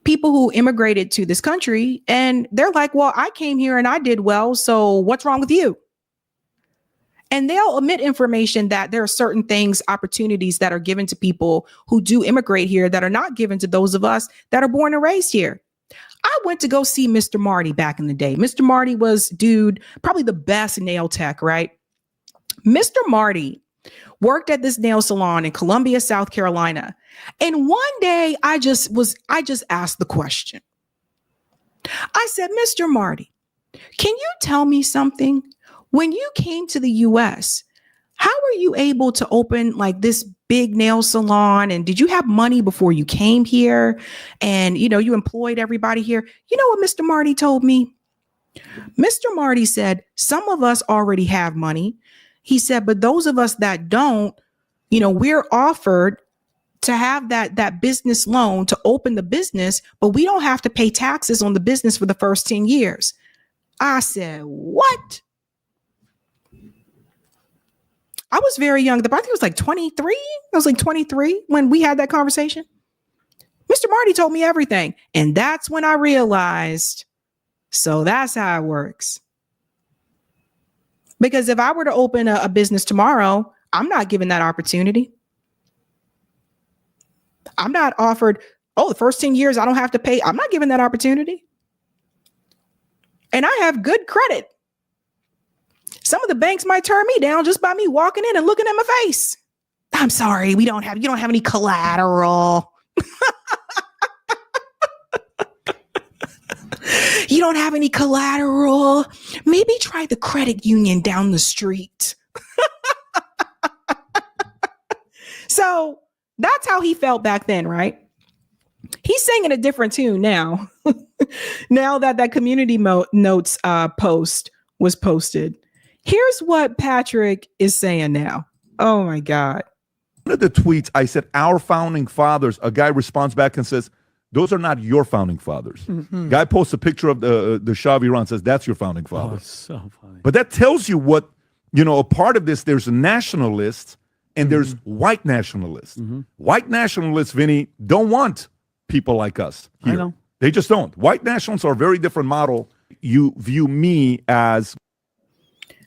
People who immigrated to this country and they're like, well, I came here and I did well, so what's wrong with you? And they'll omit information that there are certain things, opportunities that are given to people who do immigrate here that are not given to those of us that are born and raised here. I went to go see Mr. Marty back in the day. Mr. Marty was, dude, probably the best nail tech, right? Mr. Marty worked at this nail salon in Columbia, South Carolina. And one day I just asked the question. I said, Mr. Marty, can you tell me something? When you came to the US, how were you able to open like this big nail salon? And did you have money before you came here? And, you know, you employed everybody here. You know what Mr. Marty told me? Mr. Marty said, some of us already have money. He said, but those of us that don't, we're offered to have that business loan to open the business, but we don't have to pay taxes on the business for the first 10 years. I said, what? I was very young. I think it was like 23. I was like 23 when we had that conversation. Mr. Marty told me everything. And that's when I realized, so that's how it works. Because if I were to open a business tomorrow, I'm not given that opportunity. I'm not offered, the first 10 years I don't have to pay. I'm not given that opportunity. And I have good credit. Some of the banks might turn me down just by me walking in and looking at my face. I'm sorry, you don't have any collateral. You don't have any collateral. Maybe try the credit union down the street. So that's how he felt back then, right? He's singing a different tune now. Now that community notes post was posted. Here's what Patrick is saying now. Oh my God. One of the tweets, I said, our founding fathers, a guy responds back and says, those are not your founding fathers. Mm-hmm. Guy posts a picture of the Shah of Iran, says, that's your founding father. Oh, so funny. But that tells you what, a part of this, there's nationalists and there's white nationalists. Mm-hmm. White nationalists, Vinny, don't want people like us here. I know. They just don't. White nationalists are a very different model. You view me as...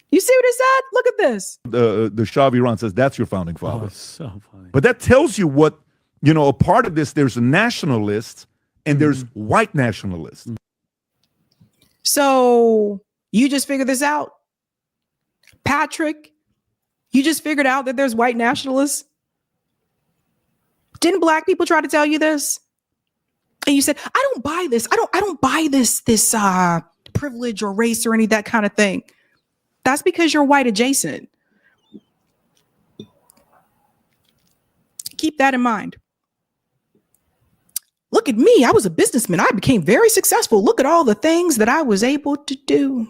You see what it said? Look at this. The Shah of Iran says, that's your founding father. Oh, so funny. But that tells you what, a part of this, there's nationalists and there's white nationalists. So you just figured this out? Patrick, you just figured out that there's white nationalists? Didn't black people try to tell you this? And you said, I don't buy this. I don't buy this privilege or race or any of that kind of thing. That's because you're white adjacent. Keep that in mind. Look at me. I was a businessman. I became very successful. Look at all the things that I was able to do.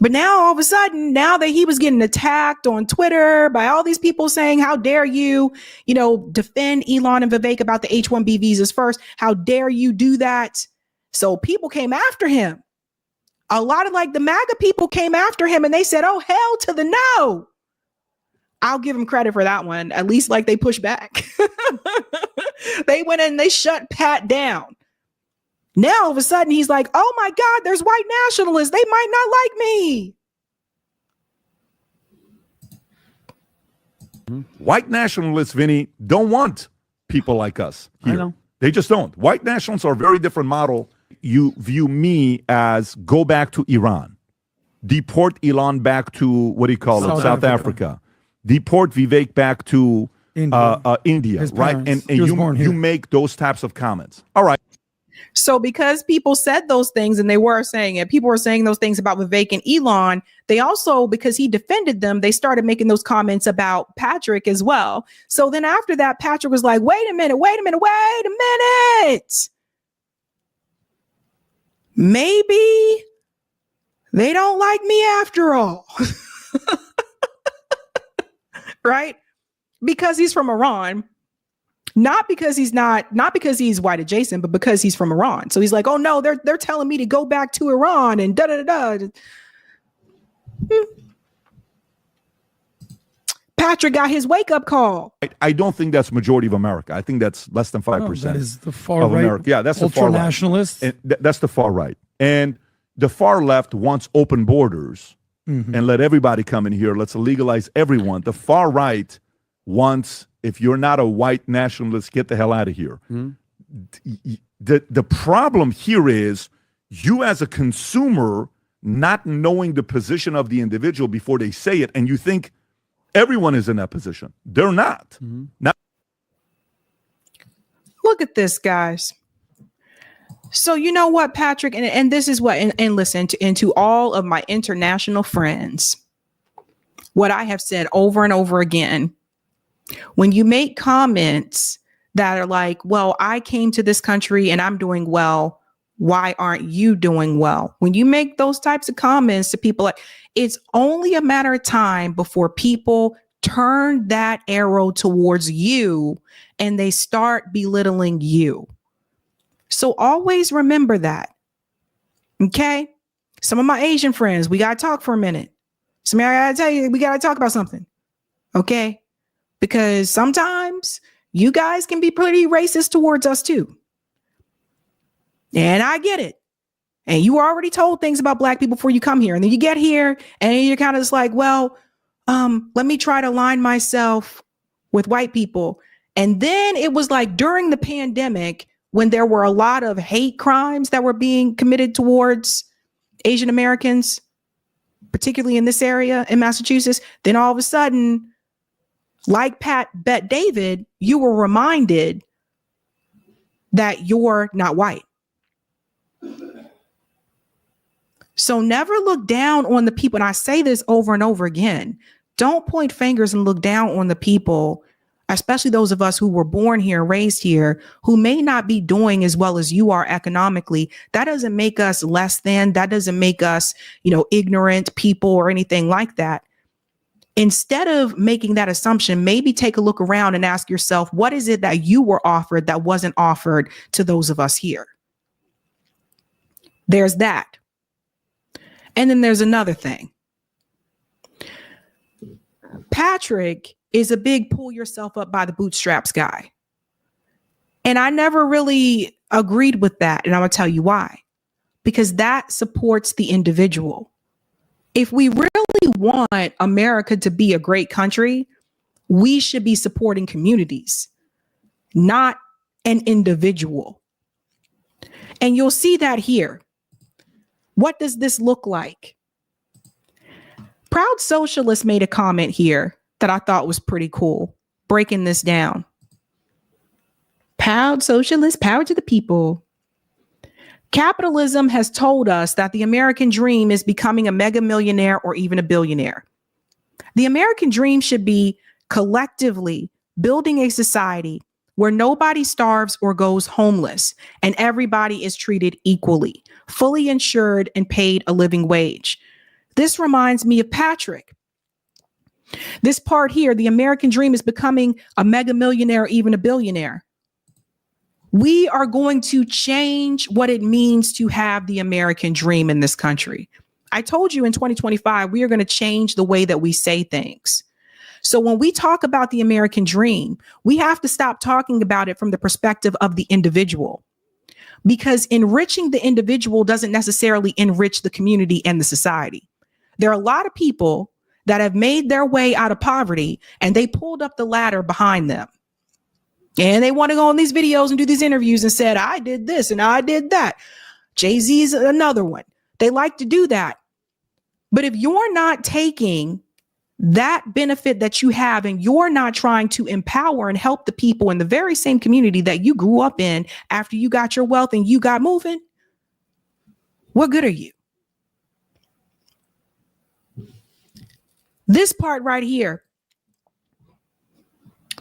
But now all of a sudden, now that he was getting attacked on Twitter by all these people saying, how dare you, defend Elon and Vivek about the H-1B visas first? How dare you do that? So people came after him. A lot of the MAGA people came after him and they said, oh, hell to the no. I'll give him credit for that one. At least they pushed back. They went in and they shut Pat down. Now all of a sudden he's like, oh my God, there's white nationalists. They might not like me. White nationalists, Vinny, don't want people like us here. I know. They just don't. White nationalists are a very different model. You view me as go back to Iran, deport Elon back to South Africa, deport Vivek back to India, right? And you make those types of comments. All right. So because people said those things and they were saying it, people were saying those things about Vivek and Elon. They also, because he defended them, they started making those comments about Patrick as well. So then after that, Patrick was like, wait a minute. Maybe they don't like me after all. Right? Because he's from Iran. Not because he's white adjacent, but because he's from Iran. So he's like, oh no, they're telling me to go back to Iran and da-da-da-da. Patrick got his wake-up call. I don't think that's majority of America. I think that's less than 5%. That is the far right. America. Yeah, that's the far right. Ultra-nationalists. That's the far right. And the far left wants open borders and let everybody come in here. Let's legalize everyone. The far right wants, if you're not a white nationalist, get the hell out of here. The problem here is you as a consumer not knowing the position of the individual before they say it, and you think everyone is in that position. They're not. Look at this, guys. So you know what, Patrick, and this is what, and listen to all of my international friends, what I have said over and over again. When you make comments that are like, well, I came to this country and I'm doing well. Why aren't you doing well? When you make those types of comments to people, like, it's only a matter of time before people turn that arrow towards you and they start belittling you. So always remember that. Okay? Some of my Asian friends, we got to talk for a minute. Somebody, I got to tell you, we got to talk about something. Okay? Because sometimes you guys can be pretty racist towards us too. And I get it. And you were already told things about Black people before you come here. And then you get here and you're kind of just like, well, let me try to align myself with white people. And then it was like during the pandemic, when there were a lot of hate crimes that were being committed towards Asian Americans, particularly in this area in Massachusetts, then all of a sudden, like Bet David, you were reminded that you're not white. So never look down on the people. And I say this over and over again. Don't point fingers and look down on the people, especially those of us who were born here, raised here, who may not be doing as well as you are economically. That doesn't make us less than. That doesn't make us, ignorant people or anything like that. Instead of making that assumption, maybe take a look around and ask yourself, what is it that you were offered that wasn't offered to those of us here? There's that. And then there's another thing. Patrick is a big pull yourself up by the bootstraps guy. And I never really agreed with that. And I'm going to tell you why. Because that supports the individual. If we really want America to be a great country, we should be supporting communities, not an individual. And you'll see that here. What does this look like? Proud Socialist made a comment here that I thought was pretty cool, breaking this down. Proud Socialist, power to the people. Capitalism has told us that the American dream is becoming a mega millionaire or even a billionaire. The American dream should be collectively building a society where nobody starves or goes homeless and everybody is treated equally, fully insured and paid a living wage. This reminds me of Patrick. This part here, the American dream is becoming a mega millionaire or even a billionaire. We are going to change what it means to have the American dream in this country. I told you in 2025, we are going to change the way that we say things. So when we talk about the American dream, we have to stop talking about it from the perspective of the individual, because enriching the individual doesn't necessarily enrich the community and the society. There are a lot of people that have made their way out of poverty and they pulled up the ladder behind them. And they want to go on these videos and do these interviews and said, I did this and I did that. Jay-Z's another one. They like to do that. But if you're not taking that benefit that you have and you're not trying to empower and help the people in the very same community that you grew up in after you got your wealth and you got moving, what good are you? This part right here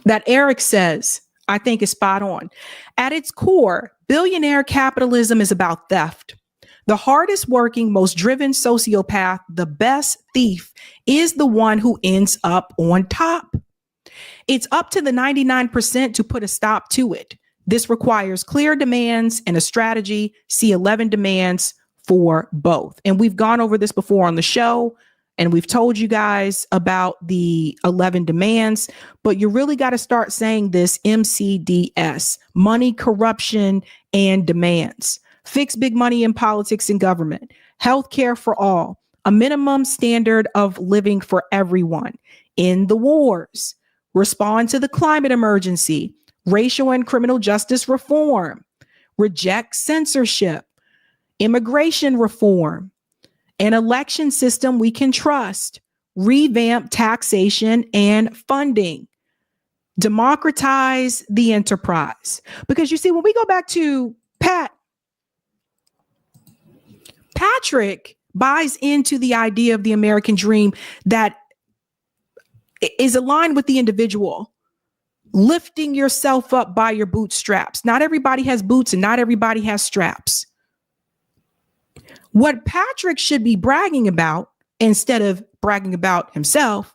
that Eric says, I think is spot on. At its core, billionaire capitalism is about theft. The hardest working, most driven sociopath, the best thief, is the one who ends up on top. It's up to the 99% to put a stop to it. This requires clear demands and a strategy. See 11 demands for both. And we've gone over this before on the show. And we've told you guys about the 11 demands, but you really got to start saying this MCDS: money, corruption, and demands. Fix big money in politics and government. Healthcare for all. A minimum standard of living for everyone. End the wars. Respond to the climate emergency. Racial and criminal justice reform. Reject censorship. Immigration reform. An election system we can trust, revamp taxation and funding, democratize the enterprise. Because you see, when we go back to Patrick buys into the idea of the American dream that is aligned with the individual. lifting yourself up by your bootstraps. Not everybody has boots and not everybody has straps. What Patrick should be bragging about, instead of bragging about himself,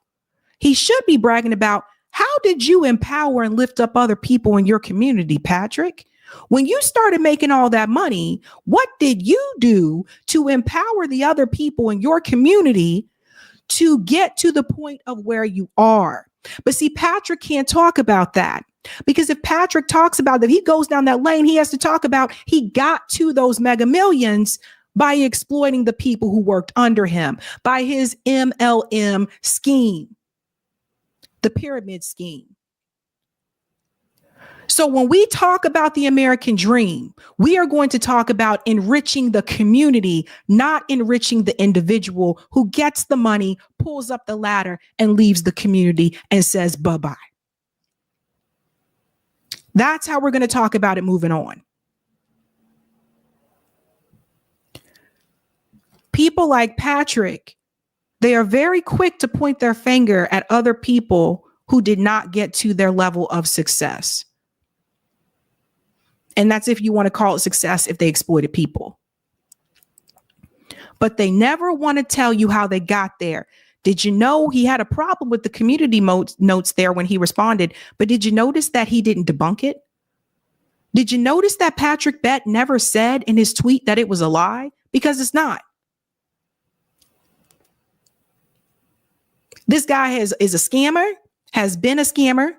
he should be bragging about, how did you empower and lift up other people in your community, Patrick? When you started making all that money, what did you do to empower the other people in your community to get to the point of where you are? But see, Patrick can't talk about that, because if Patrick talks about that, he goes down that lane, he has to talk about he got to those mega millions by exploiting the people who worked under him, by his MLM scheme, the pyramid scheme. So when we talk about the American dream, we are going to talk about enriching the community, not enriching the individual who gets the money, pulls up the ladder, and leaves the community and says bye-bye. That's how we're going to talk about it moving on. People like Patrick, they are very quick to point their finger at other people who did not get to their level of success. And that's if you want to call it success, if they exploited people. But they never want to tell you how they got there. Did you know he had a problem with the community notes there when he responded? But did you notice that he didn't debunk it? Did you notice that Patrick Bett never said in his tweet that it was a lie? Because it's not. This guy is a scammer, has been a scammer.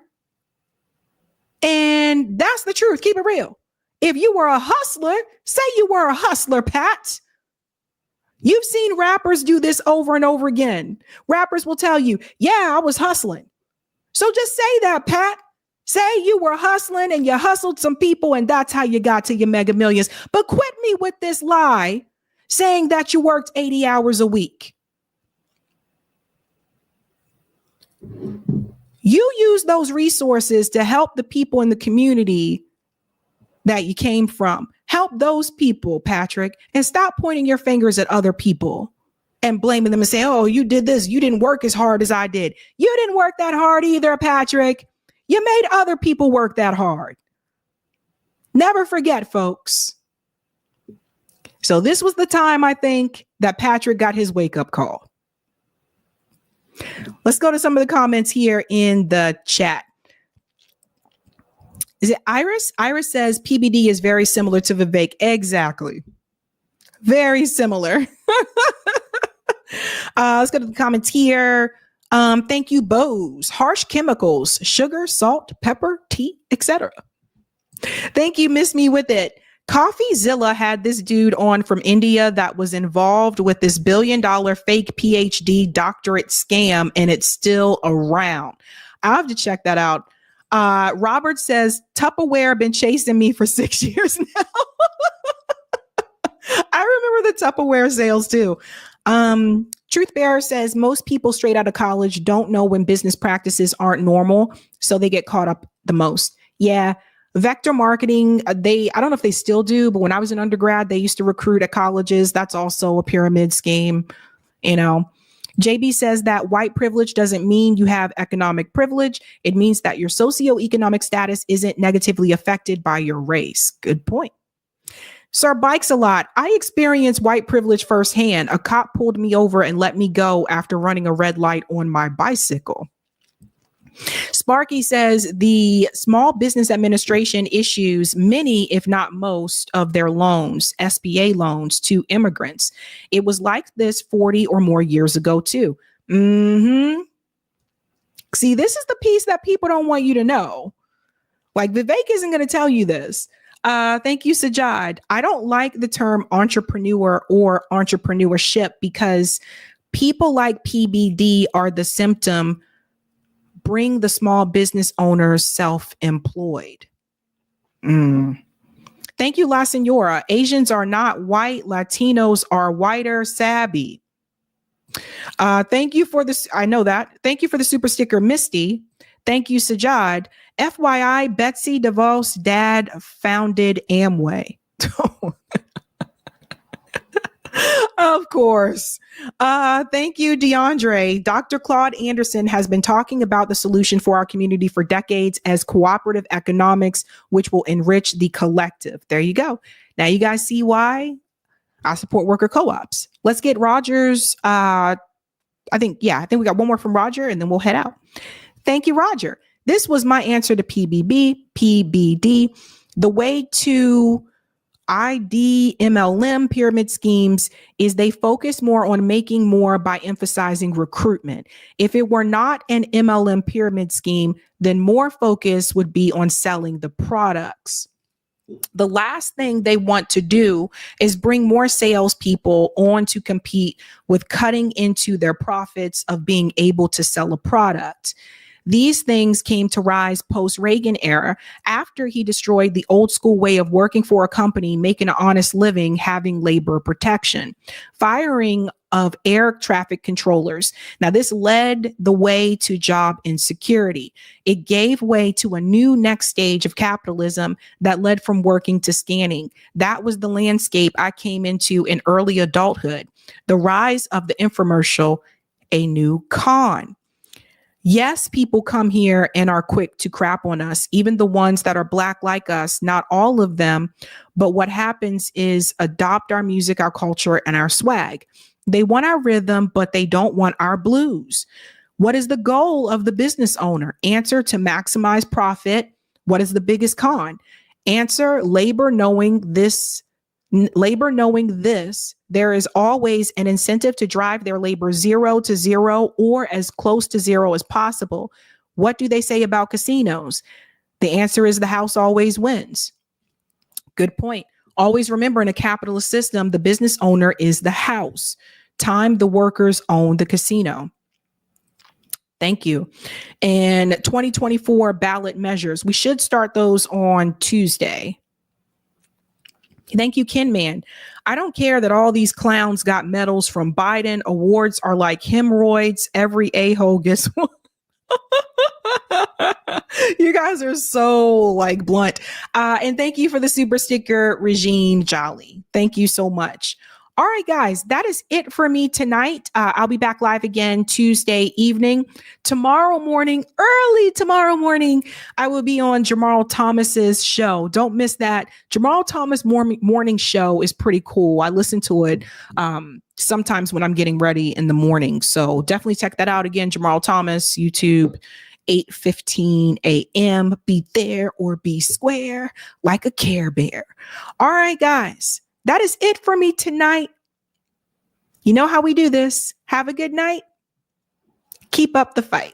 And that's the truth. Keep it real. If you were a hustler, say you were a hustler, Pat. You've seen rappers do this over and over again. Rappers will tell you, yeah, I was hustling. So just say that, Pat. Say you were hustling and you hustled some people and that's how you got to your mega millions. But quit me with this lie saying that you worked 80 hours a week. You use those resources to help the people in the community that you came from. Help those people, Patrick, and stop pointing your fingers at other people and blaming them and saying, oh, you did this. You didn't work as hard as I did. You didn't work that hard either, Patrick. You made other people work that hard. Never forget, folks. So this was the time, I think, that Patrick got his wake-up call. Let's go to some of the comments here in the chat. Is it Iris? Iris says PBD is very similar to Vivek. Exactly. Very similar. Let's go to the comments here. Thank you, Bose. Harsh chemicals, sugar, salt, pepper, tea, etc. Thank you, Miss Me With It. CoffeeZilla had this dude on from India that was involved with this $1 billion fake PhD doctorate scam, and it's still around. I'll have to check that out. Robert says, Tupperware been chasing me for 6 years now. I remember the Tupperware sales too. Truth Bearer says, most people straight out of college don't know when business practices aren't normal, so they get caught up the most. Yeah. Vector marketing, I don't know if they still do, but when I was an undergrad, they used to recruit at colleges. That's also a pyramid scheme, you know. JB says that white privilege doesn't mean you have economic privilege. It means that your socioeconomic status isn't negatively affected by your race. Good point. Sir Bikes a Lot. I experienced white privilege firsthand. A cop pulled me over and let me go after running a red light on my bicycle. Sparky says the Small Business Administration issues many, if not most, of their loans, SBA loans, to immigrants. It was like this 40 or more years ago, too. See, this is the piece that people don't want you to know. Like, Vivek isn't going to tell you this. Thank you, Sajad. I don't like the term entrepreneur or entrepreneurship because people like PBD are the symptom. Bring the small business owners self-employed. Thank you, La Senora. Asians are not white. Latinos are whiter. Sabby. Thank you for this. I know that. Thank you for the super sticker, Misty. Thank you, Sajad. FYI, Betsy DeVos' dad founded Amway. Of course. Thank you, DeAndre. Dr. Claude Anderson has been talking about the solution for our community for decades as cooperative economics, which will enrich the collective. There you go. Now you guys see why I support worker co-ops. Let's get Roger's. I think we got one more from Roger and then we'll head out. Thank you, Roger. This was my answer to PBD. The way to ID MLM pyramid schemes is they focus more on making more by emphasizing recruitment. If it were not an MLM pyramid scheme, then more focus would be on selling the products. The last thing they want to do is bring more salespeople on to compete with cutting into their profits of being able to sell a product. These things came to rise post-Reagan era after he destroyed the old school way of working for a company, making an honest living, having labor protection. Firing of air traffic controllers. Now, this led the way to job insecurity. It gave way to a new next stage of capitalism that led from working to scanning. That was the landscape I came into in early adulthood. The rise of the infomercial, a new con. Yes, people come here and are quick to crap on us, even the ones that are Black like us, not all of them. But what happens is adopt our music, our culture, and our swag. They want our rhythm, but they don't want our blues. What is the goal of the business owner? Answer: to maximize profit. What is the biggest con? Answer: labor knowing this. There is always an incentive to drive their labor 0 to 0 or as close to 0 as possible. What do they say about casinos? The answer is the house always wins. Good point. Always remember, in a capitalist system, the business owner is the house. Time the workers own the casino. Thank you. And 2024 ballot measures. We should start those on Tuesday. Thank you, Kenman. I don't care that all these clowns got medals from Biden. Awards are like hemorrhoids. Every a-hole gets one. You guys are so like blunt. And thank you for the super sticker, Regine Jolly. Thank you so much. All right, guys, that is it for me tonight. I'll be back live again Tuesday evening. Early tomorrow morning, I will be on Jamal Thomas's show. Don't miss that. Jamal Thomas morning show is pretty cool. I listen to it sometimes when I'm getting ready in the morning. So definitely check that out again. Jamal Thomas, YouTube, 8:15 a.m. Be there or be square like a Care Bear. All right, guys. That is it for me tonight. You know how we do this. Have a good night. Keep up the fight.